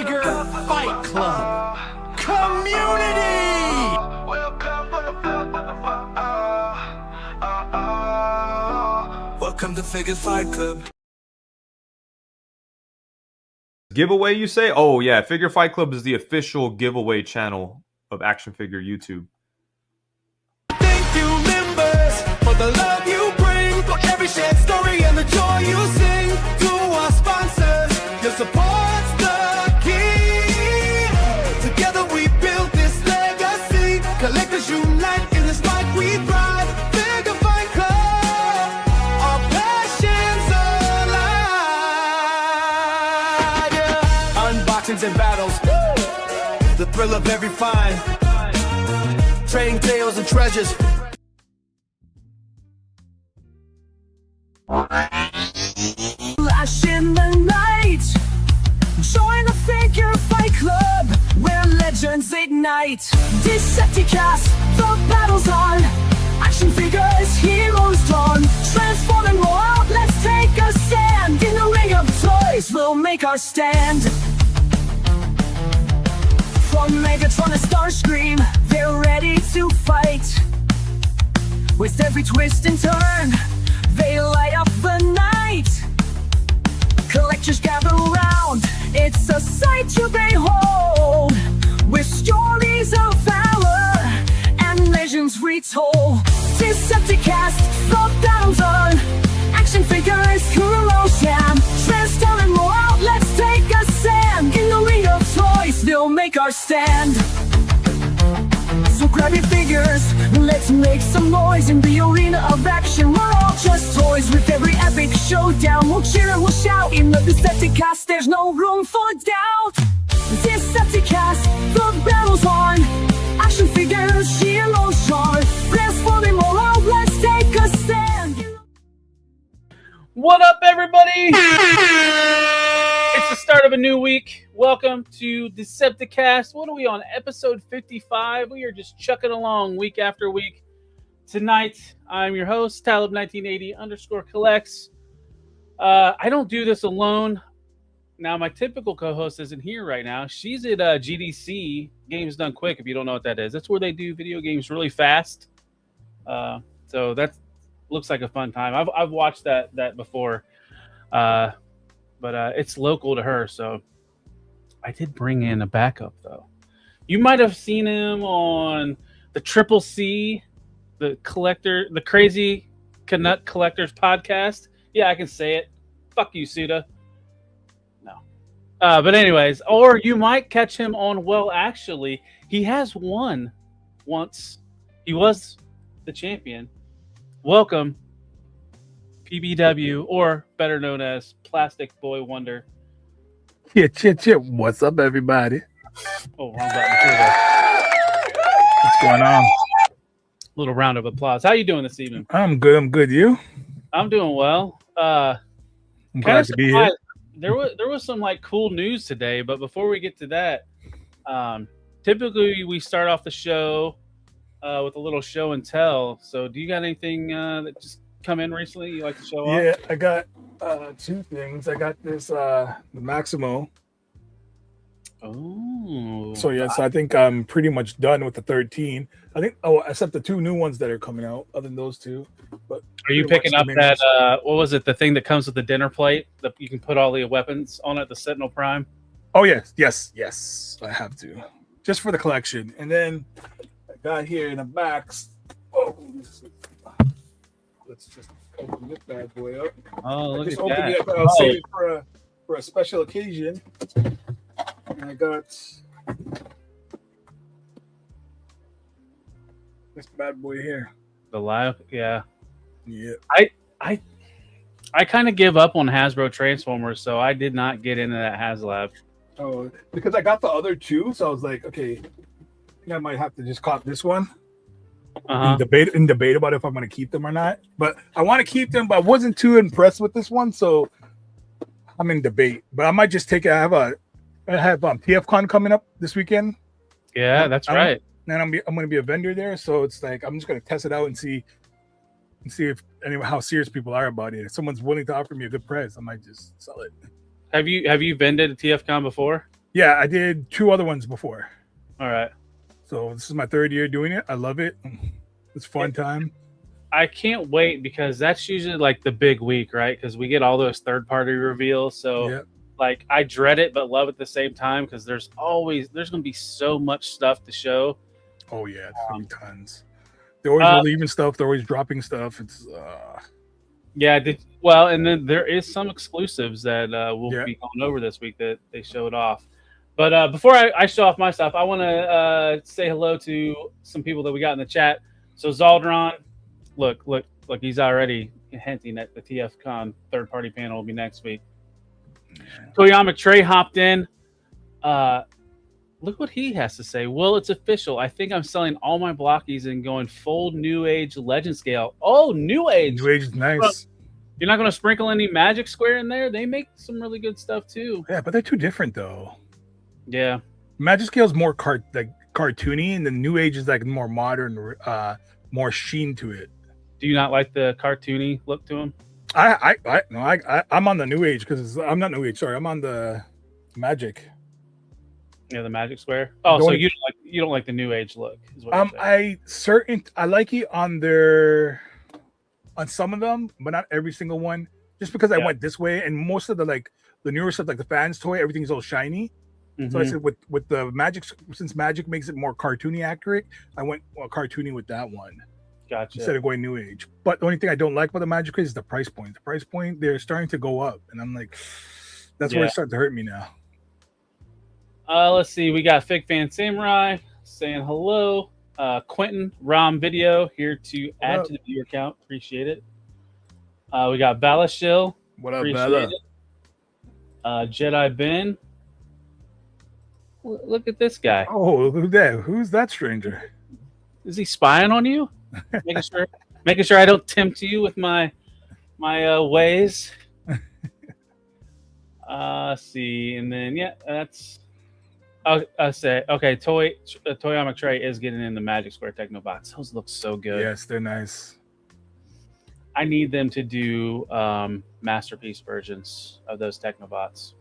Figure Fight Club Community! Welcome to Figure Fight Club. Giveaway, you say? Oh, yeah. Figure Fight Club is the official giveaway channel of Action Figure YouTube. Thank you, members, for the love you bring, for every shared story and the joy you sing. To our sponsors, your support's the key. Together we build this legacy. Collectors unite in this fight we thrive. Figure Fight Club, our passions alive. Yeah. Unboxings and battles, the thrill of every find. Trading tales and treasures. Flash in the night. Join the Figure Fight Club, where legends ignite. Decepticast, the battle's on. Action figures, heroes drawn. Transform and roll out, let's take a stand. In the ring of toys, we'll make our stand. From Megatron to Starscream, they're ready to fight. With every twist and turn, they light up the night. Collectors gather round, it's a sight to behold. With stories of valor and legends retold. Decepticast, the battle's on. Action figures, corrosion. Transform and roll out, let's take a stand. In the ring of toys, they'll make our stand. So grab your figures, let's make some noise in the arena of action. We're all just toys with every epic showdown. We'll cheer and we'll shout in the Decepticast, there's no room for doubt. Decepticast, the battle's on. Action figures, heroes drawn. Transforming all out, let's take a stand. What up, everybody? It's the start of a new week. Welcome to Decepticast. What are we on? Episode 55. We are just chucking along week after week. Tonight, I'm your host, Talib1980_collects. I don't do this alone. Now, my typical co-host isn't here right now. She's at GDC, Games Done Quick, if you don't know what that is. That's where they do video games really fast. So that looks like a fun time. I've watched that before. But it's local to her, so I did bring in a backup, though. You might have seen him on the Triple C, the Crazy Canuck Collectors podcast. Yeah, I can say it. Fuck you, Suda. No. But anyways, or you might catch him on, well, actually, he has won once. He was the champion. Welcome, PBW, or better known as Plastic Boy Wonder. Chip. What's up, everybody? Oh, wrong button. What's going on? Little round of applause. How you doing this evening? I'm good. You? I'm doing well. I'm glad to be here. There was some like cool news today, but before we get to that, typically we start off the show with a little show and tell. So, do you got anything that just come in recently you like to show off? Yeah, I got two things. I got this the Maximo. Oh. So I think I'm pretty much done with the 13. I think except the two new ones that are coming out, other than those two. But are you picking up that what was it, the thing that comes with the dinner plate that you can put all the weapons on it, the Sentinel Prime? Oh yes. I have to. Just for the collection. And then I got here in the backs. Oh, let's just open this bad boy up. Oh, look at that. Opened it up, I'll save it for a special occasion. And I got this bad boy here. The live, yeah. Yeah. I kind of give up on Hasbro Transformers, so I did not get into that HasLab. Oh, because I got the other two, so I was like, okay, I think I might have to just cop this one. And debate about if I'm going to keep them or not. But I want to keep them, but I wasn't too impressed with this one, so I'm in debate. But I might just take it. I have TFCon coming up this weekend. Yeah, that's right. And I'm going to be a vendor there, so it's like I'm just going to test it out and see if how serious people are about it. If someone's willing to offer me a good price, I might just sell it. Have you vended at TFCon before? Yeah, I did 2 other ones before. All right. So this is my 3rd year doing it. I love it. It's fun time. I can't wait because that's usually like the big week, right? Because we get all those third-party reveals. So, like, I dread it but love it at the same time because there's going to be so much stuff to show. Oh yeah, tons. They're always relieving stuff. They're always dropping stuff. It's yeah. And then there is some exclusives that we'll be going over this week that they showed off. But before I show off my stuff, I want to say hello to some people that we got in the chat. So Zaldron, look, he's already hinting at the TFCon third-party panel will be next week. Toyama Trey hopped in. Look what he has to say. Well, it's official. I think I'm selling all my blockies and going full New Age Legend scale. Oh, New Age. New Age is nice. You're not going to sprinkle any Magic Square in there? They make some really good stuff too. Yeah, but they're too different though. Yeah. Magic Scale is more cartoony, and the New Age is like more modern, more sheen to it. Do you not like the cartoony look to them? I'm on the New Age because I'm not New Age. Sorry, I'm on the Magic. Yeah, the Magic Square. Oh, so you don't like the New Age look? Is what I like it on some of them, but not every single one. Just because I went this way, and most of the newer stuff, like the fans toy, everything's all shiny. So I said with the Magic, since Magic makes it more cartoony accurate, I went cartoony with that one. Gotcha. Instead of going New Age. But the only thing I don't like about the Magic is the price point. The price point, they're starting to go up, and I'm like, that's where it's starting to hurt me now. Let's see. We got Fig Fan Samurai saying hello. Quentin Rom Video here to add to the viewer count. Appreciate it. We got Balashil. What up, Bella? Jedi Ben. Look at this guy. Oh, who's that? Who's that stranger? Is he spying on you? making sure I don't tempt you with my ways. See, and then that's. I'll say okay. Toyama Trey is getting in the Magic Square Technobots. Those look so good. Yes, they're nice. I need them to do masterpiece versions of those Technobots.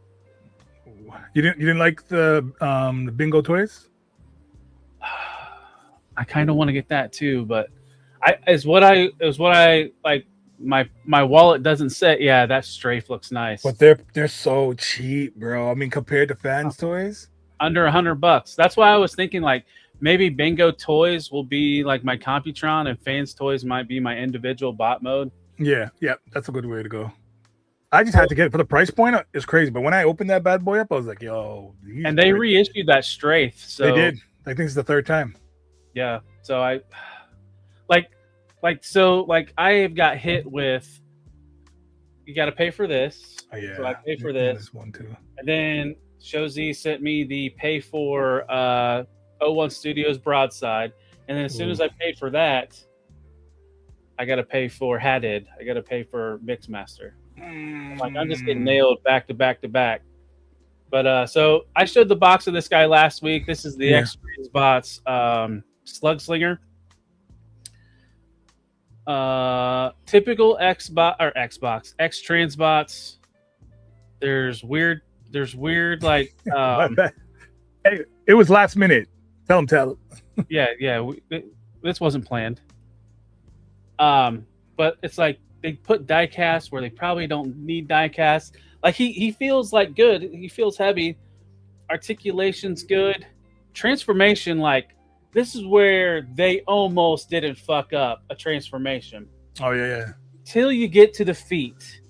You didn't like the bingo toys? I kind of want to get that too, but what I like. My wallet doesn't say. Yeah, that strafe looks nice. But they're so cheap, bro. I mean, compared to fans toys, under $100. That's why I was thinking like maybe bingo toys will be like my Computron, and fans toys might be my individual bot mode. Yeah, that's a good way to go. I just had to get it for the price point. It's crazy, but when I opened that bad boy up, I was like, "Yo!" And they reissued that strafe. So they did. I think it's the 3rd time. Yeah. So I I have got hit with. You got to pay for this. Oh, yeah. So I pay for this one too. And then Shozi sent me the pay for 01 Studios Broadside, and then as soon as I paid for that, I got to pay for Haddad. I got to pay for Mixmaster. Like I'm just getting nailed back to back to back. But so I showed the box of this guy last week. This is the X-Trans Bots Slug Slinger. Typical Xbox X-Trans Bots. There's weird like hey, it was last minute. Tell him. Yeah. This wasn't planned. But it's like they put diecast where they probably don't need diecast. Like he feels like good. He feels heavy. Articulation's good. Transformation, like this is where they almost didn't fuck up a transformation. Oh yeah. Till you get to the feet.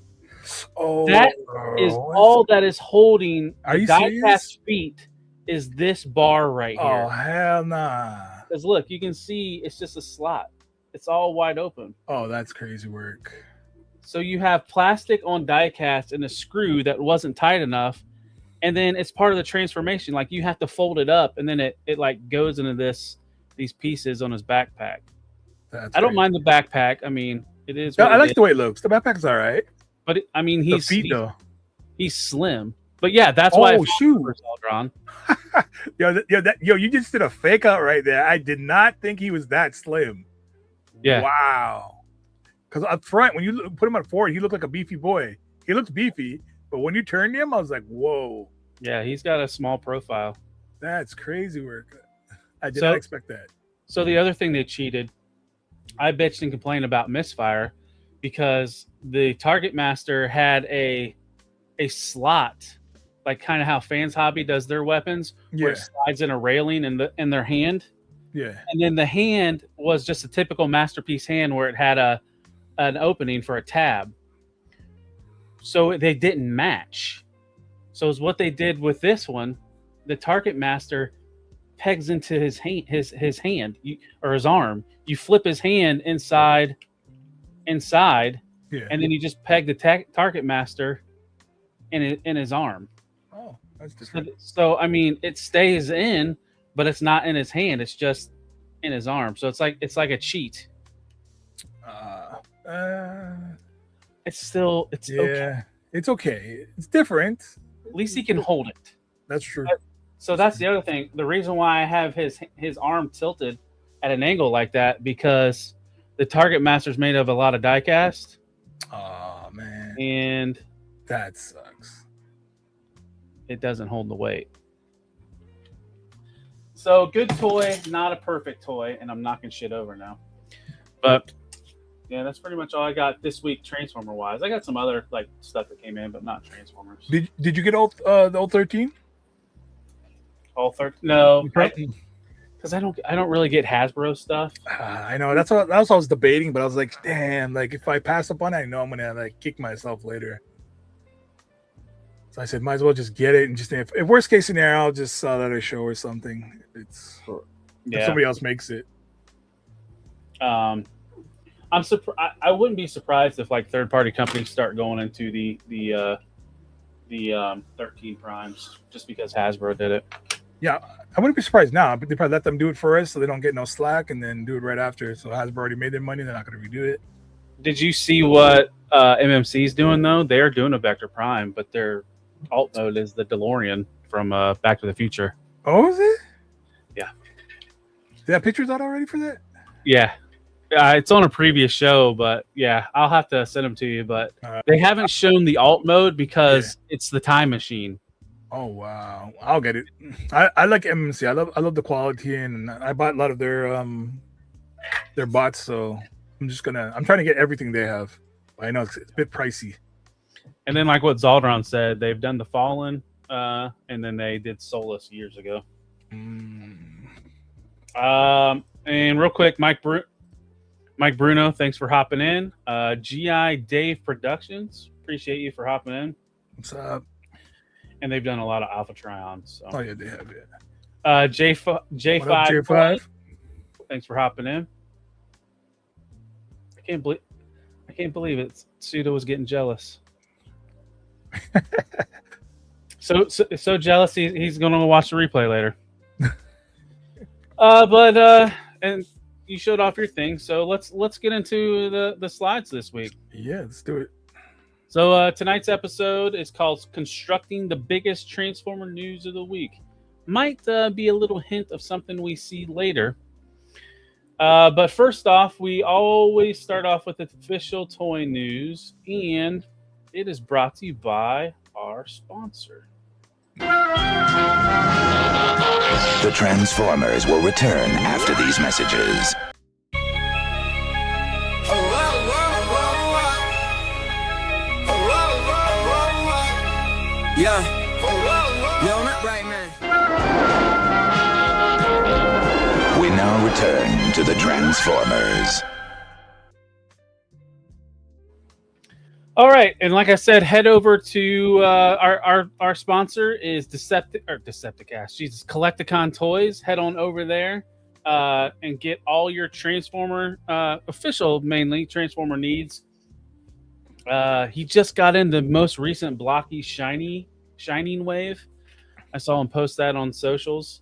Oh, that is all that is holding the diecast feet is this bar right here. Oh hell nah. Because look, you can see it's just a slot. It's all wide open. Oh, that's crazy work. So you have plastic on diecast and a screw that wasn't tight enough, and then it's part of the transformation. Like you have to fold it up, and then it like goes into these pieces on his backpack. I don't mind the backpack. I mean, it is. I like the way it looks. The backpack's all right. But I mean, he's slim. But yeah, that's why. Oh shoot, Cybertron. Yo, you just did a fake out right there. I did not think he was that slim. Yeah. Wow. Because up front, when you put him on forward, he looked like a beefy boy. He looks beefy, but when you turned him, I was like, whoa. Yeah, he's got a small profile. That's crazy work. I did So- not expect that. So the other thing they cheated, I bitched and complained about Misfire because the Target Master had a slot, like kind of how Fans Hobby does their weapons, where Yeah, it slides in a railing in their hand, yeah. and then the hand was just a typical Masterpiece hand where it had an opening for a tab. So they didn't match. So is what they did with this one. The Target Master pegs into his hand, or his arm. You flip his hand inside, Yeah. and then you just peg the Target Master in his arm. Oh, that's different. So I mean, it stays in, but it's not in his hand. It's just in his arm. So it's like a cheat. It's Yeah, okay. it's okay. It's different. At least he can hold it. That's true. So that's the other thing. The reason why I have his arm tilted at an angle like that, because the Target Master's made of a lot of die cast, Oh man, and that sucks. it doesn't hold the weight. So good toy, not a perfect toy, and I'm knocking shit over now. But yeah, that's pretty much all I got this week, Transformer wise. I got some other like stuff that came in, but not Transformers. Did you get the old 13? All 13? No, because I don't really get Hasbro stuff. I know that's what I was debating, but I was like, damn, like if I pass up on it, I know I'm gonna like kick myself later. So I said, might as well just get it and just if worst case scenario, I'll just sell it at a show or something. If somebody else makes it. I'm surprised. I wouldn't be surprised if like third party companies start going into the 13 primes just because Hasbro did it. Yeah, I wouldn't be surprised now, but they probably let them do it for us so they don't get no slack and then do it right after. So Hasbro already made their money, they're not going to redo it. Did you see what MMC's doing though? They're doing a Vector Prime, but their alt mode is the DeLorean from Back to the Future. Oh, is it? Yeah. They have pictures out already for that? Yeah. It's on a previous show, but yeah, I'll have to send them to you. But they haven't shown the alt mode because it's the time machine. Oh wow, I'll get it. I like MMC. I love the quality, and I bought a lot of their bots. So I'm trying to get everything they have. But I know it's a bit pricey. And then like what Zaldron said, they've done the Fallen, and then they did Solus years ago. And real quick, Mike Bruno, thanks for hopping in. GI Dave Productions, appreciate you for hopping in. What's up? And they've done a lot of Alpha Try-ons. So. Oh yeah, they have it. J5, J5. Thanks for hopping in. I can't believe it. Suda was getting jealous. so jealous. He's going to watch the replay later. And you showed off your thing, so let's get into the slides this week. Yeah, let's do it. So tonight's episode is called Constructing the Biggest Transformer News of the Week. Might be a little hint of something we see later. But first off, we always start off with official toy news, and it is brought to you by our sponsor. The Transformers will return after these messages. Yeah. Yo, not right, man. We now return to the Transformers. All right, and like I said, head over to our sponsor is Decepticast. Jesus, Collecticon Toys. Head on over there and get all your Transformer official, mainly Transformer needs. He just got in the most recent blocky shining wave. I saw him post that on socials.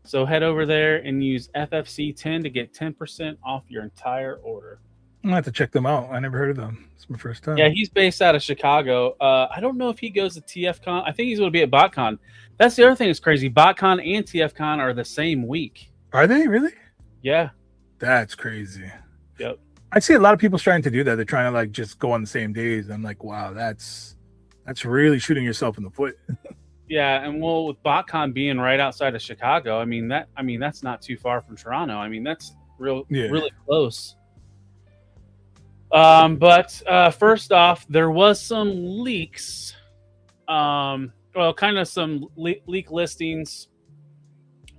So head over there and use FFC 10 to get 10% off your entire order. I'm gonna have to check them out. I never heard of them. It's my first time. Yeah, he's based out of Chicago. I don't know if he goes to TFCon. I think he's going to be at BotCon. That's the other thing that's crazy. BotCon and TFCon are the same week. Are they really? Yeah. That's crazy. Yep. I see a lot of people trying to do that. They're trying to like just go on the same days. I'm like, wow, that's really shooting yourself in the foot. Yeah, and well, with BotCon being right outside of Chicago, that's not too far from Toronto. I mean, that's really close. But first off, there was some leaks. Kind of some leak listings.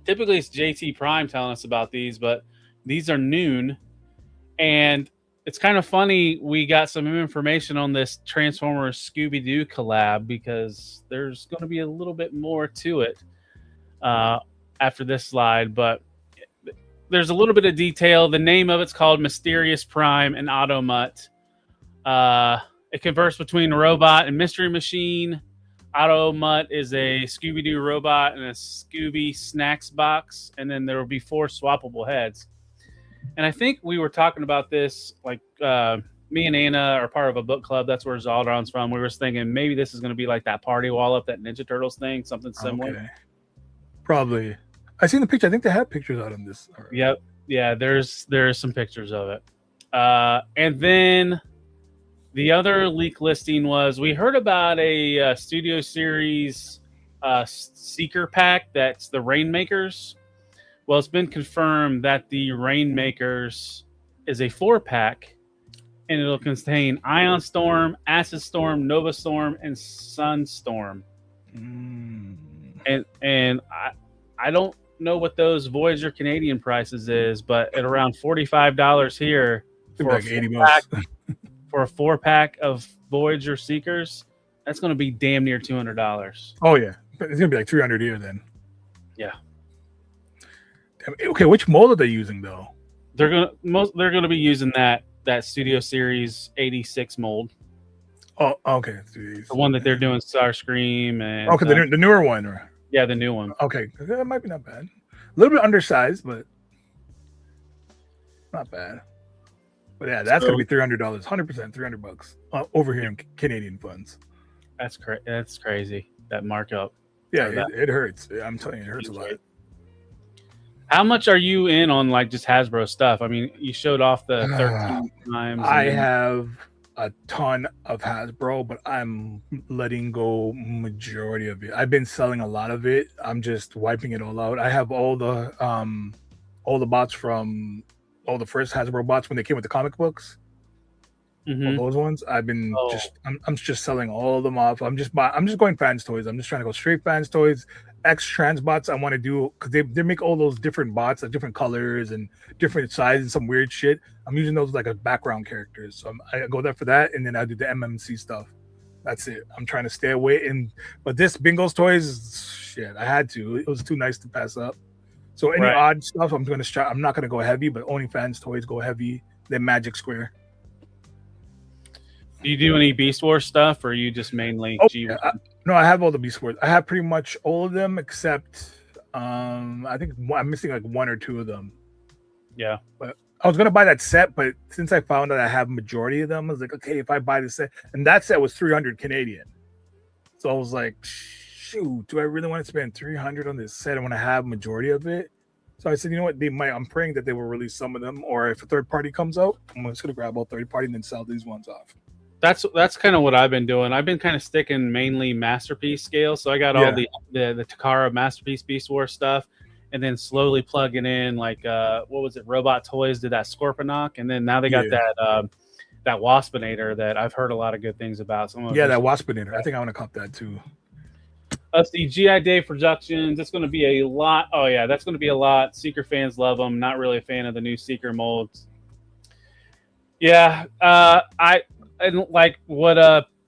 Typically, it's JT Prime telling us about these, but these are noon. And it's kind of funny. We got some information on this Transformers Scooby-Doo collab because there's going to be a little bit more to it after this slide. But there's a little bit of detail. The name of it's called Mysterious Prime and Automutt. It converts between a robot and mystery machine. Automutt is a Scooby-Doo robot and a Scooby Snacks box. And then there will be 4 swappable heads. And I think we were talking about this, like me and Anna are part of a book club. That's where Zaldron's from. We were thinking maybe this is going to be like that party wall up, that Ninja Turtles thing, something similar. Okay. Probably. I seen the picture. I think they have pictures out on this. Yep. Yeah, there's some pictures of it. And then the other leak listing was we heard about a Studio Series Seeker pack that's the Rainmakers. Well, it's been confirmed that the Rainmakers is a 4-pack, and it'll contain Ion Storm, Acid Storm, Nova Storm, and Sunstorm. And I don't know what those Voyager Canadian prices is, but at around $45 here for like for a 4-pack of Voyager Seekers, that's going to be damn near $200. Oh yeah, it's going to be like $300 here then. Yeah. Okay, which mold are they using though? They're gonna be using that Studio Series 86 mold. Oh, okay. The one that they're doing Starscream and the newer one. Yeah, the new one. Okay, that might be not bad. A little bit undersized, but not bad. But yeah, that's gonna be $300, 100%, $300 over here in Canadian funds. That's crazy. That markup. Yeah, it hurts. I'm telling you, it hurts a lot. How much are you in on like just Hasbro stuff? I mean, you showed off the 13 times. I have a ton of Hasbro, but I'm letting go majority of it. I've been selling a lot of it. I'm just wiping it all out. I have all the bots from all the first Hasbro bots when they came with the comic books. All those ones. I've been I'm just selling all of them off. I'm just going Fans Toys. I'm just trying to go straight Fans Toys. Trans bots I want to do because they make all those different bots of different colors and different sizes and some weird shit. I'm using those like as background characters, so I go there for that, and then I do the MMC stuff. That's it. I'm trying to stay away. But this Bingo's Toys, shit, I had to. It was too nice to pass up. So any odd stuff, I'm gonna try. I'm not gonna go heavy, but only Fans Toys go heavy. Then Magic Square. Do you do any Beast Wars stuff, or are you just mainly G1? No, I have all the Beast Wars. I have pretty much all of them except I think I'm missing like 1 or 2 of them. Yeah. But I was gonna buy that set, but since I found that I have majority of them, I was like, okay, if I buy the set, and that set was 300 Canadian. So I was like, shoot, do I really want to spend 300 on this set when I have majority of it? So I said, you know what, I'm praying that they will release some of them, or if a third party comes out, I'm just gonna grab all third party and then sell these ones off. That's kind of what I've been doing. I've been kind of sticking mainly Masterpiece scale. So I got all the Takara Masterpiece Beast Wars stuff, and then slowly plugging in like what was it? Robot Toys did that Scorponok, and then now they got that Waspinator that I've heard a lot of good things about. That Waspinator. I think I want to cop that too. Let's see, GI Dave Productions. It's going to be a lot. Oh yeah, that's going to be a lot. Seeker fans love them. Not really a fan of the new Seeker molds. Yeah, And like what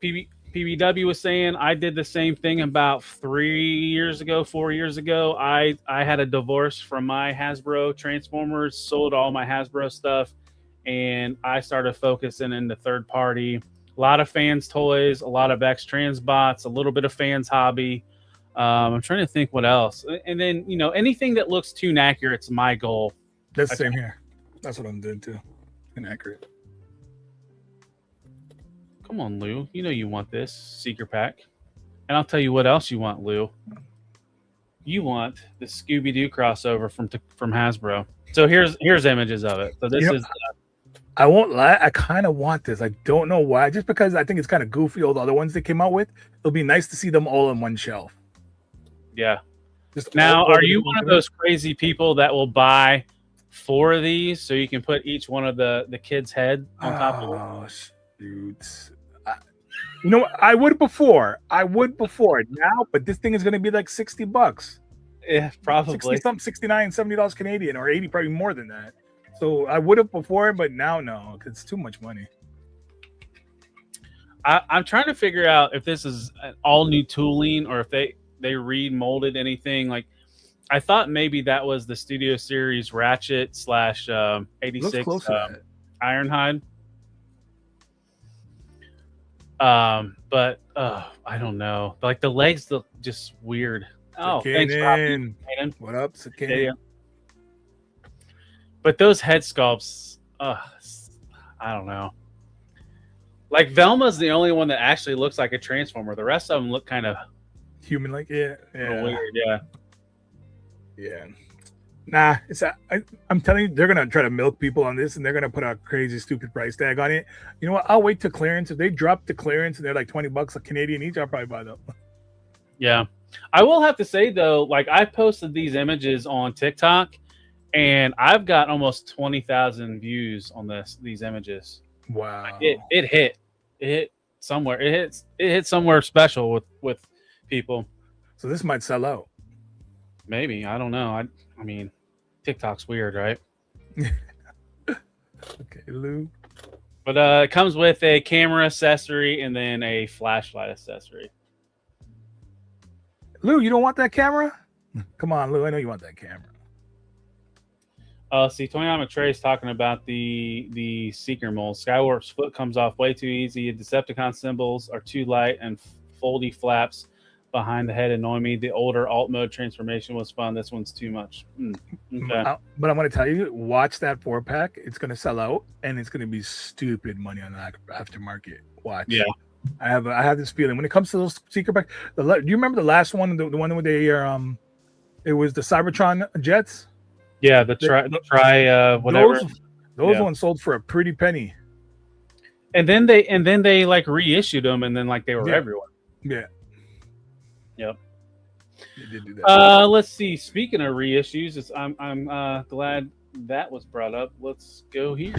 PBW was saying, I did the same thing about 4 years ago. I had a divorce from my Hasbro Transformers, sold all my Hasbro stuff, and I started focusing in the third party. A lot of Fans Toys, a lot of X-Trans bots, a little bit of Fans Hobby. I'm trying to think what else. And then, anything that looks too inaccurate is my goal. That's the same here. That's what I'm doing too. Inaccurate. Come on, Lou. You know you want this Seeker pack. And I'll tell you what else you want, Lou. You want the Scooby-Doo crossover from Hasbro. So here's images of it. So this is... I won't lie. I kind of want this. I don't know why. Just because I think it's kind of goofy, all the other ones they came out with. It'll be nice to see them all on one shelf. Yeah. Just Now, all are over you the one of internet. those crazy people that will buy 4 of these so you can put each one of the kids' head on top of it? Oh, shoot. You know what? I would before. Now, but this thing is going to be like $60. Yeah, 60 probably. something, 69, $70 Canadian, or 80, probably more than that. So I would have before, but now no, because it's too much money. I'm trying to figure out if this is an all new tooling or if they remolded anything. Like, I thought maybe that was the Studio Series Ratchet / 86 Looks close to that. Ironhide. But I don't know. Like, the legs look just weird. Oh, thanks, Robbie. What up, Sakane? Yeah. But those head sculpts, I don't know. Like, Velma's the only one that actually looks like a Transformer. The rest of them look kind of Human-like, yeah. weird. Yeah. Nah, I'm telling you, they're gonna try to milk people on this, and they're gonna put a crazy, stupid price tag on it. You know what? I'll wait to clearance. If they drop the clearance and they're like $20 a Canadian each, I'll probably buy them. Yeah. I will have to say, though, like, I posted these images on TikTok, and I've got almost 20,000 views on these images. Wow. It hit somewhere. It hit somewhere special with people. So this might sell out. Maybe. I don't know. I mean, TikTok's weird, right? Okay, Lou. But it comes with a camera accessory and then a flashlight accessory. Lou, you don't want that camera? Come on, Lou. I know you want that camera. See, Tony McTrey is talking about the Seeker mold. Skywarp's foot comes off way too easy. Decepticon symbols are too light, and foldy flaps behind the head annoy me. The older alt mode transformation was fun. This one's too much. Okay. But I'm going to tell you, watch that 4-pack. It's going to sell out, and it's going to be stupid money on the aftermarket. Watch. Yeah. I have this feeling when it comes to those Seeker pack. Do you remember the last one, the one where they it was the Cybertron jets? Yeah, the try whatever. Those ones sold for a pretty penny. And then they like reissued them, and then like they were everywhere. Yeah. Yep. They did do that. Let's see. Speaking of reissues, I'm glad that was brought up. Let's go here.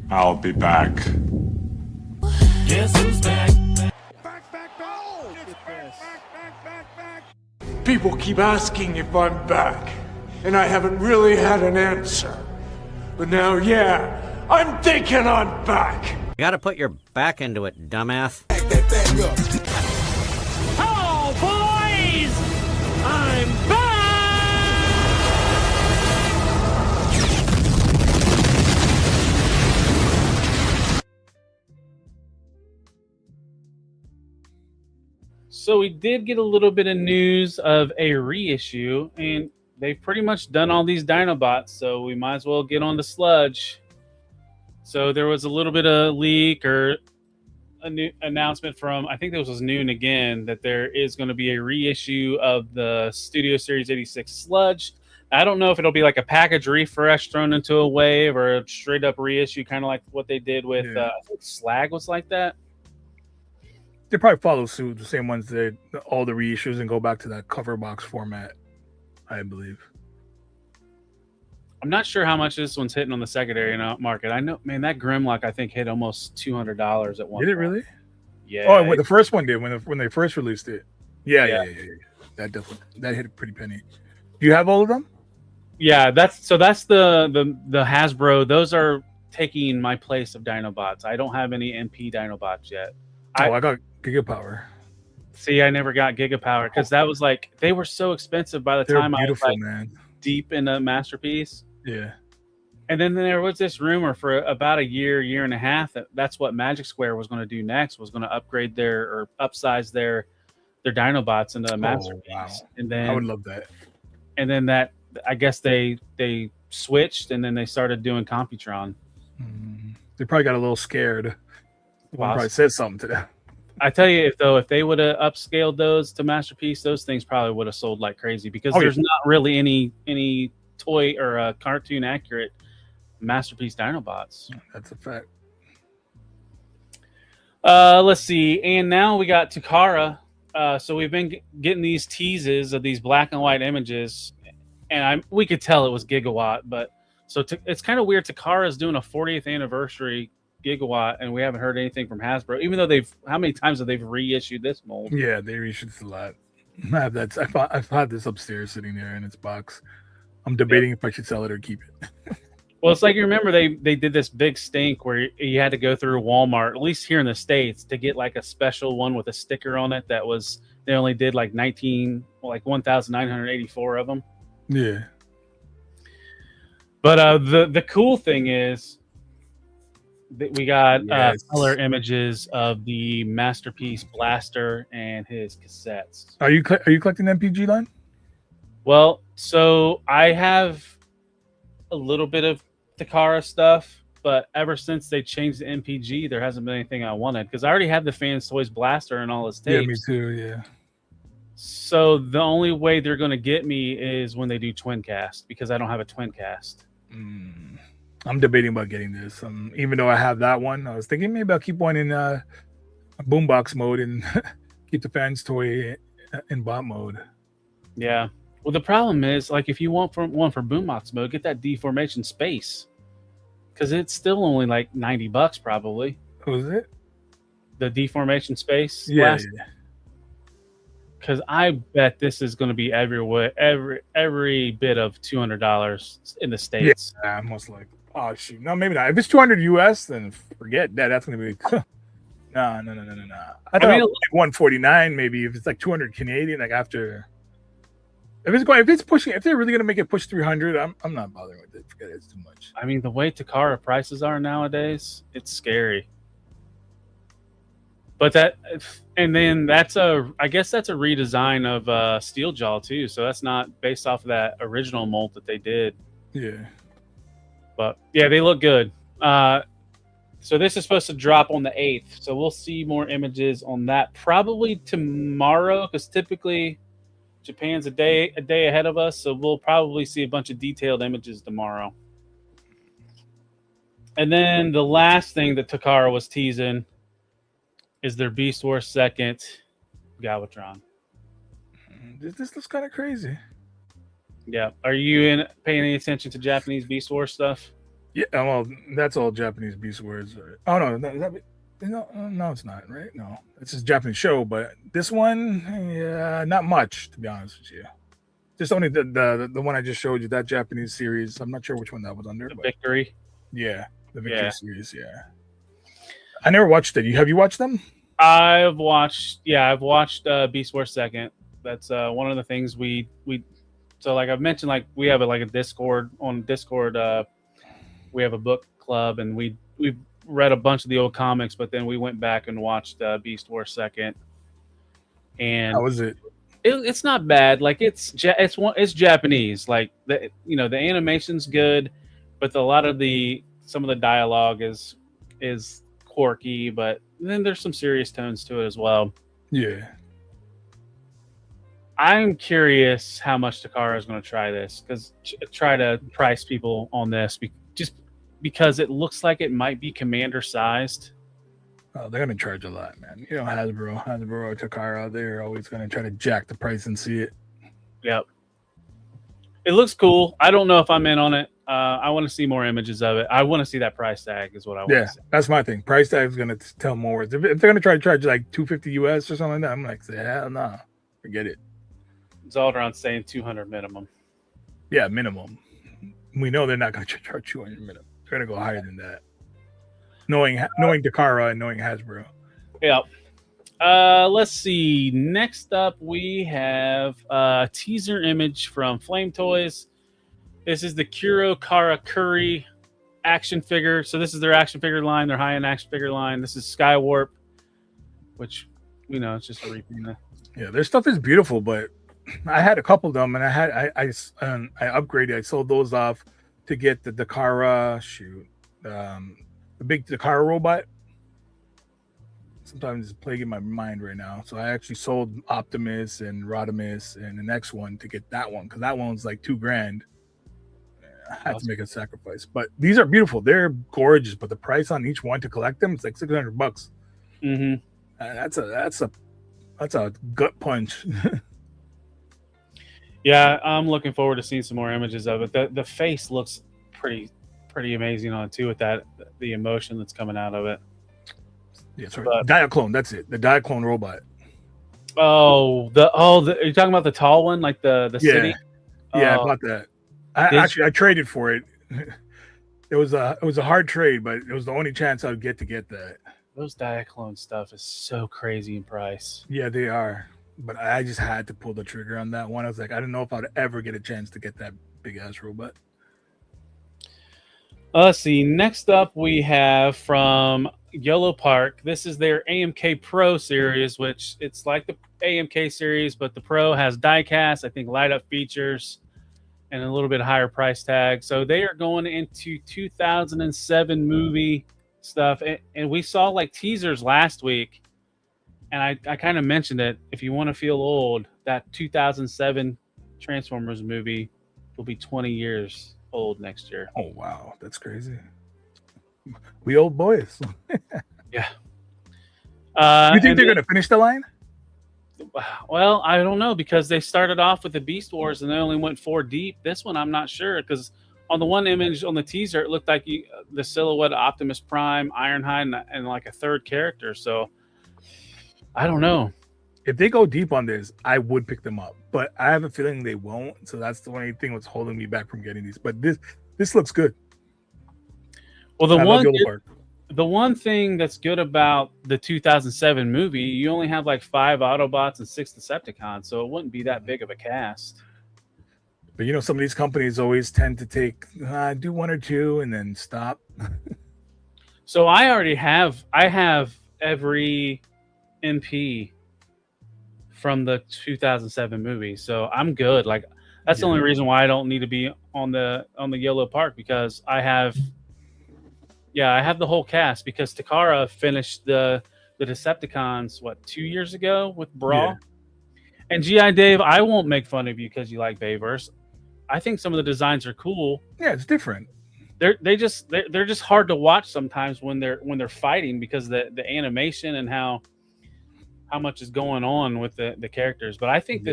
I'll be back. Guess who's back? People keep asking if I'm back, and I haven't really had an answer. But now, yeah, I'm thinking I'm back. You gotta put your back into it, dumbass. Hello, boys! I'm back! So we did get a little bit of news of a reissue, and they've pretty much done all these Dinobots, so we might as well get on the sludge. So there was a little bit of leak or a new announcement from, I think this was noon again, that there is going to be a reissue of the Studio Series 86 sludge. I don't know if it'll be like a package refresh thrown into a wave or a straight up reissue, kind of like what they did with I think Slag was like that. They probably follow suit, the same ones that all the reissues, and go back to that cover box format, I believe. I'm not sure how much this one's hitting on the secondary market. I know, man, that Grimlock I think hit almost $200 at one. Did it point. really? Yeah. Oh, well, the first one did when they first released it. Yeah. That hit a pretty penny. Do you have all of them? Yeah, that's the Hasbro. Those are taking my place of Dinobots. I don't have any MP Dinobots yet. I got Gigapower. See, I never got Gigapower because that was like they were so expensive by the They're time beautiful, I was man. Deep in a Masterpiece. Yeah. And then there was this rumor for about a year and a half that's what Magic Square was going to do next, was going to upgrade or upsize their Dinobots into a Masterpiece. Wow. And then I would love that. And then that, I guess they switched, and then they started doing Computron. They probably got a little scared. One probably said something to them. I tell you, if they would have upscaled those to Masterpiece, those things probably would have sold like crazy because there's not really any toy or cartoon accurate Masterpiece Dinobots. That's a fact. Let's see, and now we got Takara So we've been getting these teases of these black and white images, and we could tell it was Gigawatt. But it's kind of weird. Takara's doing a 40th anniversary Gigawatt, and we haven't heard anything from Hasbro. Even though how many times have they reissued this mold? Yeah, they reissued a lot. I've had this upstairs sitting there in its box. I'm debating if I should sell it or keep it. Well, it's like you remember they did this big stink where you had to go through Walmart, at least here in the States, to get like a special one with a sticker on it that was they only did like 1,984 of them. Yeah. But the cool thing is that we got color images of the Masterpiece Blaster and his cassettes. Are you collecting the MPG line? Well, so I have a little bit of Takara stuff, but ever since they changed the MPG, there hasn't been anything I wanted because I already have the Fans Toys Blaster and all his tapes. Yeah, me too. Yeah. So the only way they're going to get me is when they do twin cast because I don't have a twin cast. I'm debating about getting this. Even though I have that one, I was thinking maybe I'll keep one in boombox mode and keep the Fans Toy in bot mode. Yeah. Well, the problem is, like, if you want one for boombox mode, get that deformation space because it's still only like $90 probably. What was it? The deformation space. Yeah. Because I bet this is going to be every bit of $200 in the States. Yeah, most likely. Oh shoot, no, maybe not. If it's 200 US, then forget that. That's going to be no. I thought it was like 149 maybe. If it's like 200 Canadian, like after. If they're really gonna make it push 300, I'm not bothering with it. Forget it, it's too much. I mean, the way Takara prices are nowadays, it's scary. But I guess that's a redesign of Steeljaw too. So that's not based off of that original mold that they did. Yeah. But yeah, they look good. So this is supposed to drop on the 8th. So we'll see more images on that probably tomorrow because typically Japan's a day ahead of us, so we'll probably see a bunch of detailed images tomorrow. And then the last thing that Takara was teasing is their Beast Wars 2nd Galvatron. This looks kind of crazy. Yeah. Are you paying any attention to Japanese Beast Wars stuff? Yeah, well, that's all Japanese Beast Wars. Oh, no, it's not, right? No, it's just a Japanese show, but this one, yeah, not much, to be honest with you. Just only the one I just showed you, that Japanese series. I'm not sure which one that was under. But Victory? Yeah, the Victory series, yeah. I never watched it. Have you watched them? I've watched Beast Wars 2nd. That's one of the things we so like I've mentioned, like we have a Discord. On Discord, we have a book club, and we've read a bunch of the old comics, but then we went back and watched Beast Wars 2nd. And how was it? It's not bad. Like it's Japanese. Like the animation's good, but a lot of some of the dialogue is quirky, but then there's some serious tones to it as well. Yeah. I'm curious how much Takara is going to try this try to price people on this just because it looks like it might be commander sized. Oh, they're going to charge a lot, man. You know, Hasbro or Takara, they're always going to try to jack the price and see it. Yep. It looks cool. I don't know if I'm in on it. I want to see more images of it. I want to see that price tag is what I want to see. That's my thing. Price tag is going to tell more words. If they're going to try to charge like $250 US or something like that, I'm like, hell no. Forget it. Zaldron's saying 200 minimum. Yeah, minimum. We know they're not going to charge 200 minimum. They're going to go higher than that. Knowing Takara and knowing Hasbro. Yeah. Let's see. Next up, we have a teaser image from Flame Toys. This is the Kuro Karakuri action figure. So this is their action figure line, their high-end action figure line. This is Skywarp, which, it's just a reprint. Yeah, their stuff is beautiful, but I had a couple of them, and I upgraded. I sold those off to get the Takara the big Takara robot. Sometimes it's plaguing my mind right now. So I actually sold Optimus and Rodimus and the next one to get that one because that one was like $2,000. I had to make a sacrifice, but these are beautiful. They're gorgeous, but the price on each one to collect them, it's like $600. Mm-hmm. That's a That's a gut punch. Yeah, I'm looking forward to seeing some more images of it. The face looks pretty amazing on it too, with the emotion that's coming out of it. Yeah, sorry. Diaclone, that's it. The Diaclone robot. Oh, are you talking about the tall one, like the city? Yeah, I bought that. I traded for it. It was a hard trade, but it was the only chance I would get that. Those Diaclone stuff is so crazy in price. Yeah, they are. But I just had to pull the trigger on that one. I was like, I don't know if I'd ever get a chance to get that big ass robot. Let's see. Next up, we have from Yellow Park. This is their AMK Pro series, which it's like the AMK series, but the Pro has diecast, I think, light up features, and a little bit higher price tag. So they are going into 2007 movie stuff, and we saw like teasers last week, and I kind of mentioned it. If you want to feel old, that 2007 Transformers movie will be 20 years old next year. Oh wow, that's crazy. We old boys. Yeah. You think they're gonna finish the line? Well, I don't know, because they started off with the Beast Wars and they only went 4 deep. This one, I'm not sure, because on the one image on the teaser, it looked like the silhouette of Optimus Prime, Ironhide, and like a third character. So I don't know. If they go deep on this, I would pick them up, but I have a feeling they won't. So that's the only thing that's holding me back from getting these. But this looks good. Well, the one thing that's good about the 2007 movie, you only have like 5 Autobots and 6 Decepticons, so it wouldn't be that big of a cast. But you know, some of these companies always tend to take do 1 or 2 and then stop. So I have every MP from the 2007 movie, so I'm good. Like that's the only reason why I don't need to be on the Yellow Park, because I have the whole cast, because Takara finished the Decepticons 2 years ago with Brawl. And GI Dave, I won't make fun of you because you like Bayverse. I think some of the designs are cool. Yeah, it's different. They're just hard to watch sometimes when they're fighting, because the animation and how much is going on with the characters. But I think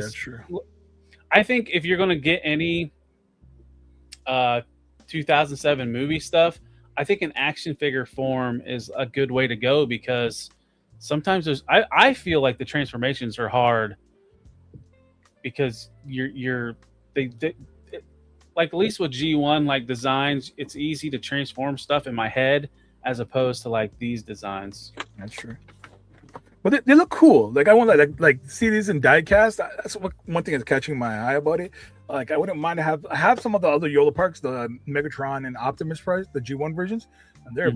I think if you're going to get any 2007 movie stuff, I think an action figure form is a good way to go, because sometimes I feel like the transformations are hard, because they like, at least with G1 like designs, it's easy to transform stuff in my head as opposed to like these designs. That's true. But they look cool. Like I want like see these in diecast. That's one thing that's catching my eye about it. Like I wouldn't mind to have some of the other Yola Parks, the Megatron and Optimus Prize, the G1 versions. And they're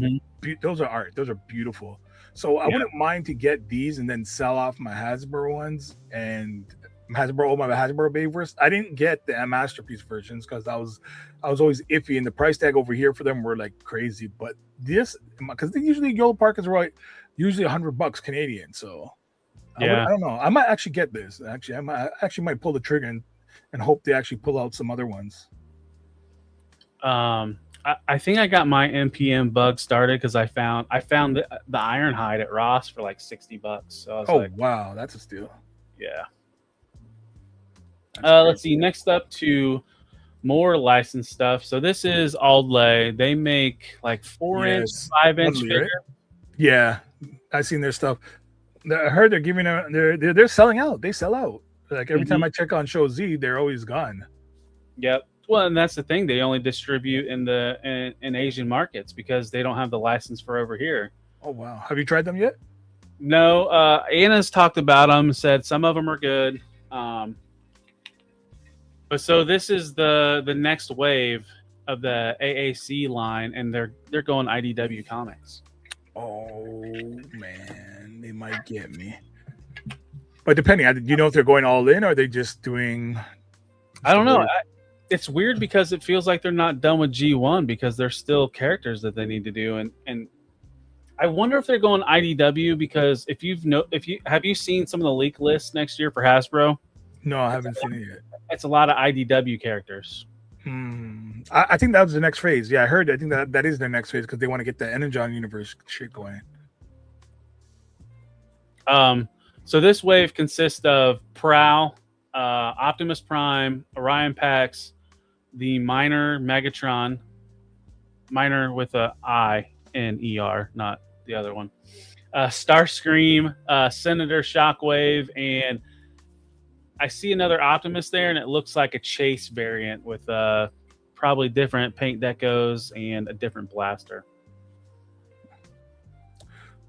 those are art. Those are beautiful. So I wouldn't mind to get these and then sell off my Hasbro ones and my Hasbro Bayverse. I didn't get the Masterpiece versions because I was always iffy, and the price tag over here for them were like crazy. But this, because usually Yola Park is usually $100 Canadian. So I don't know. I might actually get this. Actually, I might pull the trigger and hope they actually pull out some other ones. I think I got my NPM bug started because I found the Ironhide at Ross for like $60. So I was wow, that's a steal. Yeah. Let's see. Next up to more licensed stuff. So this is Aldley. They make like 4-inch, 5-inch figure. Right? Yeah, I've seen their stuff. I heard they're giving they're selling out. They sell out. Like every time I check on Show Z, they're always gone. Yep. Well, and that's the thing. They only distribute in Asian markets because they don't have the license for over here. Oh wow! Have you tried them yet? No. Anna's talked about them. Said some of them are good. But so this is the next wave of the AAC line, and they're going IDW Comics. Oh man, they might get me. But depending, you know if they're going all in, or are they just doing? I don't know. It's weird because it feels like they're not done with G1 because there's still characters that they need to do, and I wonder if they're going IDW because have you seen some of the leak lists next year for Hasbro? No, I haven't seen it yet. It's a lot of IDW characters. I think that was the next phase. Yeah, I heard. I think that is their next phase because they want to get the Energon universe shit going. So this wave consists of Prowl, Optimus Prime, Orion Pax, the Minor Megatron, Minor with a I in ER, not the other one. Starscream, Senator Shockwave, and I see another Optimus there, and it looks like a Chase variant with probably different paint decos and a different blaster.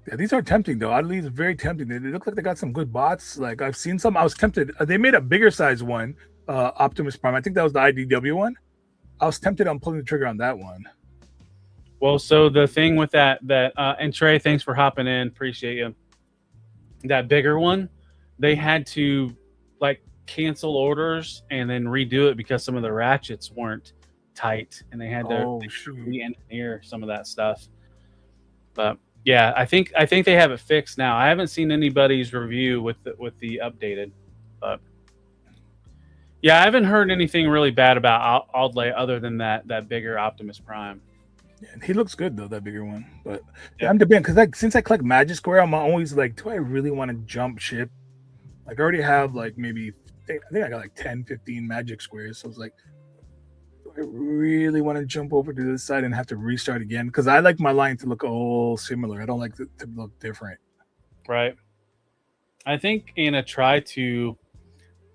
Yeah, these are tempting though. Oddly, it's very tempting. They look like they got some good bots. Like I've seen some. I was tempted. They made a bigger size one, Optimus Prime. I think that was the IDW one. I was tempted on pulling the trigger on that one. Well, so the thing with that and Trey, thanks for hopping in. Appreciate you. That bigger one, they had to like cancel orders and then redo it because some of the ratchets weren't tight, and they had to re-engineer some of that stuff. But yeah, I think they have it fixed now. I haven't seen anybody's review with the updated, but yeah, I haven't heard anything really bad about Aldley other than that bigger Optimus Prime. Yeah, he looks good though, that bigger one. But yeah, I'm debating because like since I collect Magic Square, I'm always like, do I really want to jump ship? Like I already have like maybe I think I got like 10, 15 Magic Squares. So I was like, do I really want to jump over to this side and have to restart again? Because I like my line to look all similar. I don't like it to look different. Right. I think Anna tried to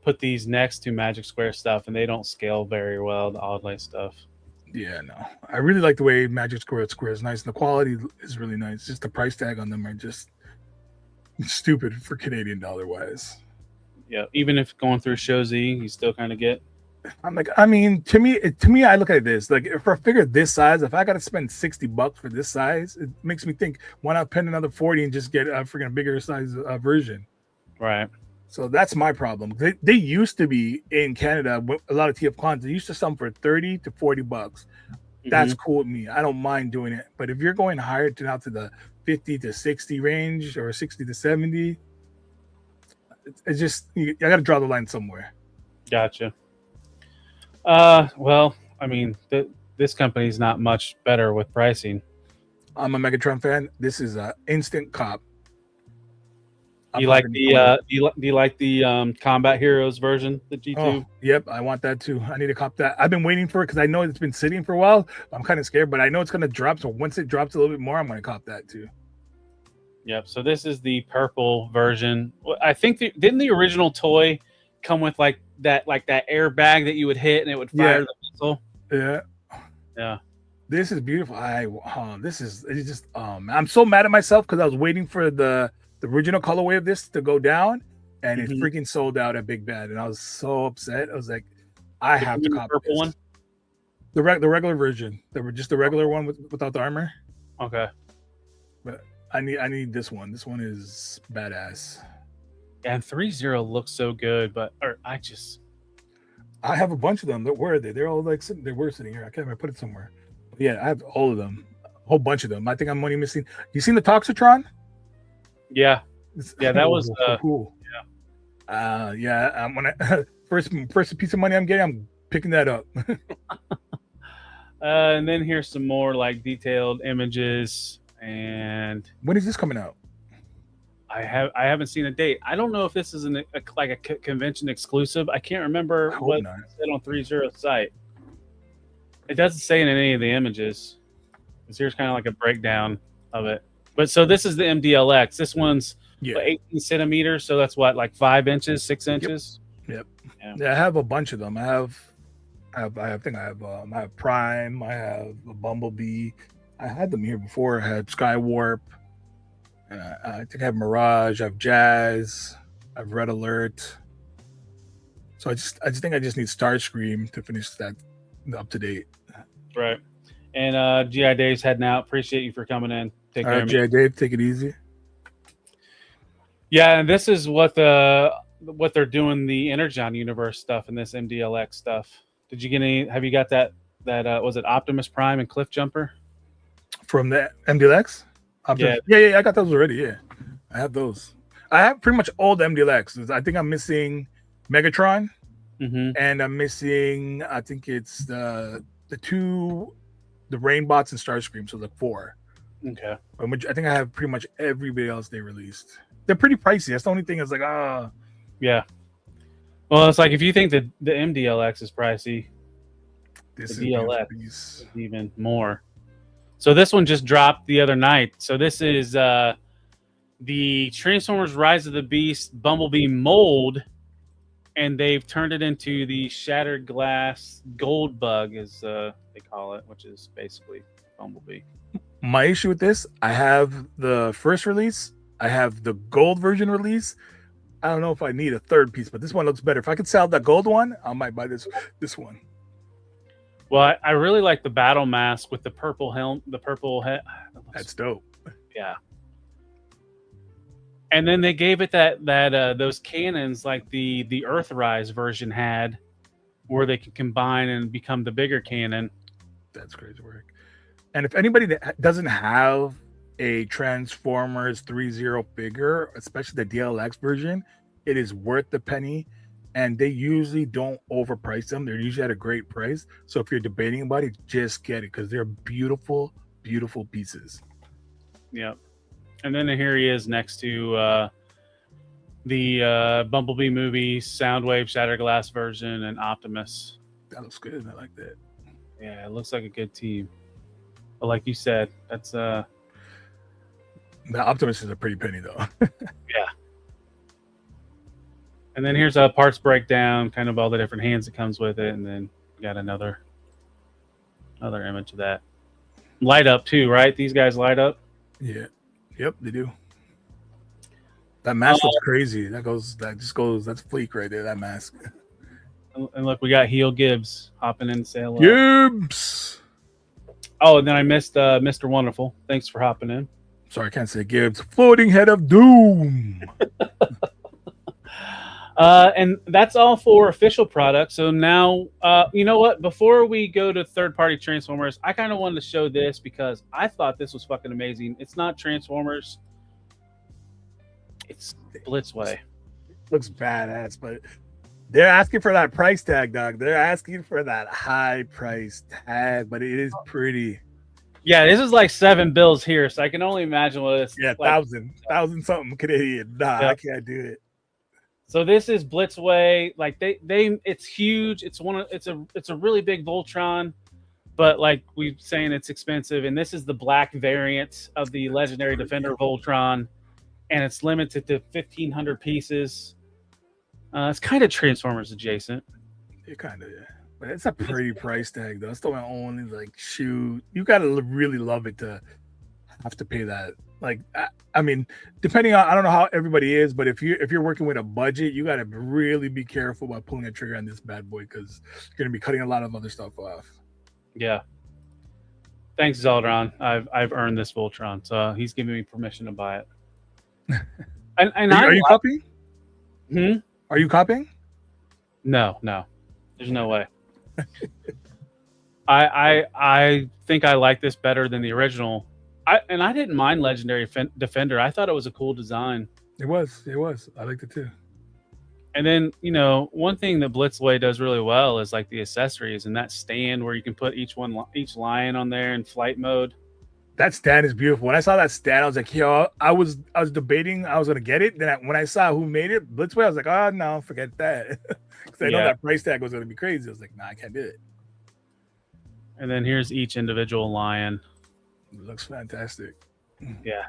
put these next to Magic Square stuff, and they don't scale very well, the Oddlay stuff. Yeah, no. I really like the way Magic Square is nice, and the quality is really nice. Just the price tag on them are just stupid for Canadian dollar wise. Yeah, even if going through Show Z, you still kind of get. I'm like, I mean, to me, I look at this like for a figure this size, if I got to spend $60 for this size, it makes me think, why not spend another 40 and just get a freaking bigger size version? Right. So that's my problem. They used to be in Canada, a lot of TF cons. They used to sell them for $30 to $40. That's cool with me. I don't mind doing it. But if you're going higher to now to the 50 to 60 range or 60 to 70, it's just I got to draw the line somewhere. Gotcha. Well, I mean, this company's not much better with pricing. I'm a Megatron fan. This is an instant cop. Do you like the Combat Heroes version, the G2? Oh, yep, I want that too. I need to cop that. I've been waiting for it because I know it's been sitting for a while. I'm kind of scared, but I know it's going to drop. So once it drops a little bit more, I'm going to cop that too. Yep. So this is the purple version. I think didn't the original toy come with like that airbag that you would hit and it would fire the missile? Yeah. Yeah. This is beautiful. I'm so mad at myself because I was waiting for the original colorway of this to go down, and it freaking sold out at Big Bad, and I was so upset. I was like, I have to copy purple this. One. The regular version. Just the regular one without the armor. Okay. But I need this one. This one is badass. And 3-0 looks so good, I have a bunch of them. Where are they? They're all like they were sitting here. I can't remember. Put it somewhere. But yeah, I have all of them. A whole bunch of them. I think I'm only missing. You seen the Toxitron? Yeah. Yeah, that was cool. Yeah. I'm gonna first piece of money I'm getting, I'm picking that up. And then here's some more like detailed images. And when is this coming out? I haven't seen a date. I don't know if this is a convention exclusive. I can't remember what it said on 3-0's site. It doesn't say in any of the images. Here's kind of like a breakdown of it. But so this is the MDLX. This one's 18 centimeters. So that's what, like 5 inches, 6 inches. Yep. Yeah, I have a bunch of them. I have Prime. I have a Bumblebee. I had them here before. I had Skywarp. I think I have Mirage. I have Jazz. I have Red Alert. So I just think I just need Starscream to finish that up to date. Right. And GI Dave's heading out. Appreciate you for coming in. Take care. GI Dave, take it easy. Yeah, and this is what they're doing, the Energon universe stuff and this MDLX stuff. Did you get any? Have you got that was it Optimus Prime and Cliff Jumper from the MDLX? Yeah, I got those already. Yeah, I have those. I have pretty much all the MDLXs. I think I'm missing Megatron, and I'm missing. I think it's the Rainbots and Starscream. So the 4. Okay. I think I have pretty much everybody else they released. they're pretty pricey. That's the only thing. Is like Yeah. Well, it's like if you think that the MDLX is pricey, this the is DLX beautiful. is even more. So this one just dropped the other night. So this is the Transformers Rise of the Beast Bumblebee mold, and they've turned it into the Shattered Glass Gold Bug, as they call it, which is basically Bumblebee. My issue with this, I have the first release, I have the gold version release. I don't know if I need a third piece, but this one looks better. If I could sell that gold one, I might buy this one. Well, I really like the battle mask with the purple helm, the purple head. That's dope. Yeah. And then they gave it that those cannons like the Earthrise version had, where they can combine and become the bigger cannon. That's crazy work. And if anybody that doesn't have a Transformers 3.0 figure, especially the DLX version, it is worth the penny. And they usually don't overprice them. They're usually at a great price. So if you're debating about it, just get it because they're beautiful, beautiful pieces. Yep. And then here he is next to the Bumblebee movie, Soundwave, Shattered Glass version, and Optimus. That looks good. I like that. Yeah, it looks like a good team. But like you said, that's the Optimus is a pretty penny though. Yeah. And then here's a parts breakdown, kind of all the different hands that comes with it, and then we got another image of that. Light up too, right? These guys light up. Yeah. Yep, they do. That mask looks crazy. That's Fleek right there, that mask. And look, we got Heel Gibbs hopping in to say hello. Gibbs! Oh, and then I missed Mr. Wonderful. Thanks for hopping in. Sorry, I can't say Gibbs. Floating Head of Doom. And that's all for official products. So now, you know what? Before we go to third-party Transformers, I kind of wanted to show this because I thought this was fucking amazing. It's not Transformers. It's Blitzway. Looks badass, but they're asking for that price tag, dog. They're asking for that high price tag, but it is pretty. Yeah, this is like $7 here, so I can only imagine what it's like. 1,000 something Canadian. Nah, yep. I can't do it. So this is Blitzway. Like they it's huge. It's a really big Voltron, but like we're saying, it's expensive. And this is the black variant of the legendary Defender Voltron, and it's limited to 1,500 pieces. It's kind of Transformers adjacent. It kind of, yeah. But it's a pretty price tag though. It's the only like shoot. You gotta really love it to have to pay that. Like, I mean, depending on, I don't know how everybody is, but if you're working with a budget, you got to really be careful about pulling a trigger on this bad boy because you're going to be cutting a lot of other stuff off. Yeah. Thanks, Zeldron. I've earned this Voltron, so he's giving me permission to buy it. And are you copying? Are you copying? No. There's no way. I think I like this better than the original. I didn't mind Legendary Defender. I thought it was a cool design. It was. I liked it too. And then, one thing that Blitzway does really well is like the accessories and that stand where you can put each lion on there in flight mode. That stand is beautiful. When I saw that stand, I was like, yo, I was debating I was gonna get it. Then when I saw who made it, Blitzway, I was like, oh no, forget that. Because I know that price tag was gonna be crazy. I was like, nah, I can't do it. And then here's each individual lion. It looks fantastic. Yeah.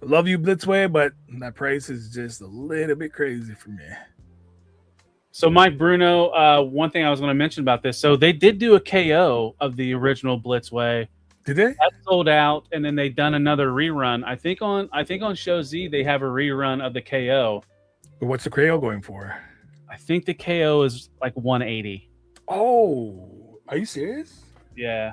I love you, Blitzway, but that price is just a little bit crazy for me. So, Mike Bruno, one thing I was going to mention about this. So, they did do a KO of the original Blitzway. Did they? That sold out, and then they done another rerun. I think on Show Z, they have a rerun of the KO. But what's the KO going for? I think the KO is like 180. Oh, are you serious? Yeah.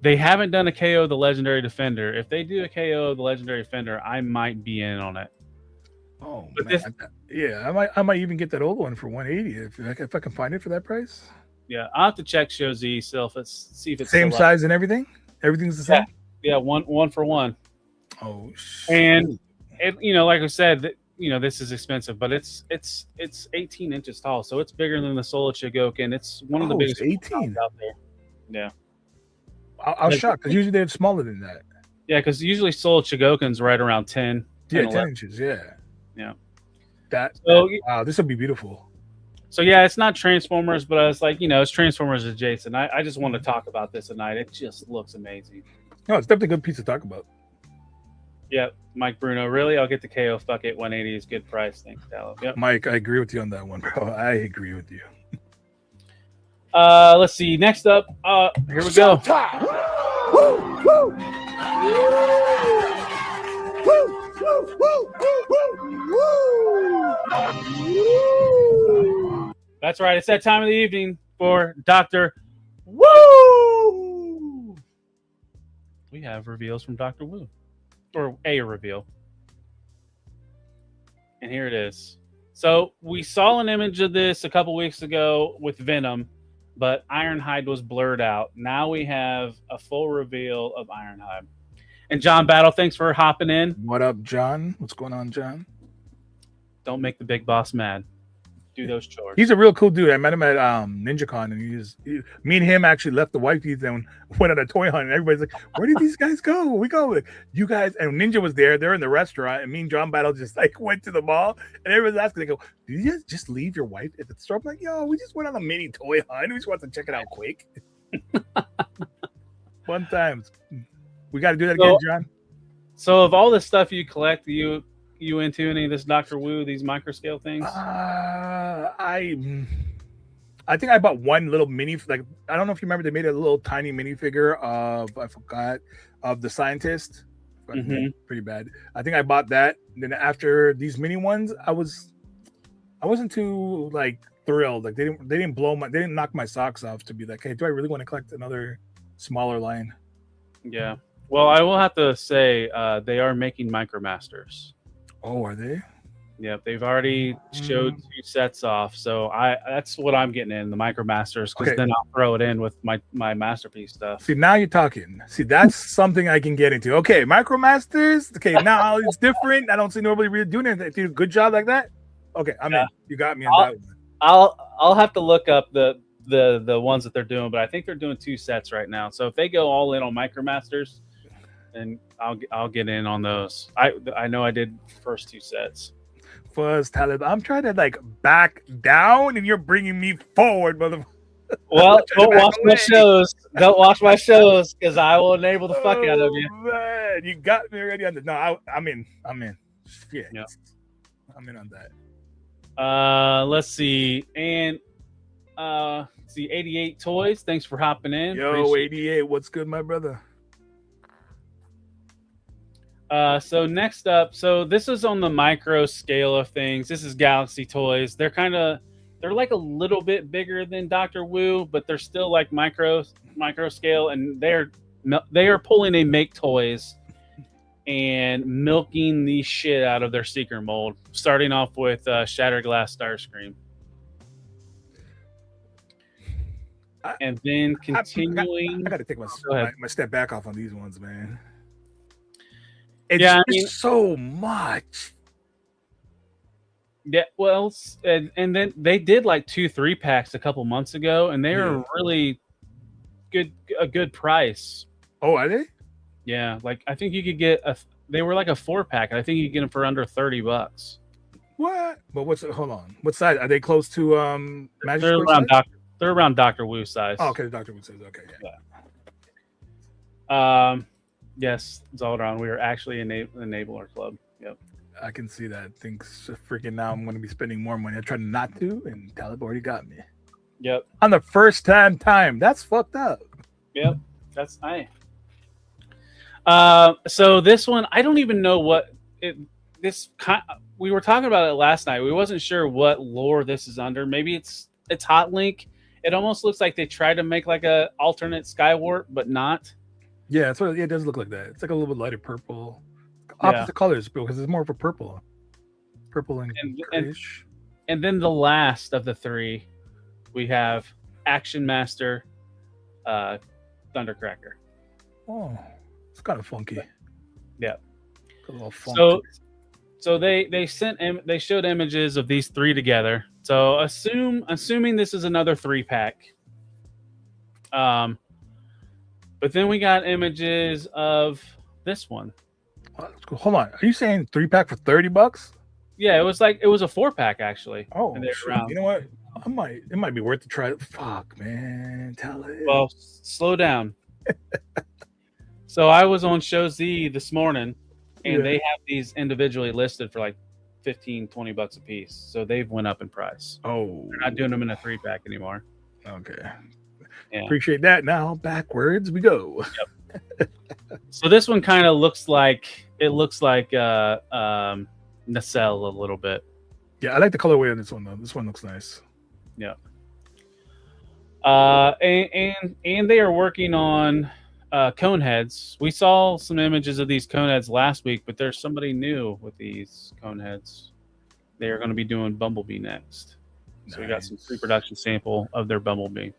They haven't done a KO of the Legendary Defender. If they do a KO of the Legendary Defender, I might be in on it. Oh, but man. I might even get that old one for 180 if I can find it for that price. Yeah, I'll have to check Show Z still. See if it's same size and everything. Everything's the same. Yeah, one for one. Oh, and it, like I said, this is expensive, but it's 18 inches tall, so it's bigger than the Solar Chigokin. It's one of the biggest 18 out there. Yeah. I was shocked because usually they're smaller than that. Yeah, because usually Soul Chigokin's right around 10 Yeah, 10, 10 inches. Yeah. Yeah. Wow, this would be beautiful. So yeah, it's not Transformers, but it's like, it's Transformers adjacent. I just want to talk about this tonight. It just looks amazing. No, it's definitely a good piece to talk about. Yep, Mike Bruno. Really, I'll get the KO. Fuck it, 180 is good price. Thanks, Dallo. Yep. Mike, I agree with you on that one, bro. I agree with you. Let's see. Next up, here we go. That's right. It's that time of the evening for Dr. Woo! We have reveals from Dr. Woo. Or a reveal. And here it is. So we saw an image of this a couple weeks ago with Venom, but Ironhide was blurred out. Now we have a full reveal of Ironhide. And John Battle, thanks for hopping in. What up, John? What's going on, John? Don't make the big boss mad. Do those chores. He's a real cool dude. I met him at NinjaCon, and me and him actually left the wifeys and went on a toy hunt. And everybody's like, "Where did these guys go? We go, you guys." And Ninja was there. They're in the restaurant, and me and John Battle just like went to the mall. And everybody's asking, "They go, did you guys just leave your wife at the store?" I'm like, "Yo, we just went on a mini toy hunt. We just want to check it out quick." Fun times. We got to do that again, John. So, of all the stuff you collect, you into any of this Dr. Wu, these micro scale things? I think I bought one little mini, like, I don't know if you remember, they made a little tiny minifigure of the scientist. Mm-hmm. Pretty bad. I think I bought that. And then after these mini ones, I wasn't too like thrilled. Like they didn't knock my socks off to be like, hey, do I really want to collect another smaller line? Yeah. Well, I will have to say they are making MicroMasters. Oh, are they? Yeah, they've already showed 2 sets off, so that's what I'm getting in the MicroMasters, because then I'll throw it in with my masterpiece stuff. See, now you're talking. See, that's something I can get into. Okay, MicroMasters. Okay, now it's different. I don't see nobody really doing it. They do a good job like that. Okay, I'm in. You got me on that one. I'll have to look up the ones that they're doing, but I think they're doing 2 sets right now. So if they go all in on MicroMasters, then I'll get in on those. I know I did first 2 sets. Fuzz Talib, I'm trying to like back down, and you're bringing me forward, motherfucker. Well, don't watch my shows. Don't watch my shows, because I will enable the fuck out of you. Man, you got me already on the. No, I'm in. Shit. Yeah. I'm in on that. Let's see, and see 88 Toys. Thanks for hopping in. Yo, 88, what's good, my brother? So next up, so this is on the micro scale of things. This is Galaxy Toys. They're like a little bit bigger than Dr. Wu, but they're still like micro scale, and they are pulling a Make Toys and milking the shit out of their Seeker mold, starting off with Shattered Glass Starscream. And then continuing. I got to take my step back off on these ones, man. It's so much. Yeah, well, and then they did like 2-3 packs a couple months ago, and they were really a good price. Oh, are they? Yeah, like I think you could get they were like a 4-pack, and I think you could get them for under $30. What? But hold on. What size? Are they close to Magic? They're around Dr. Wu size. Oh, okay, Dr. Wu size. Okay, yeah. Yes, Zoldron, we are actually an enabler club. Yep. I can see that. Thinks freaking now I'm going to be spending more money. I tried not to, and Talib already got me. Yep. On the first time. That's fucked up. Yep. That's nice. So this one, I don't even know what we were talking about it last night. We wasn't sure what lore this is under. Maybe it's Hot Link. It almost looks like they tried to make like a alternate Skywarp, but not. Yeah, it does look like that. It's like a little bit lighter purple. Opposite colors, because it's more of a purple and grayish. And then the last of the 3, we have Action Master Thundercracker. Oh, it's kind of funky. Yeah. A little funky. So they showed images of these 3 together. So assuming this is another 3-pack. But then we got images of this one. Hold on. Are you saying 3-pack for $30? Yeah, it was a 4-pack actually. Oh, and they're shit. around. You know what? It might be worth to try. Fuck, man. Tell it. Well, slow down. So I was on Show Z this morning, and they have these individually listed for like $15-$20 a piece. So they've went up in price. Oh, They're not doing them in a 3-pack anymore. okay. Yeah. Appreciate that. Now backwards we go. Yep. So this one kind of looks like Nacelle a little bit. Yeah, I like the colorway on this one though. This one looks nice. Yeah. And they are working on cone heads. We saw some images of these cone heads last week, but there's somebody new with these cone heads. They are going to be doing Bumblebee next. So we got some pre-production sample of their Bumblebee.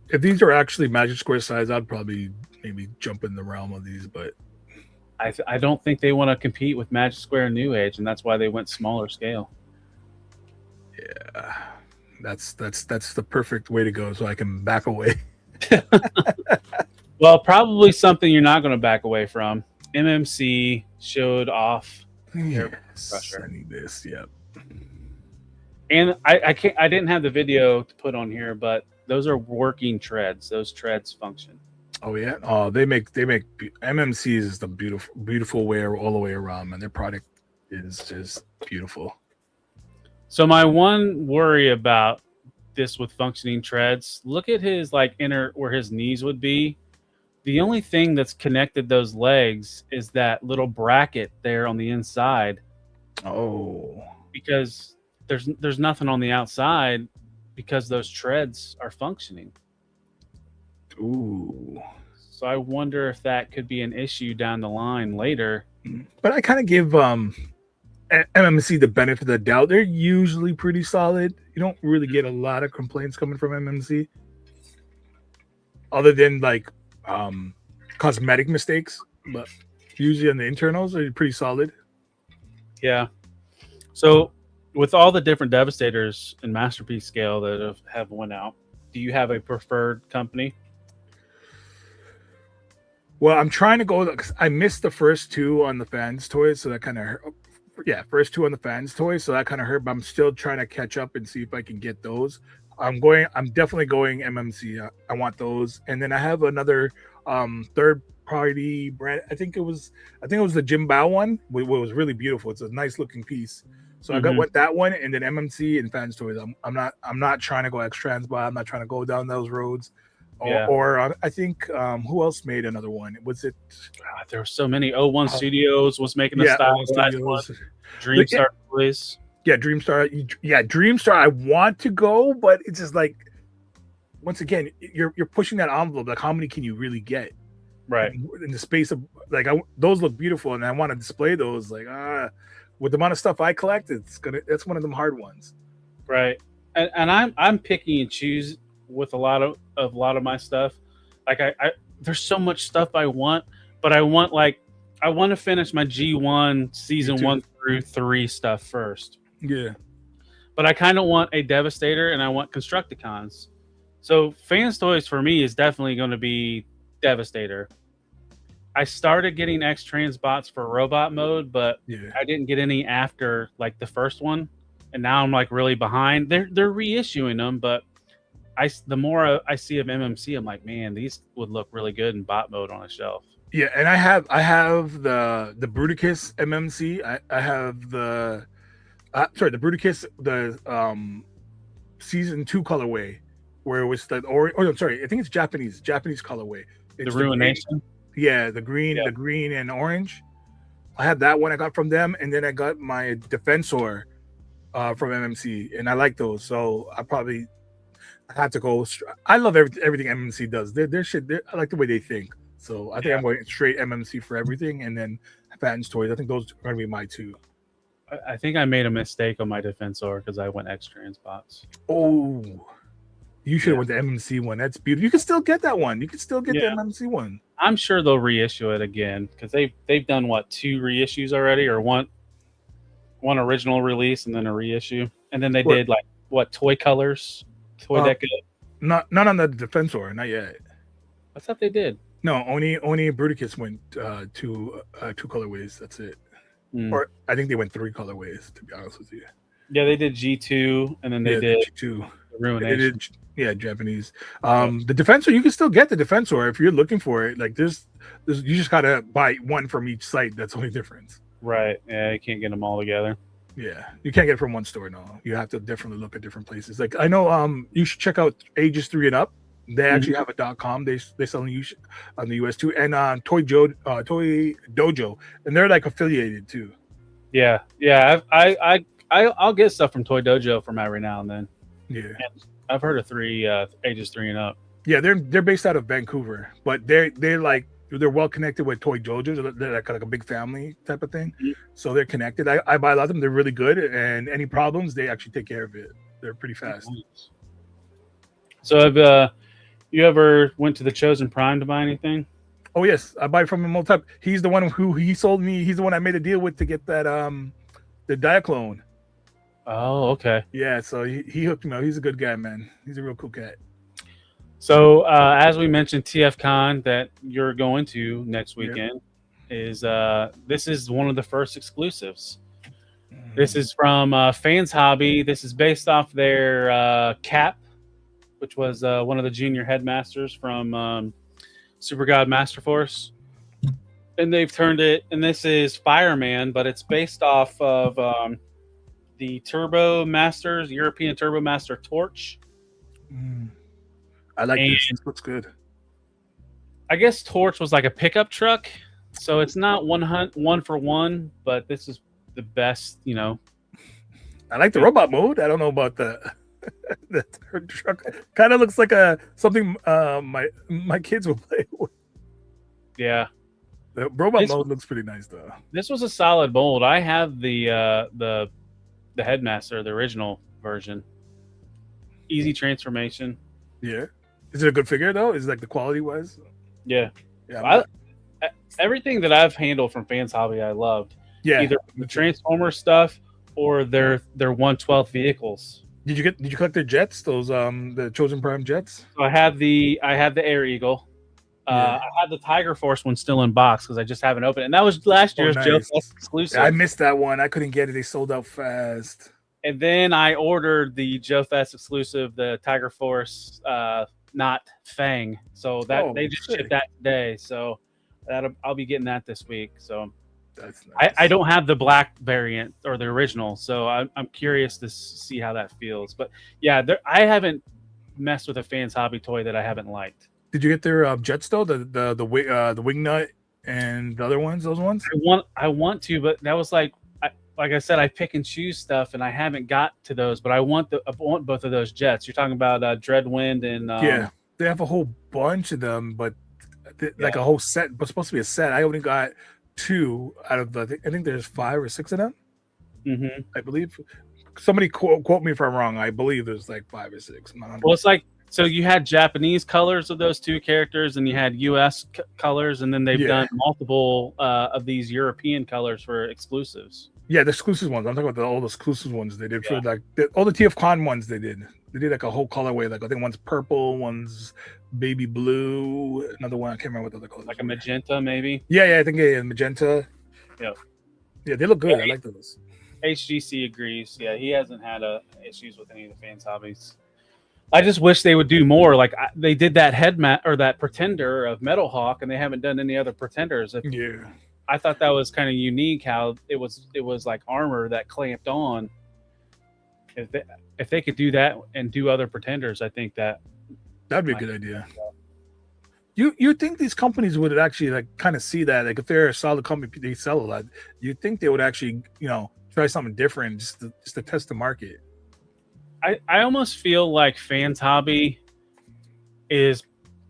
If these are actually Magic Square size, I'd probably maybe jump in the realm of these, but I don't think they want to compete with Magic Square New Age, and that's why they went smaller scale. yeah, that's the perfect way to go. So I can back away. Well, probably something you're not going to back away from. MMC showed off. Yes, I need this. Yep. And I didn't have the video to put on here, but those are working treads. Those treads function. Oh yeah. Oh, they make MMCs is the beautiful wear all the way around, man. Their product is just beautiful. So my one worry about this with functioning treads, look at his like inner where his knees would be. The only thing that's connected those legs is that little bracket there on the inside. Oh. Because there's nothing on the outside because those treads are functioning. Ooh. So I wonder if that could be an issue down the line later. But I kind of give MMC the benefit of the doubt. They're usually pretty solid. You don't really get a lot of complaints coming from MMC, other than like cosmetic mistakes. But usually on the internals, they're pretty solid. Yeah. So with all the different Devastators and Masterpiece scale that have went out, do you have a preferred company? Well, I'm trying to go because I missed the first two on the fans toys, so that kind of hurt. Yeah, first two on the fans toys, so that kind of hurt. But I'm still trying to catch up and see if I can get those. I'm definitely going MMC. I want those, and then I have another third party brand. I think it was the Jim Bao one. It was really beautiful. It's a nice looking piece. So I got that one, and then MMC and fans toys. I'm not trying to go X-Trans Buy. I'm not trying to go down those roads. Or I think who else made another one? Was it? There were so many. 01 Studios was making a stylized one. Dreamstar Toys. Yeah, Dreamstar. Yeah, Dreamstar. I want to go, but it's just like, once again, you're pushing that envelope. Like, how many can you really get? Right. In the space of like, those look beautiful, and I want to display those. Like, with the amount of stuff I collect, that's one of them hard ones. Right. And I'm picky and choose with a lot of my stuff. Like I there's so much stuff I want, but I want to finish my G1 season 1 through 3 stuff first. Yeah. But I kind of want a Devastator and I want Constructicons. So Fans Toys for me is definitely going to be Devastator. I started getting X-Trans bots for robot mode, but I didn't get any after like the first one, and now I'm like really behind. They're reissuing them, but the more I see of MMC, I'm like, man, these would look really good in bot mode on a shelf. Yeah, and I have the Bruticus MMC. I have the Bruticus, the season 2 colorway, where it was I think it's Japanese colorway. It's the Ruination. The green and orange. I have that one I got from them, and then I got my Defensor from MMC, and I like those. So I had to go. I love everything MMC does. Their shit. I like the way they think. So I think I'm going straight MMC for everything, and then Fans Toys. I think those are going to be my two. I think I made a mistake on my Defensor because I went X-Trans bots. Oh, you should have went the MMC one. That's beautiful. You can still get that one. You can still get the MMC one. I'm sure they'll reissue it again because they've done 2 reissues already, or one original release and then a reissue, and then they did toy colors, toy deco. Not on the Defensor, not yet. I thought they did. No, only Bruticus went two colorways. That's it. Or I think they went 3 colorways. To be honest with you. Yeah, they did G2, and then they did G2. Ruination. They did, Japanese. The Defensor, you can still get the Defensor if you're looking for it. Like there's you just gotta buy one from each site. That's the only difference. Right. Yeah, you can't get them all together. Yeah, you can't get it from one store. No, you have to definitely look at different places. Like I know, you should check out Ages 3 and Up. They actually have a .com. They sell on the US too, and Toy Dojo, and they're like affiliated too. Yeah. I'll get stuff from Toy Dojo from every now and then. Yeah, and I've heard of Ages 3 and Up. Yeah, they're based out of Vancouver, but they're well connected with Toy Dojo. They're like a big family type of thing, so they're connected. I buy a lot of them. They're really good, and any problems they actually take care of it. They're pretty fast. So have you ever went to the Chosen Prime to buy anything? Oh yes, I buy from him all the time. He's the one who he sold me. He's the one I made a deal with to get that the Diaclone. Oh, okay. Yeah, so he hooked me up. He's a good guy, man. He's a real cool cat. So as we mentioned, TFCon that you're going to next weekend is this is one of the first exclusives. This is from Fans Hobby. This is based off their Cap, which was one of the junior headmasters from Super God Master Force. And they've turned it, and this is Fireman, but it's based off of the Turbo Masters, European Turbo Master Torch. I like this. This looks good. I guess Torch was like a pickup truck, so it's not one for one, but this is the best, you know. I like the robot mode. I don't know about the truck. Kind of looks like something my kids will play with. Yeah. The robot mode looks pretty nice though. This was a solid mold. I have the Headmaster, the original version. Easy transformation. Yeah. Is it a good figure though? Is it like the quality wise? Yeah. Yeah. Everything that I've handled from Fans Hobby, I loved. Yeah. Either the Transformer stuff or their 1/12 vehicles. Did you collect their jets? Those the Chosen Prime jets? So I had the Air Eagle. I had the Tiger Force one still in box because I just haven't opened it. And that was last year's Joe Fest exclusive. Yeah, I missed that one. I couldn't get it. They sold out fast. And then I ordered the Joe Fest exclusive, the Tiger Force, not Fang. So that they just shipped that today. So I'll be getting that this week. So that's nice. I don't have the black variant or the original, so I'm curious to see how that feels. But yeah, I haven't messed with a Fans Hobby toy that I haven't liked. Did you get their jets though? The wing nut and the other ones? Those ones? I want to, but that was like I said, I pick and choose stuff, and I haven't got to those. But I want both of those jets. You're talking about Dreadwind and yeah, they have a whole bunch of them, but like a whole set. But supposed to be a set. I only got 2 out of the. I think there's 5 or 6 of them. Mm-hmm. I believe. Somebody quote me if I'm wrong. I believe there's like 5 or 6. Well, it's like. So you had Japanese colors of those 2 characters, and you had U.S. colors, and then they've done multiple of these European colors for exclusives. Yeah, the exclusive ones. I'm talking about all the exclusive ones they did for like all the TFCon ones they did. They did like a whole colorway. Like I think one's purple, one's baby blue, another one I can't remember what the other colors. Like a magenta, maybe. Yeah, I think magenta. Yeah, they look good. I like those. HGC agrees. Yeah, he hasn't had issues with any of the Fans Hobbies. I just wish they would do more. Like they did that that Pretender of Metal Hawk, and they haven't done any other Pretenders. I thought that was kind of unique how it was like armor that clamped on. If they could do that and do other Pretenders, I think that'd be a good idea. You think these companies would actually like kind of see that, like if they're a solid company, they sell a lot. You think they would actually try something different just to test the market? I almost feel like Fans Hobby is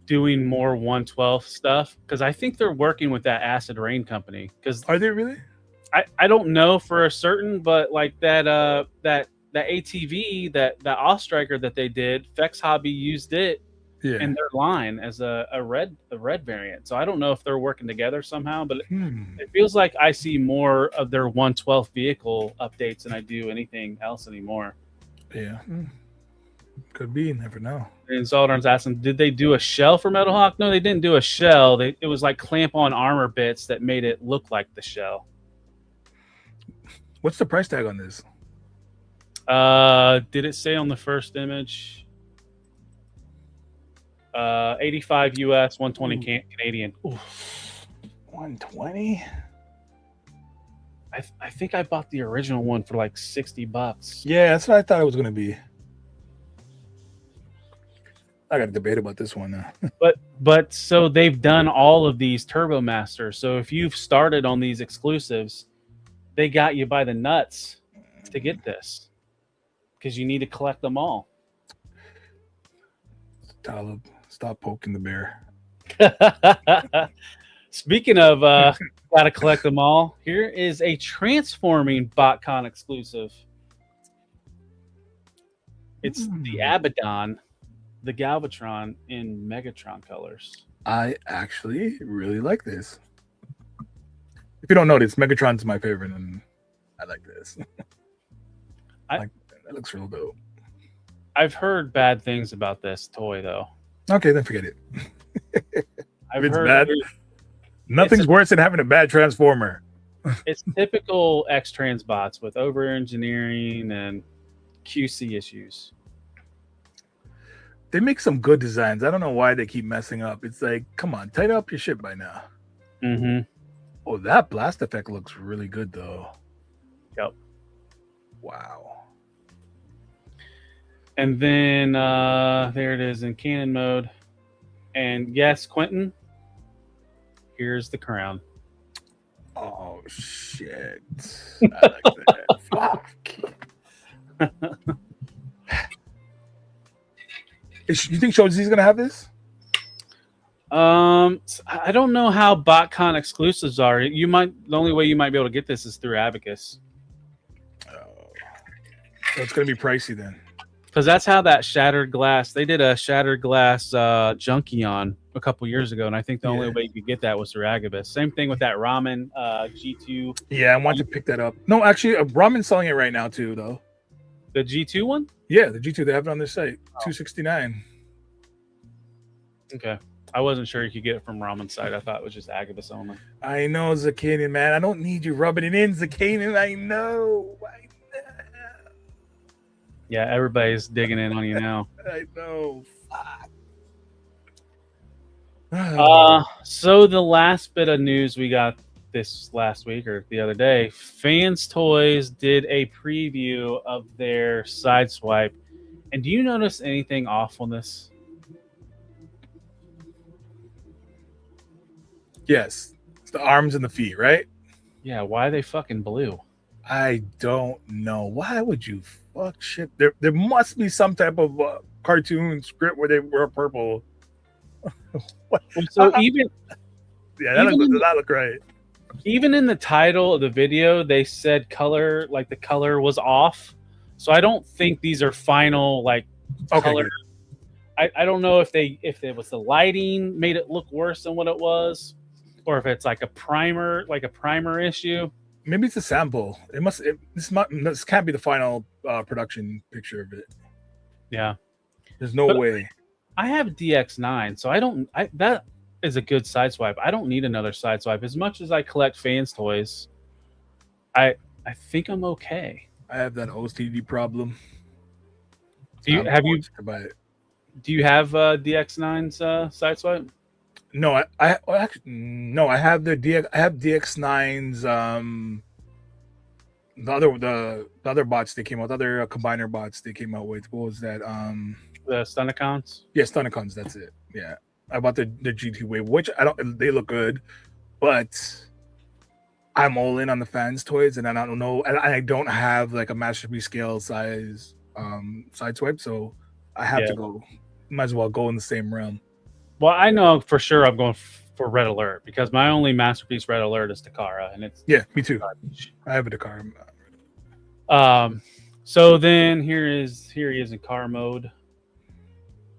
doing more 1/12 stuff because I think they're working with that Acid Rain company. Because are they really? I don't know for a certain, but like that ATV that Ostriker that they did, Fex Hobby used it in their line as a red variant. So I don't know if they're working together somehow, but it feels like I see more of their 1/12 vehicle updates than I do anything else anymore. Yeah. Could be. You never know. And Zaldron's asking, did they do a shell for Metal Hawk? No, they didn't do a shell. It was like clamp-on armor bits that made it look like the shell. What's the price tag on this? Did it say on the first image? 85 US, 120 Canadian. Ooh. 120. I think I bought the original one for like $60. Yeah, that's what I thought it was gonna be. I got to debate about this one now. but so they've done all of these Turbo Masters. So if you've started on these exclusives, they got you by the nuts to get this because you need to collect them all. Talib, stop poking the bear. Speaking of gotta collect them all, here is a transforming BotCon exclusive. It's the Abaddon, the Galvatron in Megatron colors. I actually really like this. If you don't notice, Megatron's my favorite, and I like this. That looks real dope. I've heard bad things about this toy, though. Okay, then forget it. I've If it's heard bad, nothing's worse than having a bad Transformer. it's typical X-Trans bots with over-engineering and QC issues. They make some good designs. I don't know why they keep messing up. It's like, come on, tighten up your shit by now. Mm-hmm. Oh, that blast effect looks really good, though. Yep. Wow. And then there it is in cannon mode. And yes, Quentin, here's the crown. Oh, shit. I like that. Fuck. You think Shoji's gonna have this? I don't know how BotCon exclusives are. The only way you might be able to get this is through Abacus. So it's gonna be pricey then. Because that's how that Shattered Glass. They did a Shattered Glass junkie on a couple years ago, and I think the only way you could get that was through Agabus. Same thing with that Ramen G2. Yeah, I want to pick that up. No, actually, Ramen's selling it right now too, though. The G2 one? Yeah, the G2. They have it on their site. $269. Okay. I wasn't sure you could get it from Ramen's site. I thought it was just Agabus only. I know, Zakanian, man. I don't need you rubbing it in, Zakanian. I know. Yeah, everybody's digging in on you now. I know. Fuck. So the last bit of news we got this last week or the other day, Fans Toys did a preview of their Sideswipe. And do you notice anything off on this? Yes. It's the arms and the feet, right? Yeah, why are they fucking blue? I don't know. Why would you fuck shit? There must be some type of cartoon script where they were purple. So even that does not look right. Even in the title of the video, they said color, like the color was off. So I don't think these are final color. I don't know if it was the lighting made it look worse than what it was, or if it's like a primer issue. Maybe it's a sample. This can't be the final production picture of it. Yeah, there's no way. I have DX9, so that is a good Sideswipe. I don't need another Sideswipe. As much as I collect Fans Toys, I think I'm okay. I have that OCD problem. Do you have DX9's Sideswipe? No, I have the DX. I have DX9's the other bots they came out, the other combiner bots they came out with. What was that? The Stunnicons? Yeah, Stunnicons, that's it. Yeah. I bought the GT Wave, which they look good, but I'm all in on the Fans Toys, and I don't know, and I don't have like a Masterpiece scale size Sideswipe, so I have to go. Might as well go in the same realm. Well, I know for sure I'm going for Red Alert because my only Masterpiece Red Alert is Takara, and it's me too. I have a Takara. So then here he is in car mode.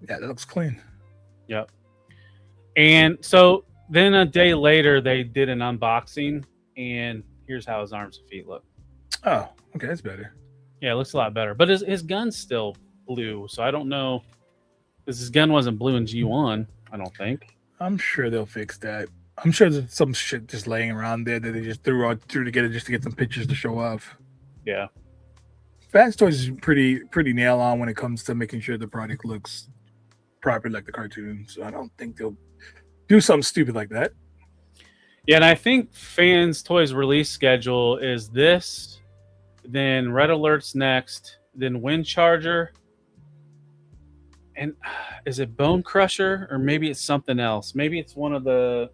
Yeah, that looks clean. Yep. And so then a day later they did an unboxing, and here's how his arms and feet look. Oh, okay, that's better. Yeah, it looks a lot better. But his gun's still blue. So I don't know. This gun wasn't blue in G1, I don't think. I'm sure they'll fix that. I'm sure there's some shit just laying around there that they just threw together just to get some pictures to show off. Yeah. Fans Toys is pretty nail on when it comes to making sure the product looks proper like the cartoons. So I don't think they'll do something stupid like that. Yeah, and I think Fans Toys release schedule is this, then Red Alert's next, then Wind Charger, and is it Bone Crusher or maybe it's something else? Maybe it's one of the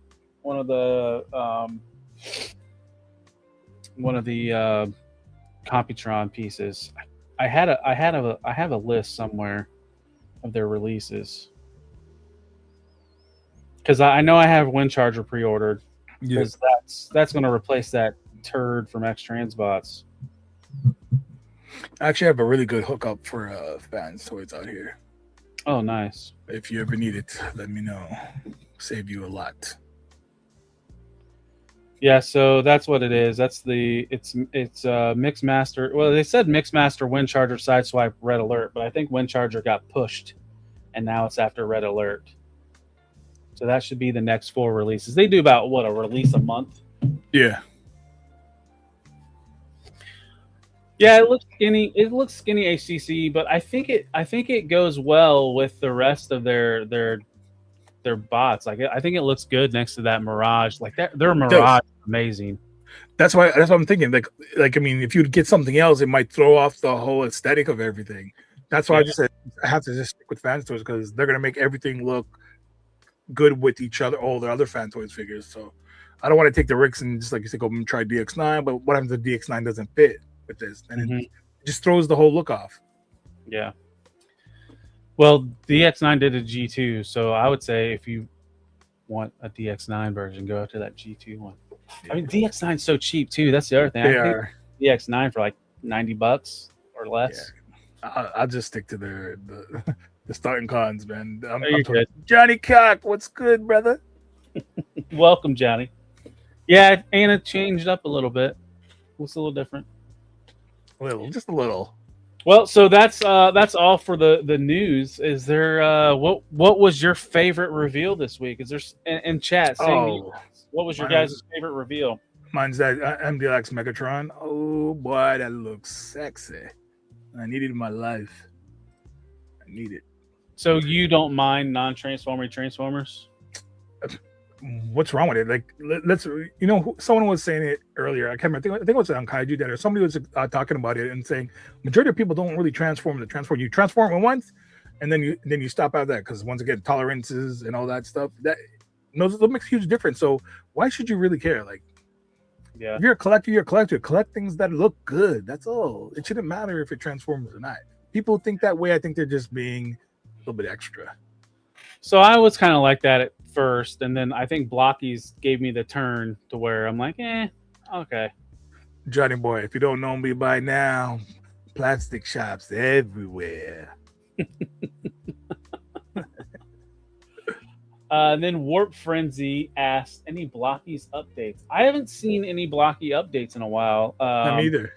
Computron pieces. I have a list somewhere of their releases because I know I have Wind Charger pre-ordered. Because that's going to replace that turd from X Transbots. I actually have a really good hookup for Fans Toys out here. Oh, nice. If you ever need it, let me know. Save you a lot. Yeah, so that's what it is. It's Mixmaster. Well, they said Mixmaster, Wind Charger, Sideswipe, Red Alert, but I think Wind Charger got pushed, and now it's after Red Alert. So that should be the next 4 releases. They do about a release a month. Yeah. Yeah, it looks skinny. It looks skinny HCC, but I think it goes well with the rest of their bots. Like I think it looks good next to that Mirage. Like that, their Mirage is amazing. That's what I'm thinking. Like I mean, if you get something else, it might throw off the whole aesthetic of everything. That's why I just said I have to just stick with Fan Toys because they're gonna make everything look good with each other, all the other Fan Toys figures. So I don't want to take the risks and just like you said, go and try DX9. But what happens if DX9 doesn't fit with this? And it just throws the whole look off. Yeah. Well, DX9 did a G2, so I would say if you want a DX9 version, go to that G2 one. I mean, DX9 is so cheap too. That's the other thing. They I are. think DX9 for like $90 or less. Yeah. I'll just stick to the starting cons, man. I'm good. Johnny Cock, what's good, brother? Welcome, Johnny. Yeah, Anna changed up a little bit. Looks a little different. Just a little. Well, so that's all for the news. Is there what was your favorite reveal this week? Is there in chat? What was your guys' favorite reveal? Mine's that MDLX Megatron. Oh boy, that looks sexy. I need it in my life. I need it. So you don't mind non-transformer Transformers? What's wrong with it? Like, let's someone was saying it earlier. I can't remember. I think it was on Kaiju that or somebody was talking about it and saying majority of people don't really transform to transform. You transform it once, and then you stop out that because once again tolerances and all that stuff that makes a huge difference. So why should you really care? Like, if you're a collector, you're a collector. Collect things that look good. That's all. It shouldn't matter if it transforms or not. People think that way. I think they're just being a little bit extra. So I was kind of like that at first, and then I think Blockies gave me the turn to where I'm like, okay. Johnny boy, if you don't know me by now, plastic shops everywhere. Then Warp Frenzy asked, any Blockies updates? I haven't seen any Blocky updates in a while. Not either.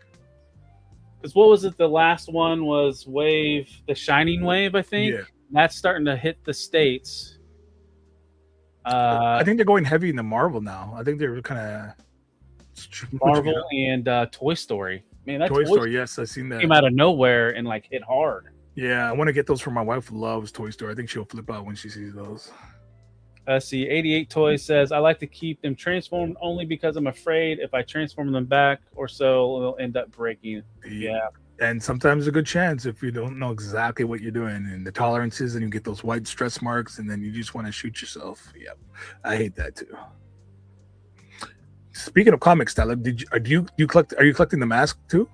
Because what was it? The last one was the Shining Wave, I think. Yeah. That's starting to hit the States. I think they're going heavy into Marvel now. I think they're kind of Marvel and Toy Story. Man, that Toy Story. Yes, I've seen that. Came out of nowhere and like hit hard. Yeah, I want to get those for my wife who loves Toy Story. I think she'll flip out when she sees those. See, 88 Toys says, I like to keep them transformed only because I'm afraid if I transform them back or so, they'll end up breaking. Yeah. And sometimes there's a good chance if you don't know exactly what you're doing and the tolerances and you get those white stress marks and then you just want to shoot yourself. Yep. I hate that too. Speaking of comics, Stella, are you collecting the mask too?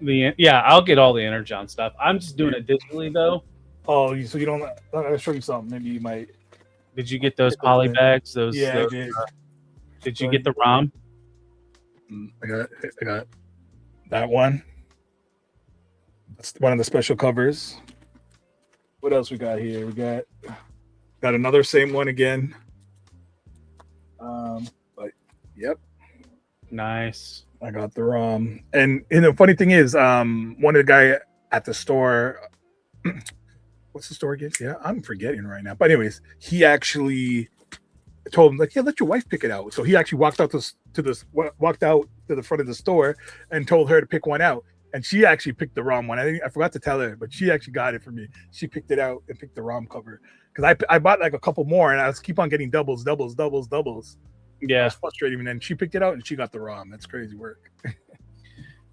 Yeah, I'll get all the Energon stuff. I'm just doing it digitally though. Oh, so you don't? I'll show you something. Maybe you might. Did you get those poly bags? I did. Did you get the ROM? I got that one. That's one of the special covers. What else we got here? We got another same one again. But yep. Nice. I got the ROM. And the funny thing is, one of the guy at the store. What's the store again? Yeah, I'm forgetting right now. But anyways, he actually told him like, yeah, let your wife pick it out. So he actually walked out to the front of the store and told her to pick one out. And she actually picked the ROM one. I forgot to tell her, but she actually got it for me. She picked it out and picked the ROM cover because I bought like a couple more and I was keep on getting doubles. Yeah, it's frustrating. And then she picked it out and she got the ROM. That's crazy work.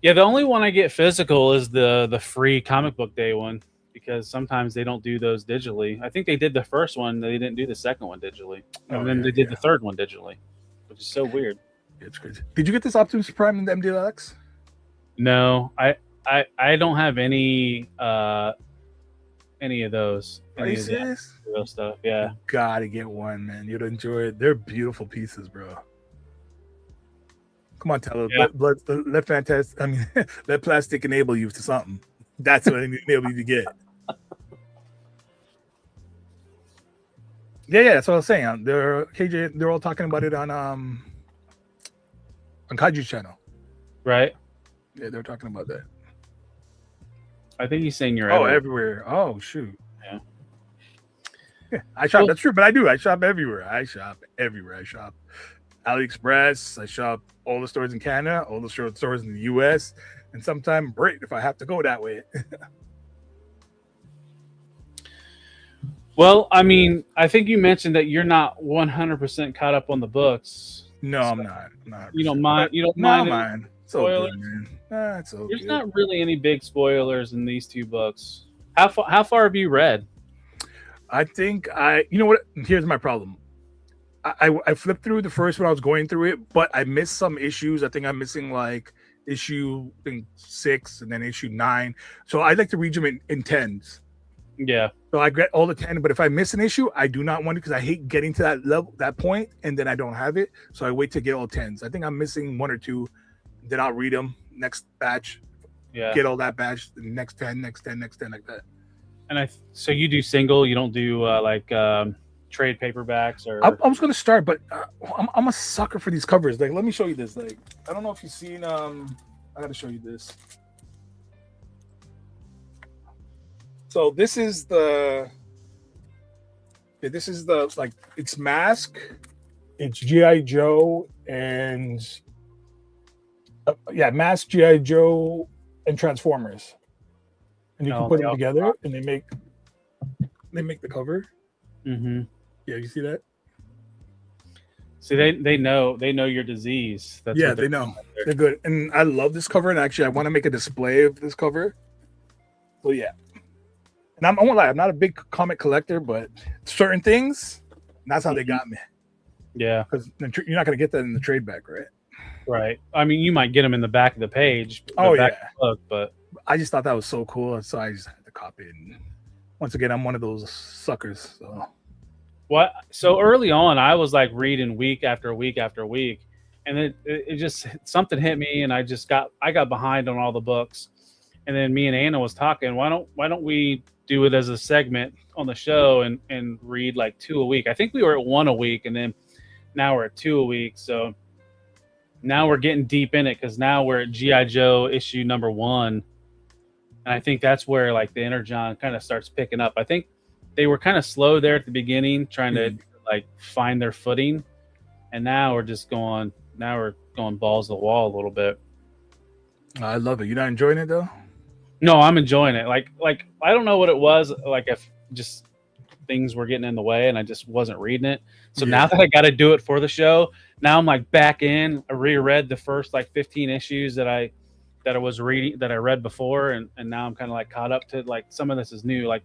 yeah. The only one I get physical is the free comic book day one, because sometimes they don't do those digitally. I think they did the first one, they didn't do the second one digitally, and then they did the third one digitally, which is so weird. It's crazy. Did you get this Optimus Prime in the MDLX? No, I don't have any of those. Are you serious? Those stuff, yeah. You gotta get one, man. You'd enjoy it. They're beautiful pieces, bro. Come on, tell Yeah. let fantastic. I mean, let plastic enable you to something. That's what it enable you to get. Yeah, that's what I was saying. They're all talking about it on Kaiju channel. Right. Yeah, they're talking about that. I think he's saying you're everywhere. Oh shoot. Yeah. I shop. Well, That's true, but I do. I shop everywhere. I shop AliExpress. I shop all the stores in Canada, all the stores in the US, and sometimes Brit if I have to go that way. Well, I mean, I think you mentioned that you're not 100% caught up on the books. No, I'm not. You don't mind. You don't No, mind. it's all good, man. It's all There's good. not really any big spoilers in these two books. How far have you read? I think you know what? Here's my problem. I flipped through the first one. I was going through it, but I missed some issues. I think I'm missing like issue 6 and then issue 9. So I like to read them in tens. Yeah. So I get all the 10, but if I miss an issue, I do not want to, because I hate getting to that level, that point, and then I don't have it. So I wait to get all 10s. I think I'm missing 1 or 2. Then I'll read them next batch. Yeah. Get all that batch. The next 10, next 10, next 10, like that. And so you do single. You don't do trade paperbacks or. I was gonna start, but I'm a sucker for these covers. Like, let me show you this. Like, I don't know if you've seen. I gotta show you this. So this is the like, it's Mask, it's G.I. Joe, and Mask, G.I. Joe, and Transformers, and you can put them together, and they make the cover. Mm-hmm. Yeah, you see that? See, they know your disease. That's yeah, what they know. They're good, and I love this cover. And actually, I want to make a display of this cover. So yeah. And I won't lie, I'm not a big comic collector, but certain things, that's how they got me. Yeah. Because you're not going to get that in the trade back, right? Right. I mean, you might get them in the back of the page. Oh, back yeah. of the book, but I just thought that was so cool, so I just had to copy it. And once again, I'm one of those suckers. So early on, I was like reading week after week after week, and it just, something hit me, and I got behind on all the books. And then me and Anna was talking, why don't we do it as a segment on the show and read like 2 a week? I think we were at 1 a week, and then now we're at 2 a week. So now we're getting deep in it, because now we're at G.I. Joe issue number 1. And I think that's where like the Energon kind of starts picking up. I think they were kind of slow there at the beginning, trying to like find their footing. And now we're going balls to the wall a little bit. I love it. You're not enjoying it though? No, I'm enjoying it. Like I don't know what it was. Like, if just things were getting in the way and I just wasn't reading it. So now that I got to do it for the show, now I'm like back in. I reread the first like 15 issues that I was reading, that I read before, and now I'm kind of like caught up to like some of this is new. Like,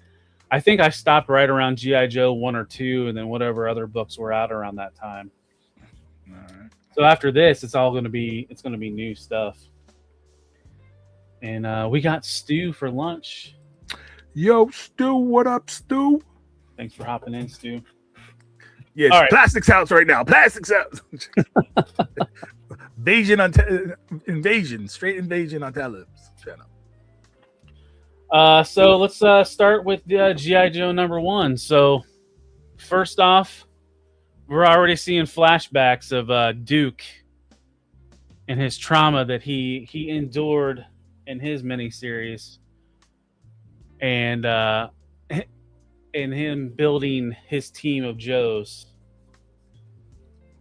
I think I stopped right around G.I. Joe 1 or 2, and then whatever other books were out around that time. All right. So after this, it's going to be new stuff. And we got Stu for lunch. Yo, Stu, what up, Stu? Thanks for hopping in, Stu. Yes, All right. Plastics House right now. Plastics House. Straight invasion on Talib's channel. So let's start with the G.I. Joe number 1. So first off, we're already seeing flashbacks of Duke and his trauma that he endured in his miniseries. and him building his team of Joes.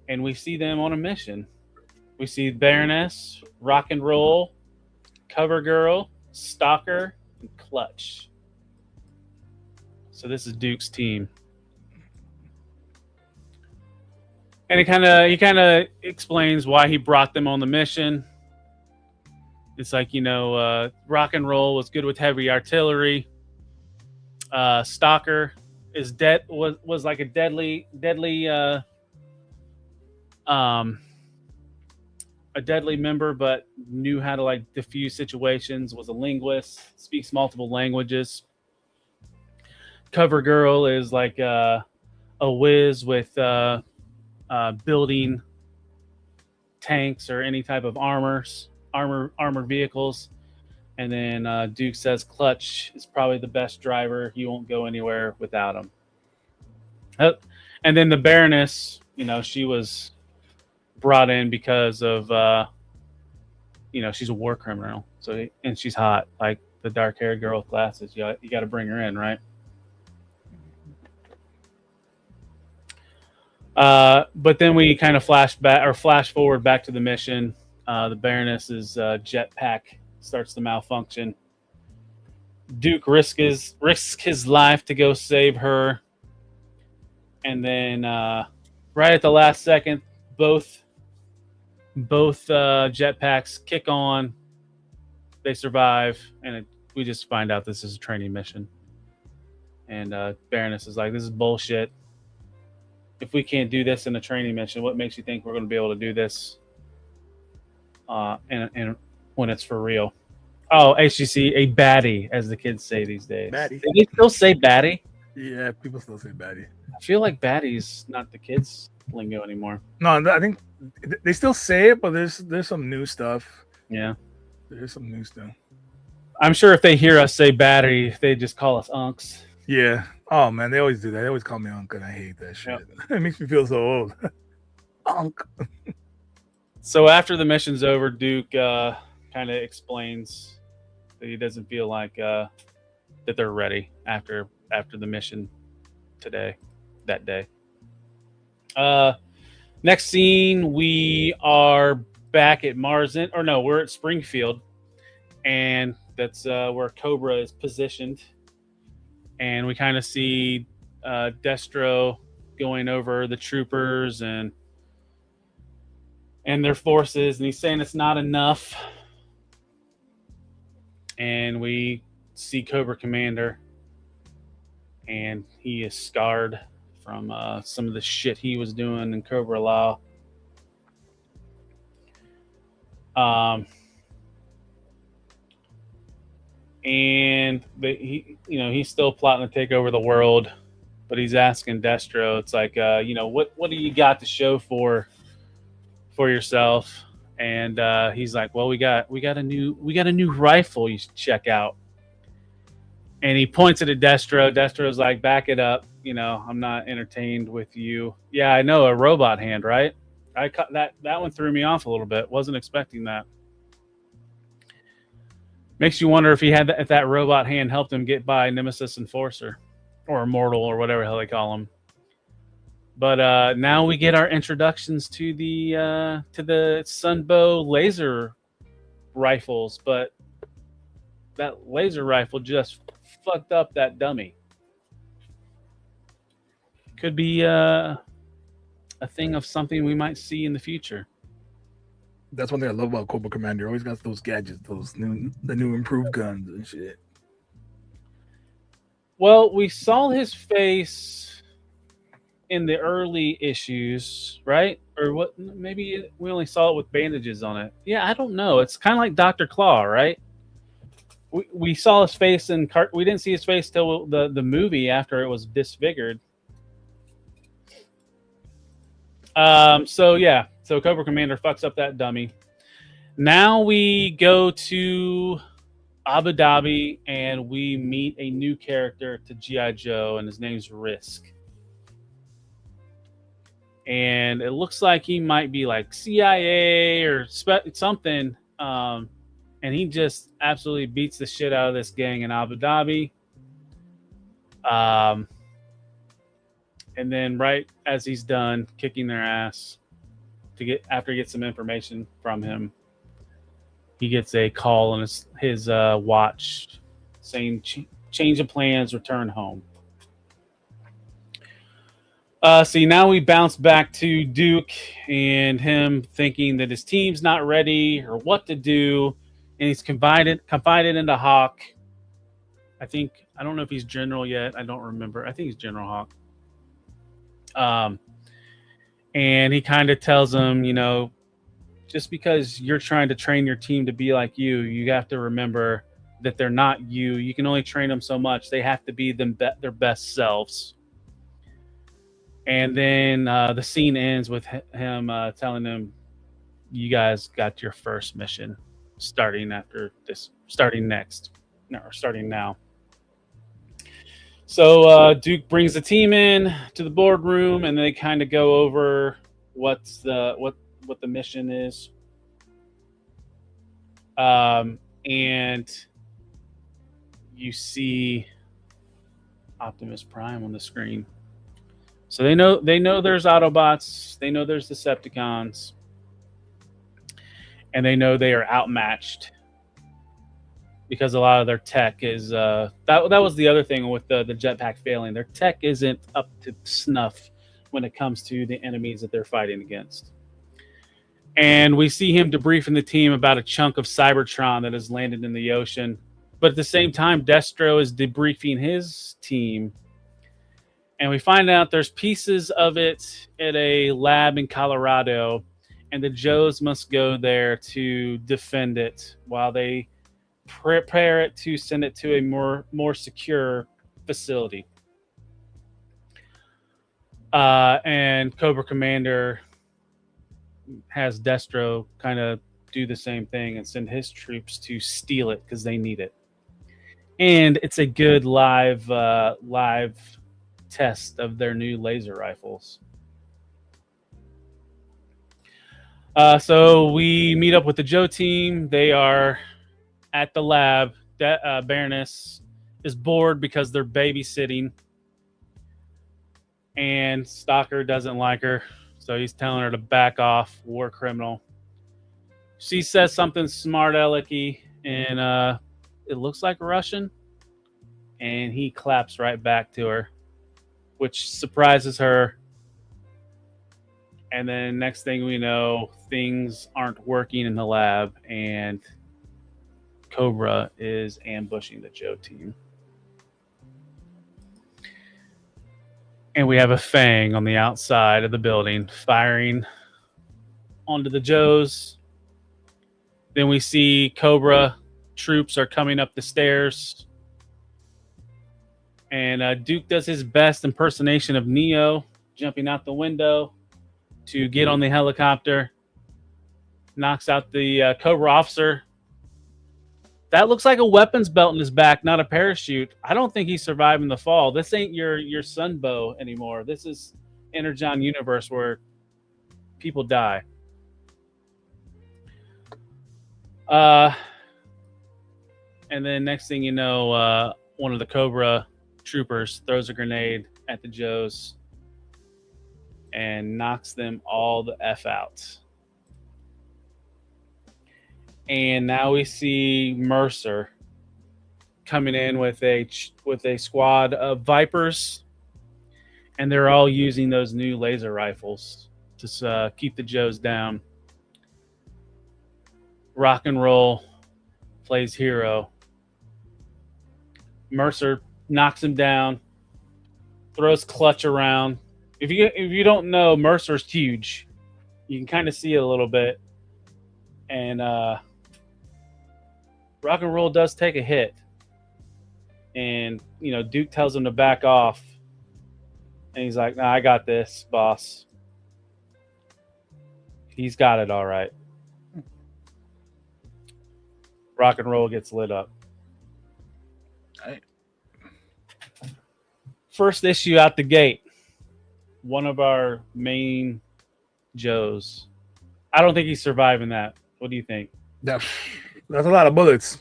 And we see them on a mission. We see Baroness, Rock and Roll, Cover Girl, Stalker, and Clutch. So this is Duke's team. And he kind of explains why he brought them on the mission. It's like, Rock and Roll was good with heavy artillery. Stalker is was like a deadly member, but knew how to like diffuse situations, was a linguist, speaks multiple languages. Cover Girl is like a whiz with building tanks or any type of armored vehicles. And then Duke says Clutch is probably the best driver. You won't go anywhere without him. And then the Baroness, she was brought in because of, she's a war criminal. And she's hot, like the dark-haired girl with glasses. You got to bring her in, right? But then we kind of flash forward back to the mission. The Baroness's jetpack starts to malfunction. Duke risks his life to go save her, and then right at the last second, both jetpacks kick on. They survive, and we just find out this is a training mission. And Baroness is like, "This is bullshit. If we can't do this in a training mission, what makes you think we're going to be able to do this? And when it's for real." Oh, HCC, a baddie, as the kids say these days. Baddie. Do they still say baddie? Yeah, people still say baddie. I feel like baddie's not the kids' lingo anymore. No, I think they still say it, but there's some new stuff. Yeah. There's some new stuff. I'm sure if they hear us say baddie, they just call us unks. Yeah. Oh, man, they always do that. They always call me Unk, and I hate that shit. Yep. It makes me feel so old. Unk. So after the mission's over, Duke kind of explains that he doesn't feel like that they're ready after the mission that day. Next scene, we are back at Marzin, or no, we're at Springfield, and that's where Cobra is positioned. And we kind of see Destro going over the troopers and their forces, and he's saying it's not enough. And we see Cobra Commander, and he is scarred from some of the shit he was doing in Cobra Law. And he's still plotting to take over the world, but he's asking Destro, it's like, what do you got to show for yourself? And he's like, well, we got a new rifle you should check out. And he points it at Destro. Destro's like, back it up. I'm not entertained with you. Yeah, I know, a robot hand, right? That one threw me off a little bit. Wasn't expecting that. Makes you wonder if if that robot hand helped him get by Nemesis Enforcer or Immortal or whatever the hell they call him. But now we get our introductions to the Sunbow laser rifles, but that laser rifle just fucked up that dummy. Could be a thing of something we might see in the future. That's one thing I love about Cobra Commander. Always got those gadgets, the new improved guns and shit. Well, we saw his face in the early issues, right? Or what? Maybe we only saw it with bandages on it. Yeah, I don't know. It's kind of like Dr. Claw, right? We saw his face we didn't see his face till the movie after it was disfigured. So Cobra Commander fucks up that dummy. Now we go to Abu Dhabi and we meet a new character to G.I. Joe, and his name's Risk. And it looks like he might be like CIA or something. And he just absolutely beats the shit out of this gang in Abu Dhabi. And then right as he's done kicking their ass, after he gets some information from him, he gets a call on his watch saying change of plans, return home. See, now we bounce back to Duke and him thinking that his team's not ready or what to do, and he's confided into Hawk. I don't know if he's General yet. I don't remember. I think he's General Hawk. And he kind of tells him, just because you're trying to train your team to be like you have to remember that they're not you. You can only train them so much. They have to be their best selves. And then the scene ends with him telling them, you guys got your first mission starting now. So Duke brings the team in to the boardroom, and they kind of go over what the mission is. And you see Optimus Prime on the screen. So they know there's Autobots, they know there's Decepticons, and they know they are outmatched because a lot of their tech is that was the other thing with the jetpack failing. Their tech isn't up to snuff when it comes to the enemies that they're fighting against. And we see him debriefing the team about a chunk of Cybertron that has landed in the ocean. But at the same time, Destro is debriefing his team. And we find out there's pieces of it at a lab in Colorado, and the Joes must go there to defend it while they prepare it to send it to a more secure facility. And Cobra Commander has Destro kind of do the same thing and send his troops to steal it because they need it. And it's a good live test of their new laser rifles. So we meet up with the Joe team. They are at the lab. Baroness is bored because they're babysitting, and Stalker doesn't like her, so he's telling her to back off, war criminal. She says something smart alecky, and it looks like Russian, and he claps right back to her, which surprises her. And then next thing we know, things aren't working in the lab, and Cobra is ambushing the Joe team. And we have a Fang on the outside of the building firing onto the Joes. Then we see Cobra troops are coming up the stairs. And Duke does his best impersonation of Neo, jumping out the window to get on the helicopter. Knocks out the Cobra officer. That looks like a weapons belt in his back, not a parachute. I don't think he's surviving the fall. This ain't your Sunbow anymore. This is Energon universe where people die. And then next thing you know, one of the Cobra troopers throws a grenade at the Joes and knocks them all the F out. And now we see Mercer coming in with a squad of Vipers, and they're all using those new laser rifles to keep the Joes down. Rock and Roll plays hero. Mercer knocks him down, throws Clutch around. If you don't know, Mercer's huge. You can kind of see it a little bit, and Rock and Roll does take a hit, and Duke tells him to back off, and he's like, "Nah, I got this, boss." He's got it all right. Rock and Roll gets lit up. Right. First issue out the gate. One of our main Joes. I don't think he's surviving that. What do you think? That's a lot of bullets.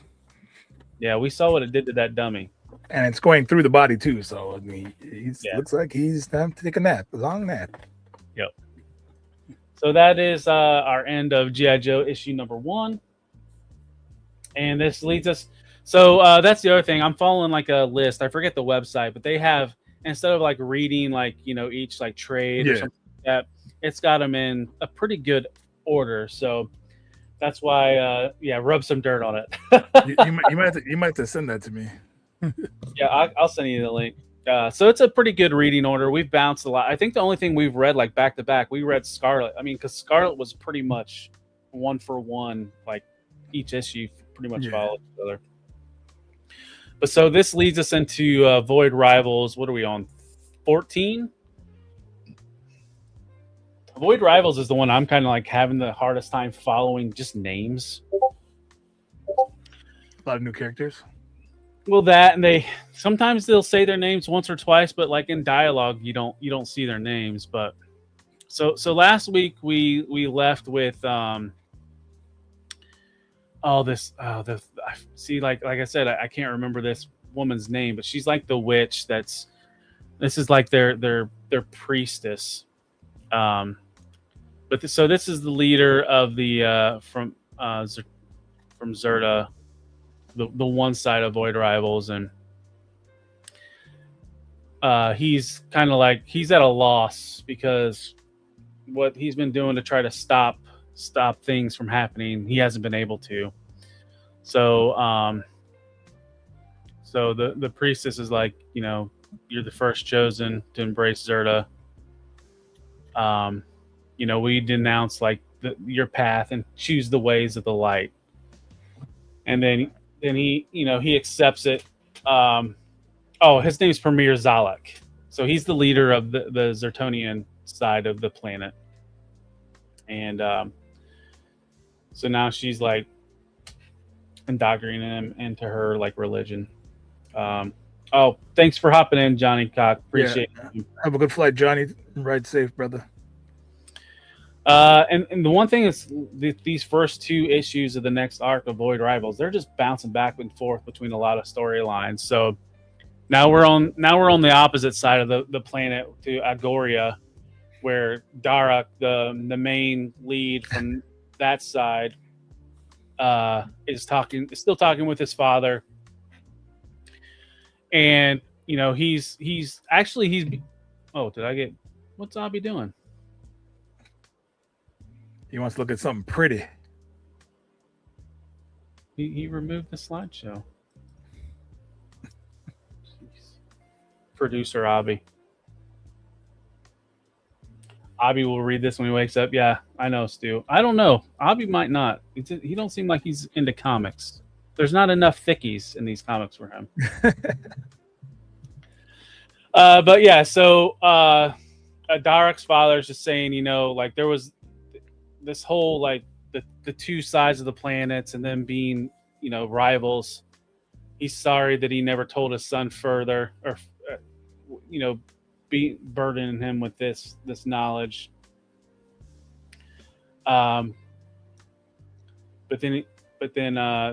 Yeah, we saw what it did to that dummy. and it's going through the body too. So I mean, Yeah. looks like he's time to take a nap, a long nap. Yep. So that is our end of G.I. Joe issue number 1. And this leads us. So that's the other thing. I'm following like a list. I forget the website, but they have, instead of like reading like, you know, each like trade or something like that, it's got them in a pretty good order. So that's why, rub some dirt on it. you might have to send that to me. Yeah, I'll send you the link. So it's a pretty good reading order. We've bounced a lot. I think the only thing we've read like back to back, we read Scarlet. I mean, because Scarlet was pretty much 1 for 1, like each issue pretty much followed each other. But so this leads us into Void Rivals. What are we on? 14? Void Rivals is the one I'm kind of like having the hardest time following just names. A lot of new characters. Well, that, and they sometimes they'll say their names once or twice, but like in dialogue, you don't see their names. But so last week we left with see, like I said, I can't remember this woman's name, but she's like the witch. This is like their priestess. So this is the leader of the from Zerta, the one side of Void Rivals, and he's kind of like he's at a loss because what he's been doing to try to stop things from happening, he hasn't been able to. So the priestess is like, you know, you're the first chosen to embrace Zerta. You know, we denounce like your path and choose the ways of the light. And then he, you know, he accepts it. His name's Premier Zalek. So he's the leader of the Zertonian side of the planet. And so now she's like indoctrinating him into her like religion. Thanks for hopping in, Johnny Cock. Appreciate it. Have a good flight, Johnny. Ride safe, brother. And the one thing is these first 2 issues of the next arc of Void Rivals, they're just bouncing back and forth between a lot of storylines. So now we're on the opposite side of the planet to Agoria, where Darak, the main lead from that side, is still talking with his father. And you know, he's what's Abby doing? He wants to look at something pretty. He removed the slideshow. Producer Abby. Abby will read this when he wakes up. Yeah, I know, Stu. I don't know. Abby might not. He don't seem like he's into comics. There's not enough thickies in these comics for him. But yeah, so Darak's father is just saying, you know, like there was this whole like the 2 sides of the planets and then being, you know, rivals. He's sorry that he never told his son further, or you know, be burdening him with this knowledge. But then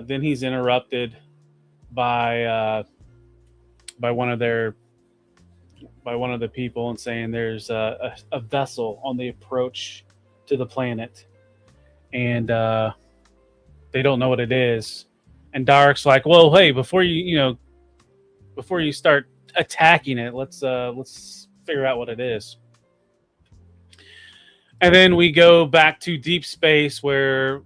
he's interrupted by one of the people and saying there's a vessel on the approach to the planet, and they don't know what it is. And Darak's like, well, hey, before you start attacking it, let's figure out what it is. And then we go back to deep space where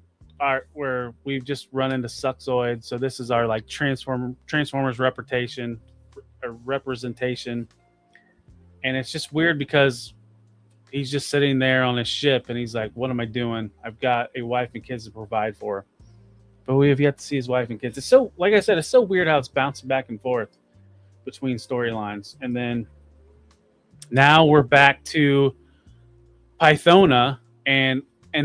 we've just run into Suxoid. So this is our like Transformers representation. And it's just weird because he's just sitting there on his ship and he's like, what am I doing? I've got a wife and kids to provide for. But we have yet to see his wife and kids. It's so, like I said, it's so weird how it's bouncing back and forth between storylines. And then now we're back to Pythona and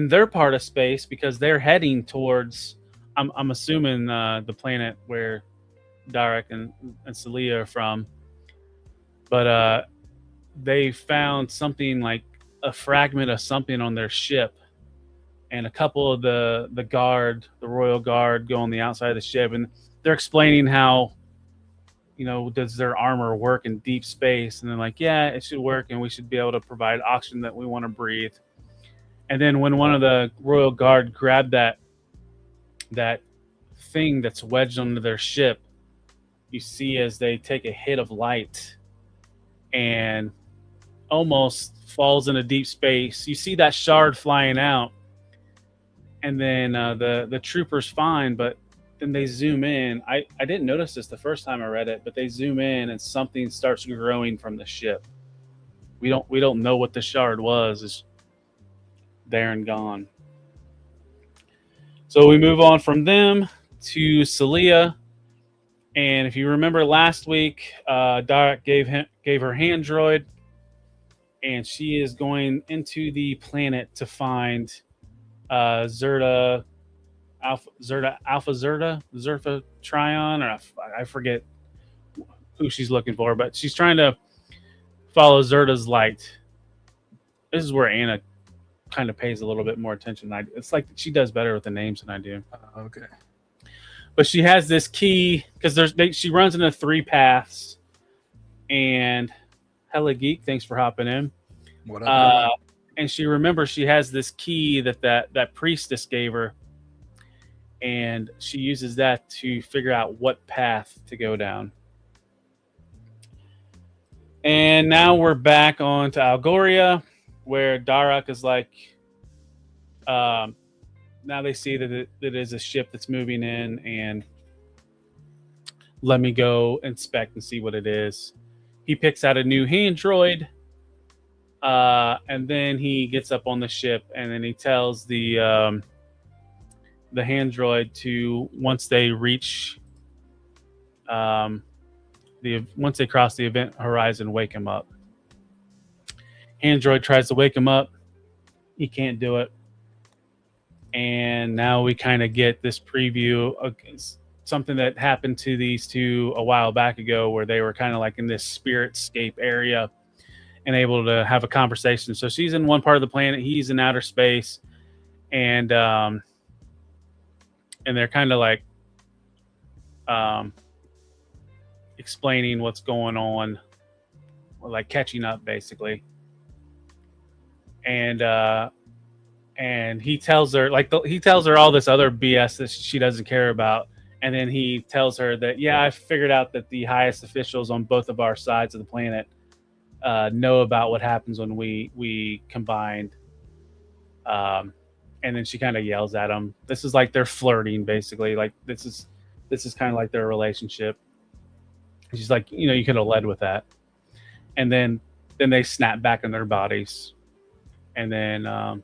they're part of space because they're heading towards, I'm assuming the planet where Darak and Celia are from. But they found something like a fragment of something on their ship, and a couple of the royal guard go on the outside of the ship, and they're explaining how does their armor work in deep space? And they're like, yeah, it should work, and we should be able to provide oxygen that we want to breathe. And then when one of the Royal Guard grabbed that thing that's wedged under their ship, you see as they take a hit of light and almost falls into deep space. You see that shard flying out, and then the trooper's fine, but then they zoom in. I didn't notice this the first time I read it, but they zoom in and something starts growing from the ship. We don't know what the shard was. It's there and gone. So we move on from them to Celia. And if you remember last week, Darak gave her hand droid, and she is going into the planet to find Zerfa Trion, or I forget who she's looking for, but she's trying to follow Zerta's light. This is where Anna kind of pays a little bit more attention than I do. It's like she does better with the names than I do. Okay. But she has this key because she runs into 3 paths. And Hella Geek, thanks for hopping in. What up? And she remembers she has this key that priestess gave her, and she uses that to figure out what path to go down. And now we're back on to Algoria, where Darak is like, now they see that it is a ship that's moving in, and let me go inspect and see what it is. He picks out a new hand droid, and then he gets up on the ship, and then he tells the hand droid to, once they reach once they cross the event horizon, wake him up. Hand droid tries to wake him up. He can't do it. And now we kind of get this preview of something that happened to these two a while back ago, where they were kind of like in this spiritscape area and able to have a conversation. So she's in one part of the planet, he's in outer space, and they're kind of like explaining what's going on, like catching up basically. And he tells her all this other BS that she doesn't care about. And then he tells her that, yeah, I figured out that the highest officials on both of our sides of the planet know about what happens when we combine. And then she kind of yells at him. This is like they're flirting, basically. Like this is kind of like their relationship. She's like, you could have led with that. And then they snap back in their bodies. And then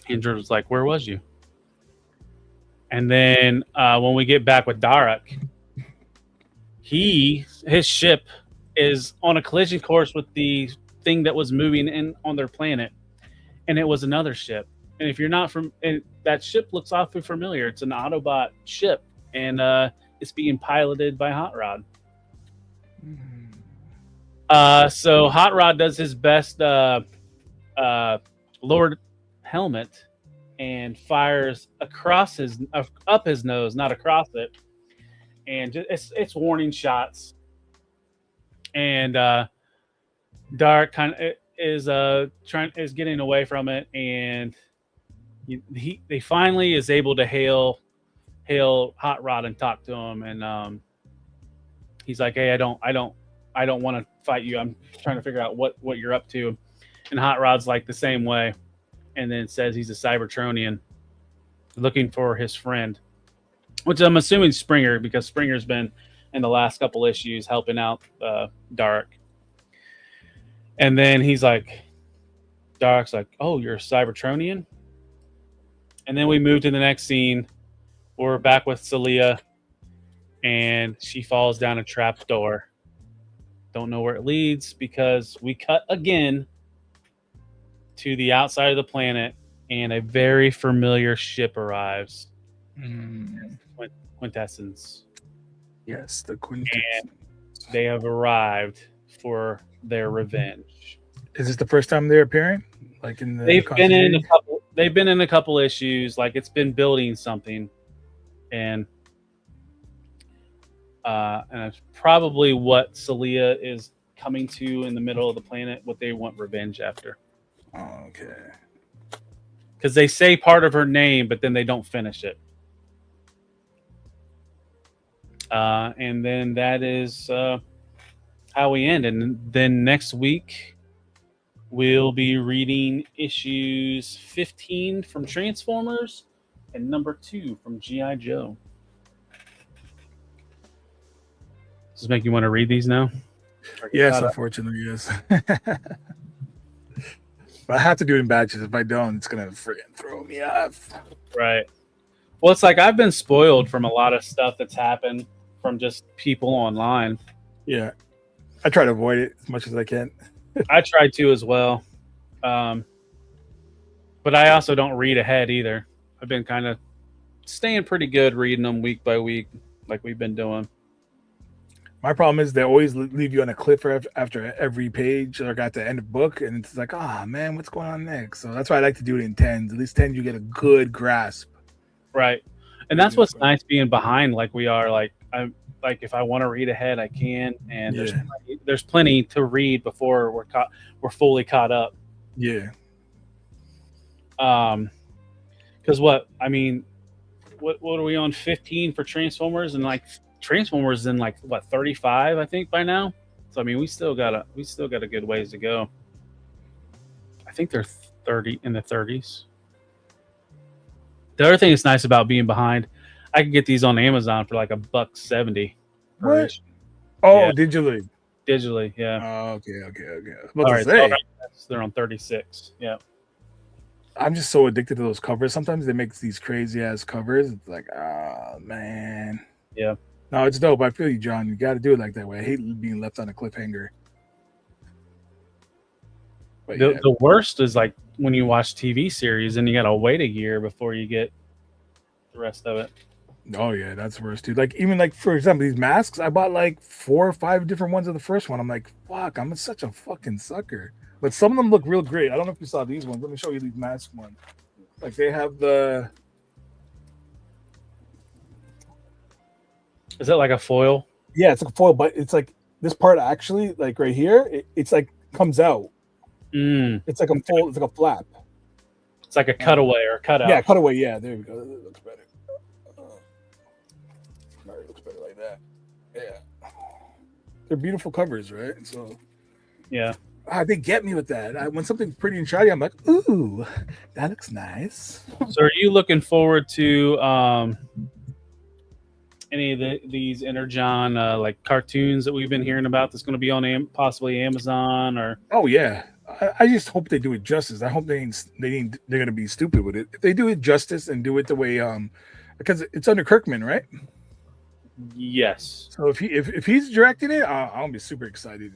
Indra was like, where was you? And then when we get back with Darak, his ship is on a collision course with the thing that was moving in on their planet, and it was another ship. And if you're not that ship looks awfully familiar. It's an Autobot ship, and it's being piloted by Hot Rod. So Hot Rod does his best Lord helmet and fires across up his nose, not across it, and it's warning shots. And Dark kind of is getting away from it, and they finally is able to hail Hot Rod and talk to him, and he's like, hey, I don't want to fight you. I'm trying to figure out what you're up to. And Hot Rod's like the same way, and then says he's a Cybertronian looking for his friend, which I'm assuming Springer, because Springer's been in the last couple issues helping out Darak. And then Darak's like, oh, you're a Cybertronian? And then we move to the next scene. We're back with Celia, and she falls down a trap door. Don't know where it leads, because we cut again to the outside of the planet, and a very familiar ship arrives. Quintessence. Yes, the Quintessence. And they have arrived for their revenge. Is this the first time they're appearing? Like in the They've been in a couple issues. Like, it's been building something, and and it's probably what Celia is coming to in the middle of the planet. What they want revenge after. Okay. Because they say part of her name, but then they don't finish it. And then that is how we end. And then next week, we'll be reading issues 15 from Transformers and number 2 from G.I. Joe. Does this make you want to read these now? Yes, unfortunately, yes. But I have to do it in batches. If I don't, it's gonna freaking throw me off. Right. Well, it's like I've been spoiled from a lot of stuff that's happened from just people online. Yeah, I try to avoid it as much as I can. I try to as well, but I also don't read ahead either. I've been kind of staying pretty good reading them week by week, like we've been doing. My problem is they always leave you on a cliff after every page or at the end of book, and it's like, oh man, what's going on next? So that's why I like to do it in tens. At least 10, you get a good grasp. Right, and that's what's nice being behind, like we are. Like I'm like, if I want to read ahead, I can, and there's plenty to read before we're fully caught up. Yeah. Because what are we on 15 for Transformers, and like Transformers in like what 35 I think by now. So I mean we still got a good ways to go. I think they're 30 in the 30s. The other thing that's nice about being behind, I can get these on Amazon for like $1.70. What? Oh, yeah. Digitally, yeah. Oh, okay. All right, they're on 36. Yeah. I'm just so addicted to those covers. Sometimes they make these crazy ass covers. It's like, oh man. Yeah. No, it's dope. I feel you, John. You got to do it like that way. I hate being left on a cliffhanger. But the worst is like when you watch TV series and you got to wait a year before you get the rest of it. Oh yeah, that's worse too. Like even like for example, these masks, I bought like 4 or 5 different ones of the first one. I'm like, fuck, I'm such a fucking sucker. But some of them look real great. I don't know if you saw these ones. Let me show you these mask ones. Like they have the. Is that like a foil? Yeah, it's like a foil, but it's like this part actually, like right here, it's like comes out. It's like a fold. It's like a flap. It's like a cutaway or a cutout. Yeah, cutaway. Yeah, there we go. That looks better. It looks better like that. Yeah, they're beautiful covers, right? So, yeah, they get me with that. When something's pretty and shiny, I'm like, ooh, that looks nice. So, are you looking forward to any of these Energon like cartoons that we've been hearing about? That's going to be on possibly Amazon or? Oh yeah. I just hope they do it justice. I hope they're gonna be stupid with it. If they do it justice and do it the way because it's under Kirkman, right? Yes. So if he's directing it, I'll be super excited.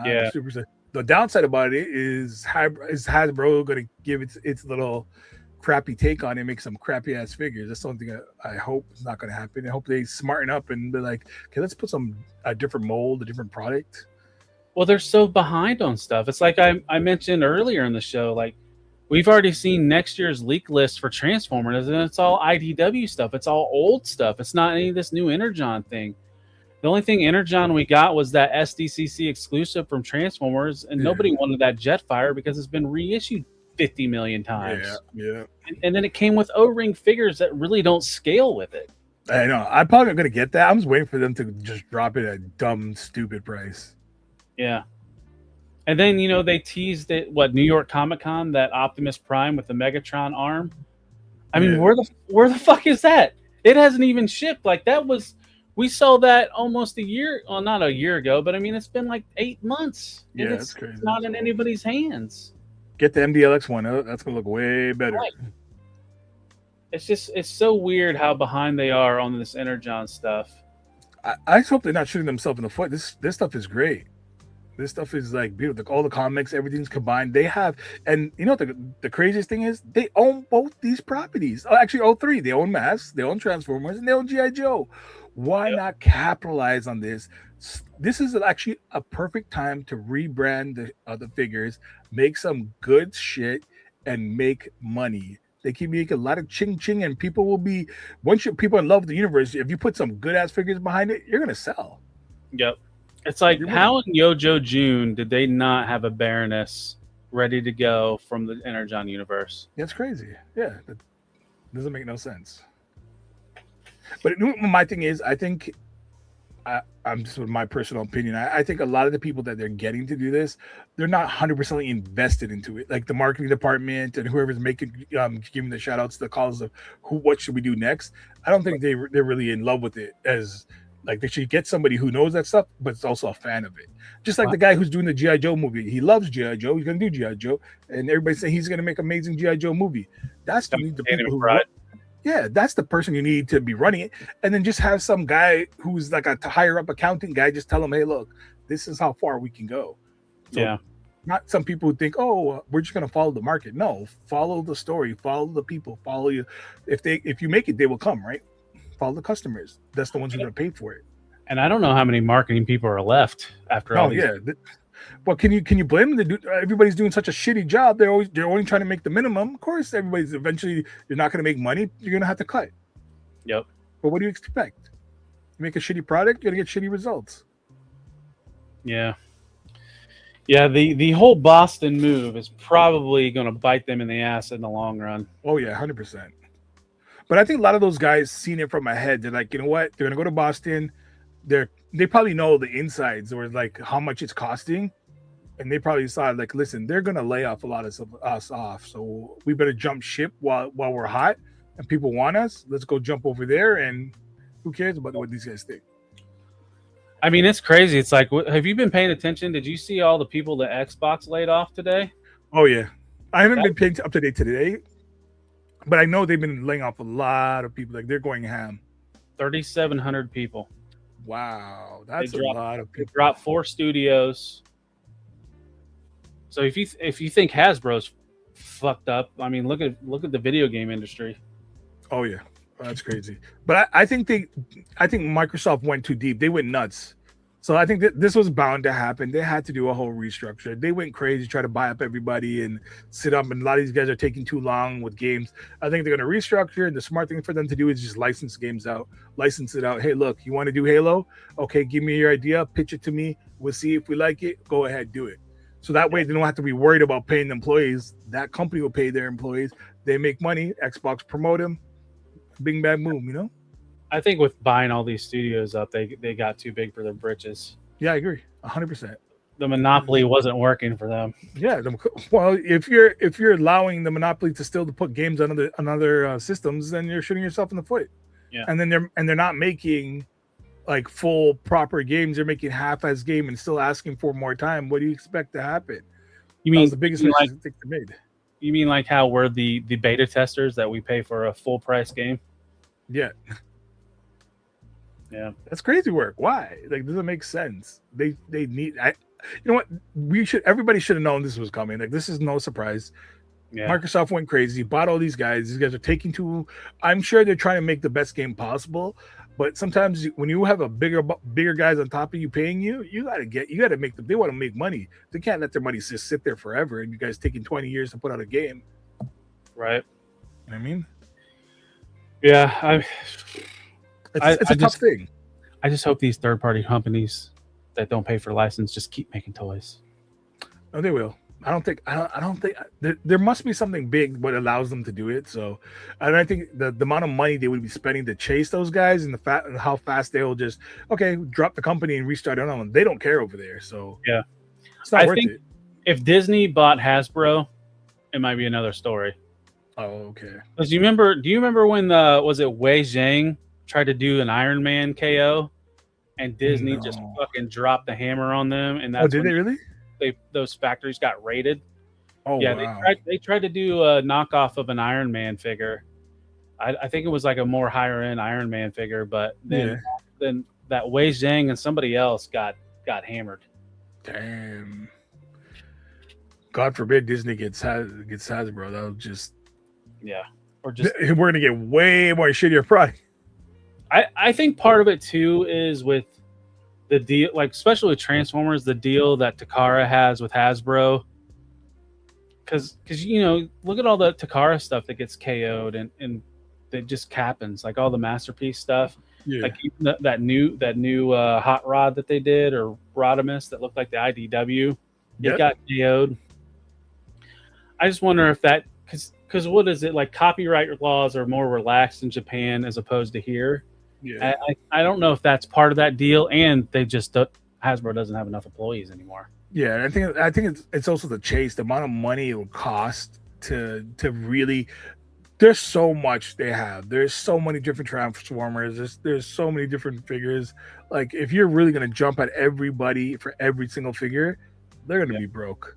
Yeah. Super excited. The downside about it is Hasbro gonna give its little crappy take on it, make some crappy ass figures. That's something I hope is not gonna happen. I hope they smarten up and be like, okay, let's put a different mold, a different product. Well, they're so behind on stuff. It's like I mentioned earlier in the show, like we've already seen next year's leak list for Transformers, and it's all IDW stuff. It's all old stuff. It's not any of this new Energon thing. The only thing Energon we got was that SDCC exclusive from Transformers, and nobody wanted that Jetfire because it's been reissued 50 million times. Yeah. And then it came with O-ring figures that really don't scale with it. I know. I'm probably going to get that. I'm just waiting for them to just drop it at a dumb, stupid price. Yeah. And then, they teased it, New York Comic-Con, that Optimus Prime with the Megatron arm. I mean, where the fuck is that? It hasn't even shipped. Like, we saw that almost a year, well, not a year ago, but I mean, it's been like 8 months. Yeah, and that's crazy. It's not in anybody's hands. Get the MDLX one. That's going to look way better. Right. It's so weird how behind they are on this Energon stuff. I just hope they're not shooting themselves in the foot. This stuff is great. This stuff is like beautiful. Like all the comics, everything's combined. They have, and the craziest thing is they own both these properties. Actually, all three. They own Masks, they own Transformers, and they own G.I. Joe. Why not capitalize on this? This is actually a perfect time to rebrand the figures, make some good shit, and make money. They keep making a lot of ching ching, and people will be once people are in love with the universe. If you put some good ass figures behind it, you're gonna sell. Yep. It's like how in Yojo June did they not have a Baroness ready to go from the Energon universe? That's crazy. Yeah, that doesn't make no sense. But my thing is, I think I'm just with my personal opinion. I think a lot of the people that they're getting to do this, they're not 100% invested into it. Like the marketing department and whoever's making, giving the shout outs, the calls of what should we do next. I don't think they're really in love with it as like they should get somebody who knows that stuff, but it's also a fan of it. Just like the guy who's doing the G.I. Joe movie. He loves G.I. Joe. He's going to do G.I. Joe. And everybody's saying he's going to make amazing G.I. Joe movie. That's the people who yeah, that's the person you need to be running it. And then just have some guy who's like a higher up accounting guy, just tell him, hey, look, this is how far we can go. So yeah. Not some people who think, oh, we're just going to follow the market. No, follow the story, follow the people, follow you. If you make it, they will come, right? Follow the customers. That's the ones who are going to pay for it. And I don't know how many marketing people are left after all these. Yeah. Well, can you blame them? Everybody's doing such a shitty job. They're only trying to make the minimum. Of course, everybody's eventually you're not going to make money. You're going to have to cut. Yep. But what do you expect? You make a shitty product, you're going to get shitty results. Yeah. Yeah. The whole Boston move is probably going to bite them in the ass in the long run. Oh yeah, 100%. But I think a lot of those guys seen it from ahead. They're like, you know what? They're going to go to Boston. They probably know the insides or like how much it's costing, and they probably decided like, listen, they're gonna lay off a lot of us off, so we better jump ship while we're hot and people want us. Let's go jump over there, and who cares about what these guys think? I mean, it's crazy. It's like, have you been paying attention? Did you see all the people that Xbox laid off today? Oh yeah, I haven't been paying up to date today, but I know they've been laying off a lot of people. Like they're going ham. 3,700 people. Wow, that's a lot of people. They dropped 4 studios. So if you think Hasbro's fucked up, I mean, look at the video game industry. Oh yeah, that's crazy. But I think Microsoft went too deep. They went nuts. So I think that this was bound to happen. They had to do a whole restructure. They went crazy, try to buy up everybody and sit up. And a lot of these guys are taking too long with games. I think they're going to restructure. And the smart thing for them to do is just license games out. License it out. Hey, look, you want to do Halo? Okay, give me your idea. Pitch it to me. We'll see if we like it. Go ahead, do it. So that way they don't have to be worried about paying the employees. That company will pay their employees. They make money. Xbox promote them. Bing, bang, boom, you know? I think with buying all these studios up, they got too big for their britches. Yeah, I agree, 100%. The monopoly wasn't working for them. Yeah, well, if you're allowing the monopoly to still to put games on other systems, then you're shooting yourself in the foot. Yeah, and then they're not making like full proper games. They're making half-ass game and still asking for more time. What do you expect to happen? You mean that was the biggest mistake they made? You mean like how we're the beta testers that we pay for a full price game? Yeah. Yeah, that's crazy work. Why? Like, doesn't make sense. They need. You know what? Everybody should have known this was coming. Like, this is no surprise. Yeah. Microsoft went crazy, bought all these guys. These guys are taking too. I'm sure they're trying to make the best game possible, but sometimes when you have a bigger guys on top of you paying you, you got to make them. They want to make money. They can't let their money just sit there forever. And you guys taking 20 years to put out a game, right? You know what I mean? Yeah, it's a tough thing. I just hope these third-party companies that don't pay for license just keep making toys. No, they will. I don't think there must be something big what allows them to do it. So, and I think the amount of money they would be spending to chase those guys and how fast they will just drop the company and restart it on. They don't care over there. So yeah, it's not worth it. If Disney bought Hasbro, it might be another story. Oh, okay. Because do you remember when was it Wei Zhang tried to do an Iron Man KO, and Disney just fucking dropped the hammer on them? And that's did they really? Those factories got raided. Oh yeah, wow. They tried to do a knockoff of an Iron Man figure. I think it was like a more higher end Iron Man figure, but then that Wei Zhang and somebody else got hammered. Damn. God forbid Disney gets Hasbro. That'll just or just we're gonna get way more shittier product. I think part of it too is with the deal, like especially with Transformers, the deal that Takara has with Hasbro because look at all the Takara stuff that gets KO'd and that just happens, like all the masterpiece stuff. Yeah. Like even that new hot rod that they did, or Rodimus, that looked like the IDW. Yep. It got KO'd. I just wonder if that, because what is it, like copyright laws are more relaxed in Japan as opposed to here. Yeah. I don't know if that's part of that deal, and they just Hasbro doesn't have enough employees anymore. Yeah, I think it's also the chase, the amount of money it will cost to really. There's so much they have. There's so many different Transformers. There's so many different figures. Like if you're really gonna jump at everybody for every single figure, they're gonna be broke.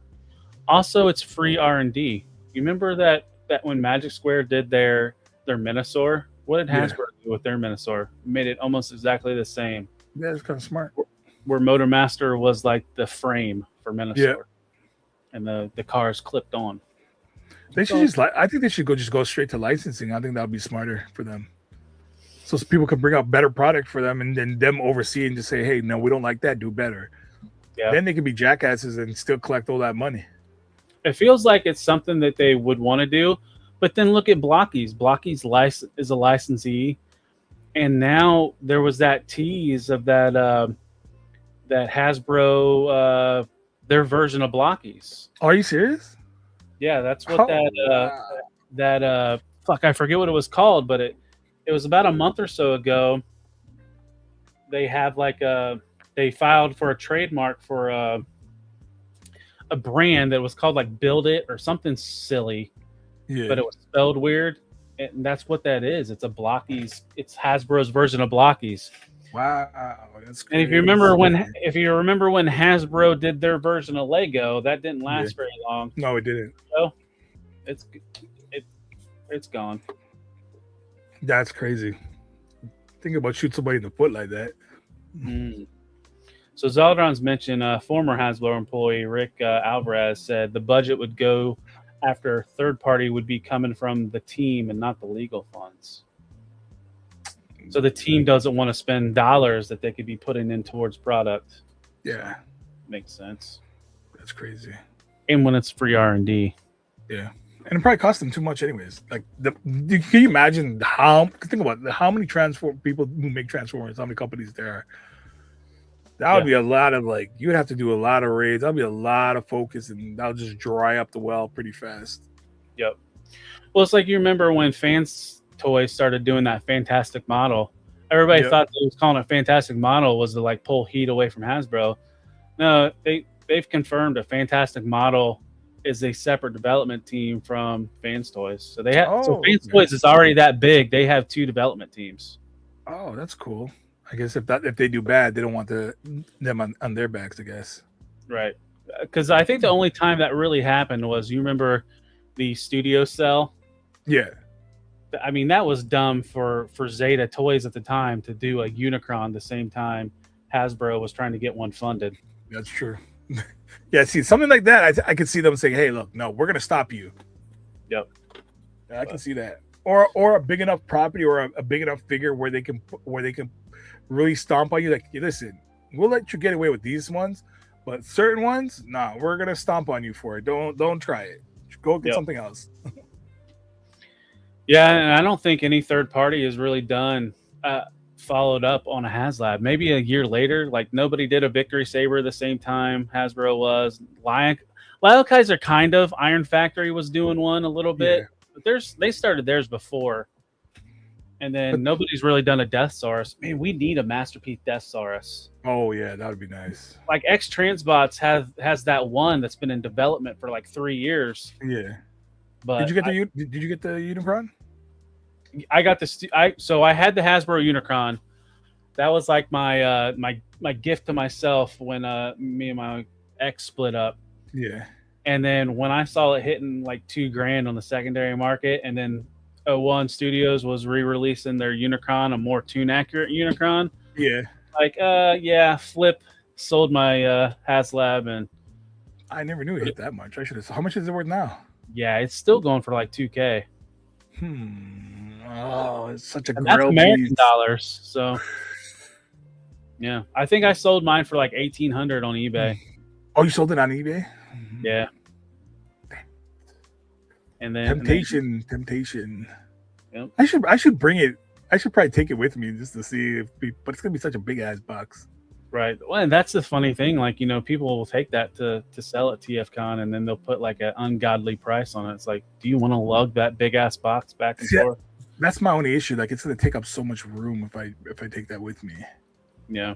Also, it's free R&D. You remember that when Magic Square did their Minosaur? What did Hasbro do with their Minosaur? Made it almost exactly the same. Yeah, it's kind of smart. Where Motor Master was like the frame for Minosaur, and the cars clipped on. They should I think they should just go straight to licensing. I think that would be smarter for them. So people can bring out better product for them, and then them oversee and just say, "Hey, no, we don't like that. Do better." Yeah. Then they can be jackasses and still collect all that money. It feels like it's something that they would want to do, but then look at Blockies. Blockies is a licensee, and now there was that tease of that Hasbro their version of Blockies. Are you serious? Yeah, that's what fuck, I forget what it was called, but it was about a month or so ago. They have they filed for a trademark for a brand that was called like Build It or something silly, but it was spelled weird, and that's what that is. It's a Blockies. It's Hasbro's version of Blockies. Wow, that's crazy. And if you remember when Hasbro did their version of Lego, that didn't last very long. No, it didn't. So it's gone. That's crazy. Think about shoot somebody in the foot like that. So Zeldron's mentioned former Hasbro employee Rick Alvarez said the budget would go after third party would be coming from the team and not the legal funds. So the team doesn't want to spend dollars that they could be putting in towards product. Yeah, makes sense. That's crazy. And when it's free R&D. Yeah, and it probably costs them too much, anyways. Like, can you imagine how many people who make Transformers? How many companies there are? That would be a lot of you would have to do a lot of raids. That'll be a lot of focus, and that'll just dry up the well pretty fast. Yep. Well, it's like you remember when Fans Toys started doing that Fantastic Model. Everybody thought that it was calling a Fantastic Model was to pull heat away from Hasbro. No, they've confirmed a Fantastic Model is a separate development team from Fans Toys. So they have Fans Toys is already that big. They have 2 development teams. Oh, that's cool. I guess if they do bad, they don't want them on their backs, I guess. Right. Because I think the only time that really happened was, you remember the studio cell? Yeah. I mean, that was dumb for Zeta Toys at the time to do a Unicron the same time Hasbro was trying to get one funded. That's true. Yeah, see, something like that, I could see them saying, "Hey, look, no, we're going to stop you." Yep. Yeah, I can see that. Or a big enough property or a big enough figure where they can really stomp on you. Like, hey, listen, we'll let you get away with these ones, but certain ones, nah, we're gonna stomp on you for it. Don't try it. Go get something else. Yeah, and I don't think any third party has really followed up on a HasLab. Maybe a year later, nobody did a Victory Saber the same time Hasbro was. Lyle Kaiser kind of. Iron Factory was doing one a little bit, but they started theirs before. And then nobody's really done a Death Saurus. Man, we need a Masterpiece Death Saurus. Oh yeah, that would be nice. X Transbots has that one that's been in development for 3 years. Yeah. But did you get the Unicron? I got so I had the Hasbro Unicron. That was my gift to myself when me and my ex split up. Yeah. And then when I saw it hitting $2,000 on the secondary market, and then 01 Studios was re-releasing their Unicron, a more tune-accurate Unicron. Yeah. Flip sold my HasLab, and I never knew it hit that much. I should have. How much is it worth now? Yeah, it's still going for $2,000. Oh, it's such a that's American dollars. So, yeah, I think I sold mine for $1,800 on eBay. Oh, you sold it on eBay? Yeah. And then temptation. Yep. I should bring it. I should probably take it with me just to see but it's gonna be such a big ass box. Right. Well, and that's the funny thing. Like, people will take that to sell at TFCon, and then they'll put like an ungodly price on it. It's like, do you want to lug that big ass box back and forth? That's my only issue. Like, it's gonna take up so much room if I take that with me. Yeah.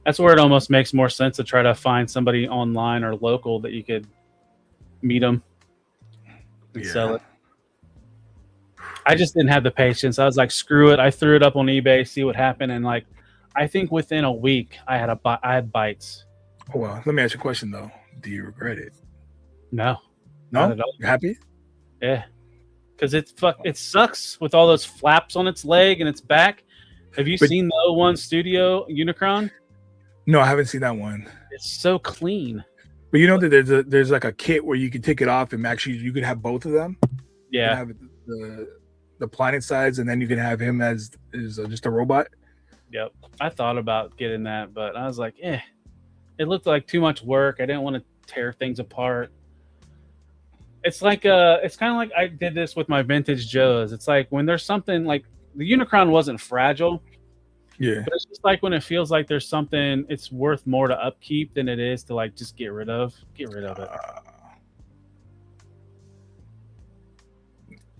That's where it almost makes more sense to try to find somebody online or local that you could meet them and sell it. I just didn't have the patience. I was like, screw it. I threw it up on eBay, see what happened, and like, I think within a week I had bites. Oh well, let me ask you a question though. Do you regret it? No, not at all. You happy? Yeah, because it sucks with all those flaps on its leg and its back. Have you seen the 01 Studio Unicron? No, I haven't seen that one. It's so clean. But you know that there's like a kit where you can take it off and actually you could have both of them. Yeah. You can have the planet size, and then you can have him as just a robot. Yep. I thought about getting that, but I was like, it looked like too much work. I didn't want to tear things apart. It's like it's kind of like I did this with my vintage Joes. It's like when there's something like the Unicron wasn't fragile. Yeah. But it's just like when it feels like there's something it's worth more to upkeep than it is to like just get rid of it. Let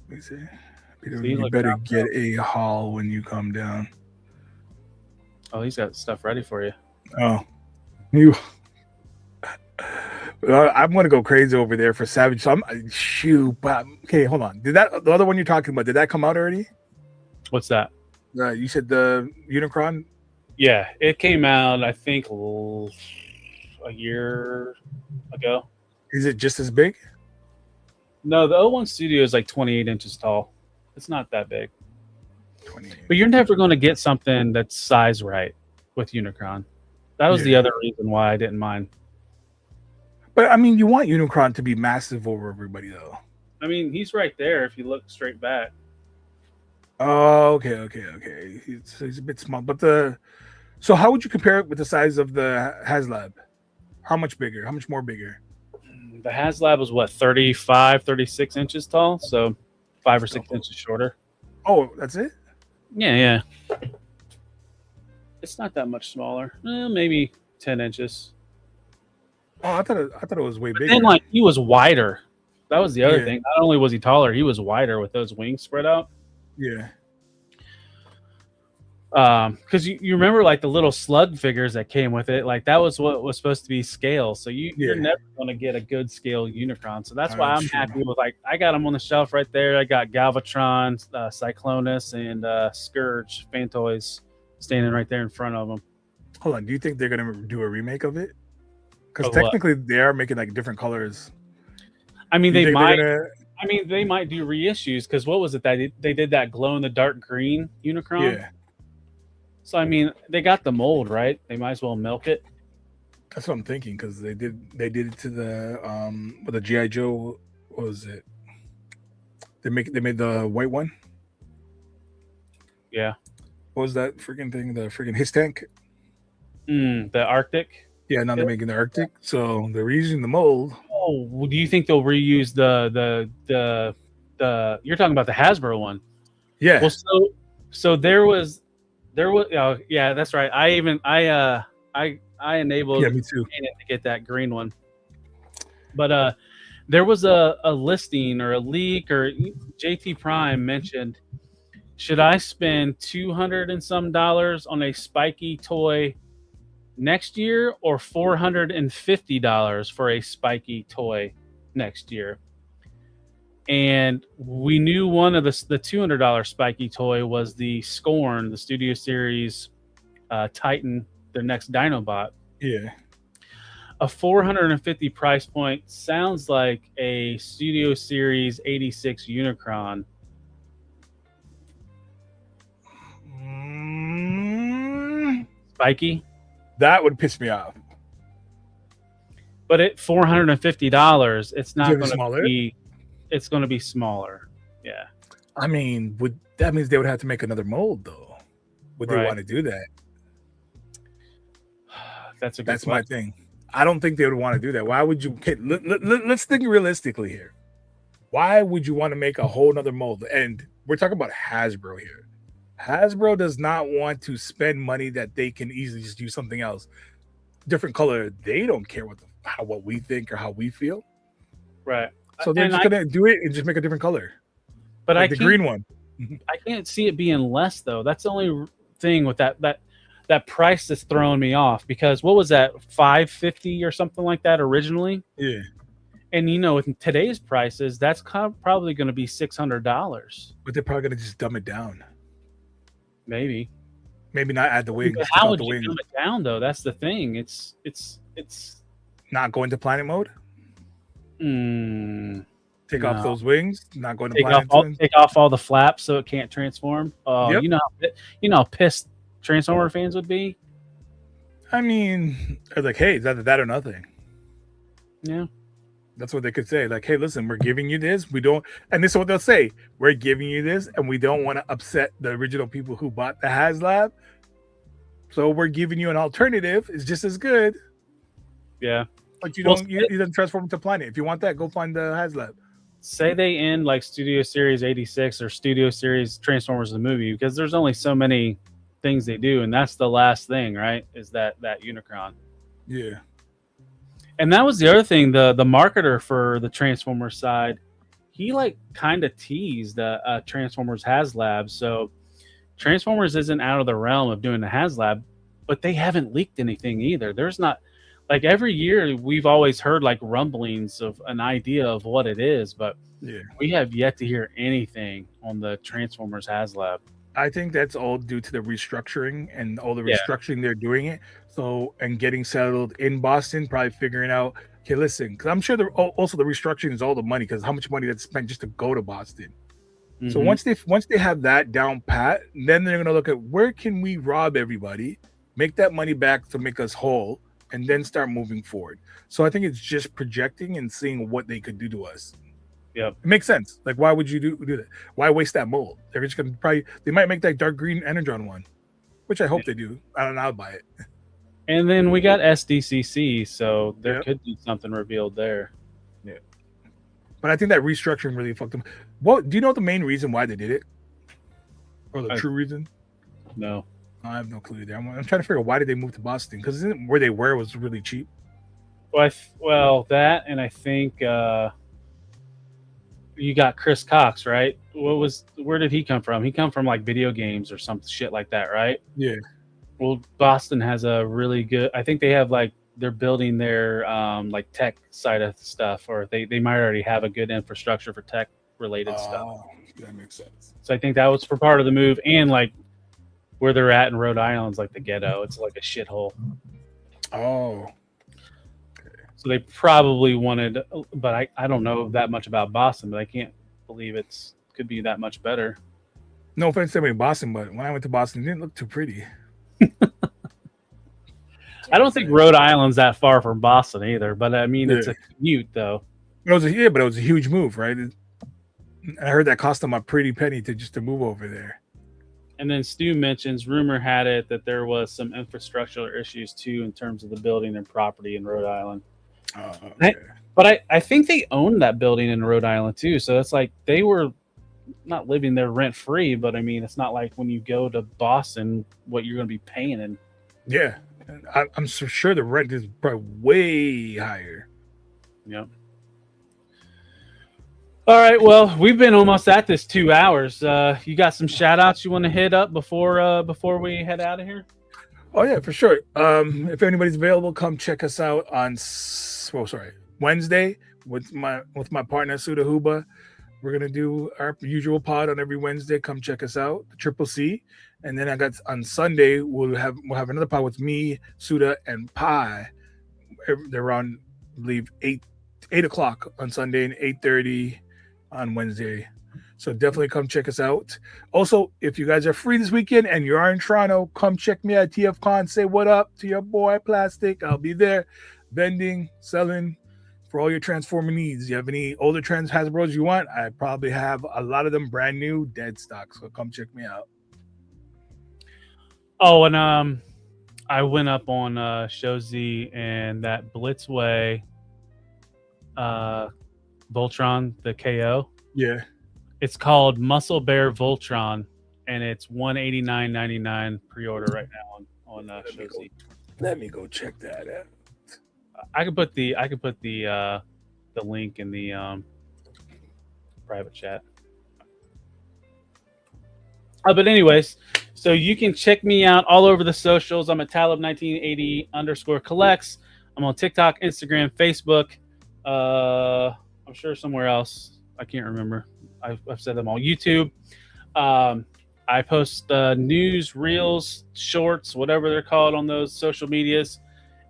me see. You better get a haul when you come down. Oh, he's got stuff ready for you. Oh, I'm gonna go crazy over there for Savage. So but okay, hold on. The other one you're talking about? Did that come out already? What's that? You said the Unicron. Yeah, it came out I think a year ago. Is it just as big? No, the 01 Studio is like 28 inches tall. It's not that big. 28. But you're never going to get something that's size right with Unicron. That was the other reason why I didn't mind. But I mean, you want Unicron to be massive over everybody, though. I mean, he's right there if you look straight back. Oh, okay. He's a bit small, but so how would you compare it with the size of the HasLab? How much bigger? How much more bigger? The HasLab was what, 35, 36 inches tall, so 5 or 6 inches shorter. Oh, that's it? Yeah. It's not that much smaller. Maybe 10 inches. Oh, I thought it was way bigger. Then, like, he was wider. That was the other thing. Not only was he taller, he was wider with those wings spread out. Yeah. Because you remember like the little slug figures that came with it, like that was what was supposed to be scale. So you're never going to get a good scale Unicron. So that's why I'm happy with like I got them on the shelf right there. I got Galvatron, Cyclonus, and Scourge Phantoys standing right there in front of them. Hold on, do you think they're gonna do a remake of it? Because technically they are making like different colors. I mean, they might. I mean, they might do reissues. Because what was it that they did that glow in the dark green Unicron? Yeah. So I mean, they got the mold, right? They might as well milk it. That's what I'm thinking, because they did it to the with the G.I. Joe. What was it? They made the white one. Yeah. What was that freaking thing? The freaking his tank. The Arctic. Yeah, now they're making the Arctic, so they're reusing the mold. Oh, well, do you think they'll reuse the you're talking about the Hasbro one? Yeah. Well, so there was oh yeah, that's right. I enabled me too. to get that green one. But there was a listing or a leak, or JT Prime mentioned, should I spend $200 and some on a spiky toy next year, or $450 for a spiky toy next year? And we knew one of the $200 spiky toy was the Scorn, the Studio Series Titan, their next Dinobot. Yeah. A $450 price point sounds like a Studio Series 86 Unicron. Spiky? That would piss me off. But at $450, it's not going to be. It's going to be smaller. Yeah. I mean, that means they would have to make another mold, though? Would they want to do that? That's my thing. I don't think they would want to do that. Why would you? Okay, let's think realistically here. Why would you want to make a whole nother mold? And we're talking about Hasbro here. Hasbro does not want to spend money that they can easily just use something else. Different color. They don't care what we think or how we feel. Right. So they're just gonna do it and just make a different color. But like the green one. I can't see it being less though. That's the only thing with that price that's throwing me off, because what was that, $550 or something like that originally? Yeah. And with today's prices, that's probably going to be $600. But they're probably gonna just dumb it down. Maybe not add the wings. How would you dumb it down though? That's the thing. It's not going to planet mode. Take off those wings. Not going to planet mode. Take off all the flaps so it can't transform. Yep. You know how pissed Transformer fans would be. I mean, they're like, hey, is that or nothing? Yeah. That's what they could say. Like, hey, listen, we're giving you this. We don't, and this is what they'll say. We're giving you this, and we don't want to upset the original people who bought the HasLab. So we're giving you an alternative. It's just as good. Yeah. But you don't transform to planet. If you want that, go find the HasLab. Say they end like Studio Series 86 or Studio Series Transformers the movie, because there's only so many things they do, and that's the last thing, right? Is that Unicron. Yeah. And that was the other thing. The marketer for the Transformers side, he like kind of teased Transformers HasLab. So Transformers isn't out of the realm of doing the HasLab, but they haven't leaked anything either. There's not, like, every year we've always heard like rumblings of an idea of what it is, but we have yet to hear anything on the Transformers HasLab. I think that's all due to the restructuring and all the restructuring they're doing it. So, and getting settled in Boston, probably figuring out, okay, listen, because I'm sure also the restructuring is all the money, because how much money that's spent just to go to Boston. Mm-hmm. So once they have that down pat, then they're gonna look at where can we rob everybody, make that money back to make us whole, and then start moving forward. So I think it's just projecting and seeing what they could do to us. Yeah, it makes sense. Like, why would you do that? Why waste that mold? They're just gonna they might make that dark green Energon one, which I hope they do. I don't know, I'll buy it. And then we got SDCC, so there could be something revealed there. Yeah, but I think that restructuring really fucked them. What do you know the main reason why they did it, or the true reason? No, I have no clue. There, I'm trying to figure out why did they move to Boston, because where they were was really cheap. Well, that, and I think you got Chris Cox, right? Where did he come from? He come from like video games or some shit like that, right? Yeah. Well, Boston has a really good, I think they have like, they're building their like tech side of stuff, or they might already have a good infrastructure for tech related stuff. That makes sense. So I think that was for part of the move, and like where they're at in Rhode Island's like the ghetto. It's like a shithole. Oh. So they probably wanted, but I don't know that much about Boston, but I can't believe could be that much better. No offense to anybody in Boston, but when I went to Boston, it didn't look too pretty. I don't think Rhode Island's that far from Boston either, but I mean, it's a commute though. But it was a huge move, right? I heard that cost them a pretty penny to move over there. And then Stu mentions, rumor had it that there was some infrastructural issues too in terms of the building and property in Rhode Island. Oh, okay. But I think they owned that building in Rhode Island too. So it's like they were not living there rent free, but I mean, it's not like when you go to Boston, what you're going to be paying. And yeah, I'm so sure the rent is probably way higher. Yep. All right. Well, we've been almost at this 2 hours. You got some shout outs you want to hit up before we head out of here? Oh yeah, for sure. If anybody's available, come check us out on Wednesday with my partner Suda Huba. We're gonna do our usual pod on every Wednesday. Come check us out, the Triple C. And then on Sunday we'll have another pod with me, Suda, and Pi. They're on, I believe, 8 o'clock on Sunday and 8:30 on Wednesday. So definitely come check us out. Also, if you guys are free this weekend and you are in Toronto, come check me at TFCon. Say what up to your boy Plastic. I'll be there vending, selling for all your Transformer needs. You have any older Hasbros you want? I probably have a lot of them brand new, dead stock. So come check me out. Oh, and I went up on Show Z, and that Blitzway Voltron, the KO. Yeah. It's called Muscle Bear Voltron, and it's $189.99 pre-order right now on Shozi. Let me go check that out. I could put the link in the private chat. But anyways, so you can check me out all over the socials. I'm at Talib1980_collects. I'm on TikTok, Instagram, Facebook. I'm sure somewhere else. I can't remember. I've said them all. YouTube. I post news, reels, shorts, whatever they're called on those social medias.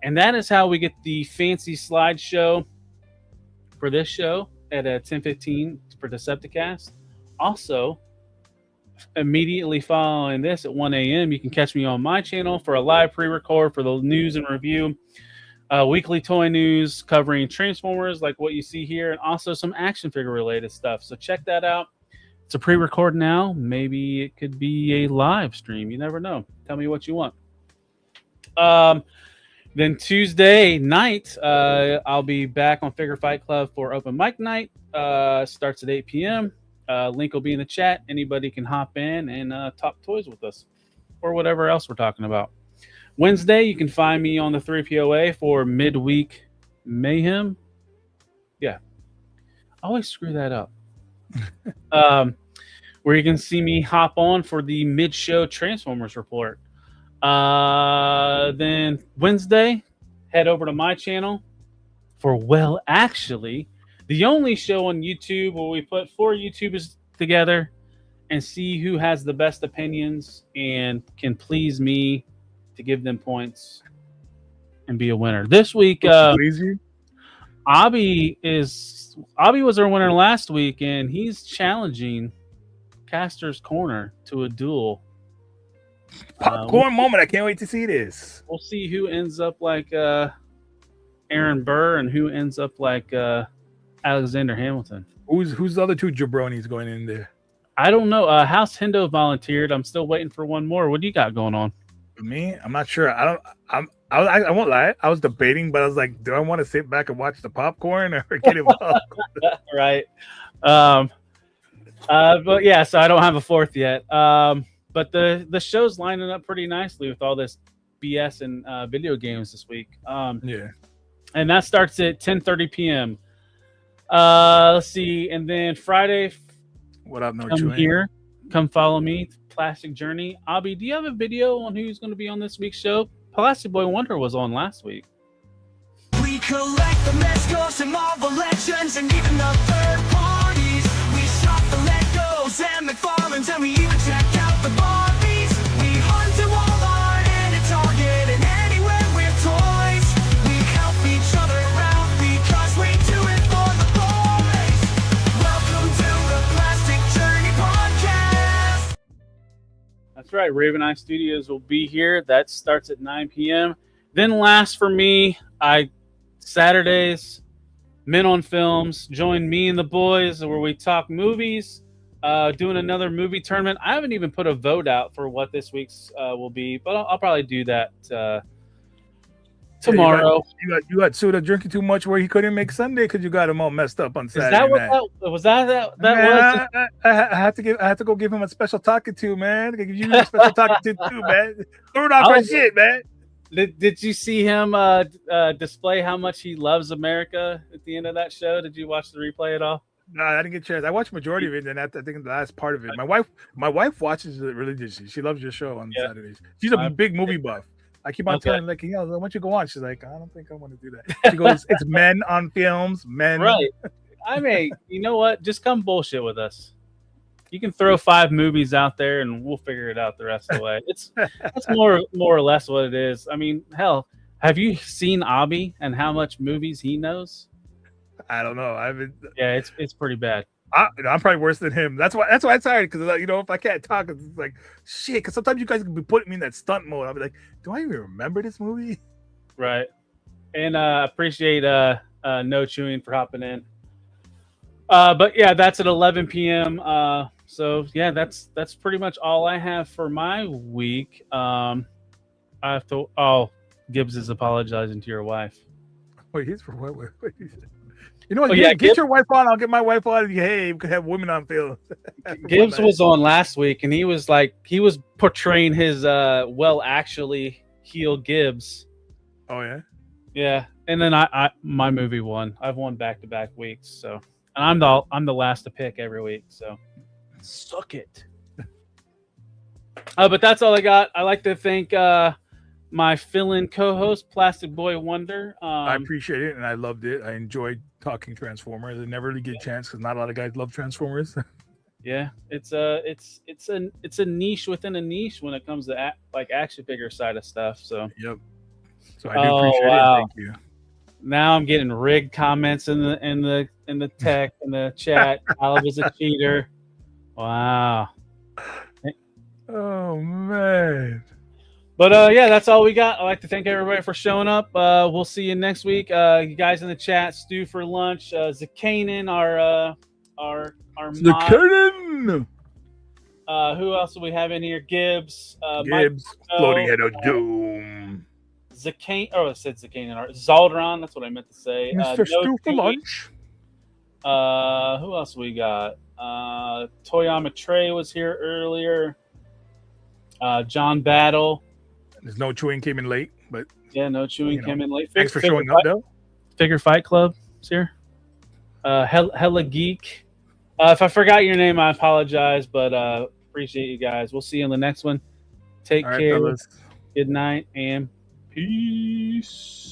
And that is how we get the fancy slideshow for this show at 10:15 for Decepticast. Also, immediately following this at 1 a.m., you can catch me on my channel for a live pre-record for the news and review. Weekly toy news covering Transformers like what you see here, and also some action figure related stuff. So check that out. It's a pre-record now. Maybe it could be a live stream. You never know. Tell me what you want. Then Tuesday night, I'll be back on Figure Fight Club for open mic night. Starts at 8 p.m. Link will be in the chat. Anybody can hop in and talk toys with us or whatever else we're talking about. Wednesday, you can find me on the 3POA for midweek mayhem. Yeah. I always screw that up. Where you can see me hop on for the mid-show Transformers report. Then Wednesday, head over to my channel for Well Actually, the only show on YouTube where we put 4 YouTubers together and see who has the best opinions and can please me to give them points and be a winner. This week, Abby was our winner last week, and he's challenging Caster's Corner to a duel. Popcorn moment. I can't wait to see this. We'll see who ends up like Aaron Burr and who ends up like Alexander Hamilton. Who's the other 2 jabronis going in there? I don't know. House Hendo volunteered. I'm still waiting for one more. What do you got going on? For me, I'm not sure. I won't lie. I was debating, but I was like, do I want to sit back and watch the popcorn or get involved? Right. But yeah, so I don't have a fourth yet. But the show's lining up pretty nicely with all this BS and video games this week. Yeah. And that starts at 10:30 p.m. Let's see. And then Friday, What up, no come chewing? here. Come follow me. Plastic Journey. Abby, do you have a video on who's going to be on this week's show? Plastic Boy Wonder was on last week. We collect the Mezcos and Marvel Legends and even the third parties. We shop the Legos and McFarlane's and we even check out the Barbies. We hunt to Walmart and at Target and anywhere with toys. We help each other out because we do it for the boys. Welcome to the Plastic Journey Podcast. That's right. Raven Eye Studios will be here. That starts at 9 p.m. Then last for me, Saturdays, Men on Films. Join me and the boys where we talk movies, doing another movie tournament. I haven't even put a vote out for what this week's will be, but I'll probably do that tomorrow. You got Suda drinking too much where he couldn't make Sunday because you got him all messed up on Saturday. Is that what night. that was? That Man, was? I had to go give him a special talking to, man. I give you a special talking to too, man. Throw it off our shit, man. Did you see him display how much he loves America at the end of that show? Did you watch the replay at all? No, I didn't get a chance. I watched majority of it, and I think the last part of it. My wife watches it religiously. She loves your show on Saturdays. She's a big movie buff. I keep on telling her, like, why don't you go on? She's like, I don't think I want to do that. She goes, it's Men on Films, men. Right. I mean, you know what? Just come bullshit with us. You can throw 5 movies out there, and we'll figure it out the rest of the way. That's more or less what it is. I mean, hell, have you seen Abby and how much movies he knows? I don't know. Yeah, it's pretty bad. I'm probably worse than him. That's why I'm tired because if I can't talk, it's like shit. Because sometimes you guys can be putting me in that stunt mode. I'll be like, do I even remember this movie? Right. And appreciate No Chewing for hopping in. But yeah, that's at 11 p.m. So yeah, that's pretty much all I have for my week. I have to. Oh, Gibbs is apologizing to your wife. Wait, he's for what? Wait. You know what? Oh, get, yeah, get your wife on. I'll get my wife on. Hey, we could have women on film. Gibbs was on last week, and he was portraying his actually heel Gibbs. Oh yeah. Yeah, and then I my movie won. I've won back-to-back weeks, so and I'm the last to pick every week. So suck it. But that's all I got. I like to thank my fill-in co-host, Plastic Boy Wonder. I appreciate it, and I loved it. I enjoyed talking Transformers. I never really get a chance because not a lot of guys love Transformers. Yeah, it's a niche within a niche when it comes to action figure side of stuff. So yep. So I do appreciate it. Thank you. Now I'm getting rigged comments in the tech in the chat. Caleb is a cheater. Wow. Oh man. But yeah, that's all we got. I'd like to thank everybody for showing up. We'll see you next week. You guys in the chat, Stew for lunch, Zakanen, our Zakanen. Who else do we have in here? Gibbs, Gibbs, Floating Head of Doom. I said Zakanen. Zaldron, that's what I meant to say. Mr. Stew for lunch. Who else we got? Toyama Trey was here earlier. John Battle. There's no chewing came in late, but yeah, no chewing came in late. Thanks for showing up, though. Figure Fight Club is here. Hella Geek. If I forgot your name, I apologize, but appreciate you guys. We'll see you in the next one. Take care. Fellas. Good night and peace.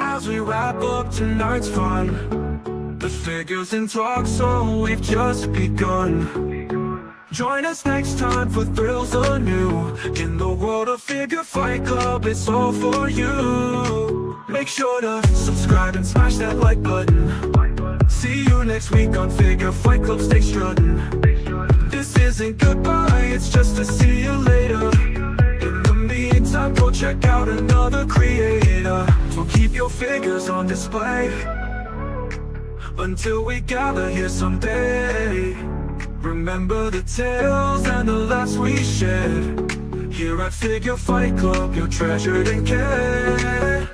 As we wrap up tonight's fun, the figures in talk, so we've just begun. Join us next time for thrills anew. In the world of Figure Fight Club, it's all for you. Make sure to subscribe and smash that like button. See you next week on Figure Fight Club. Stay strutting. This isn't goodbye, it's just a see you later. In the meantime, go check out another creator. So keep your figures on display until we gather here someday. Remember the tales and the laughs we shared. Here at Figure Fight Club, you're treasured and cared.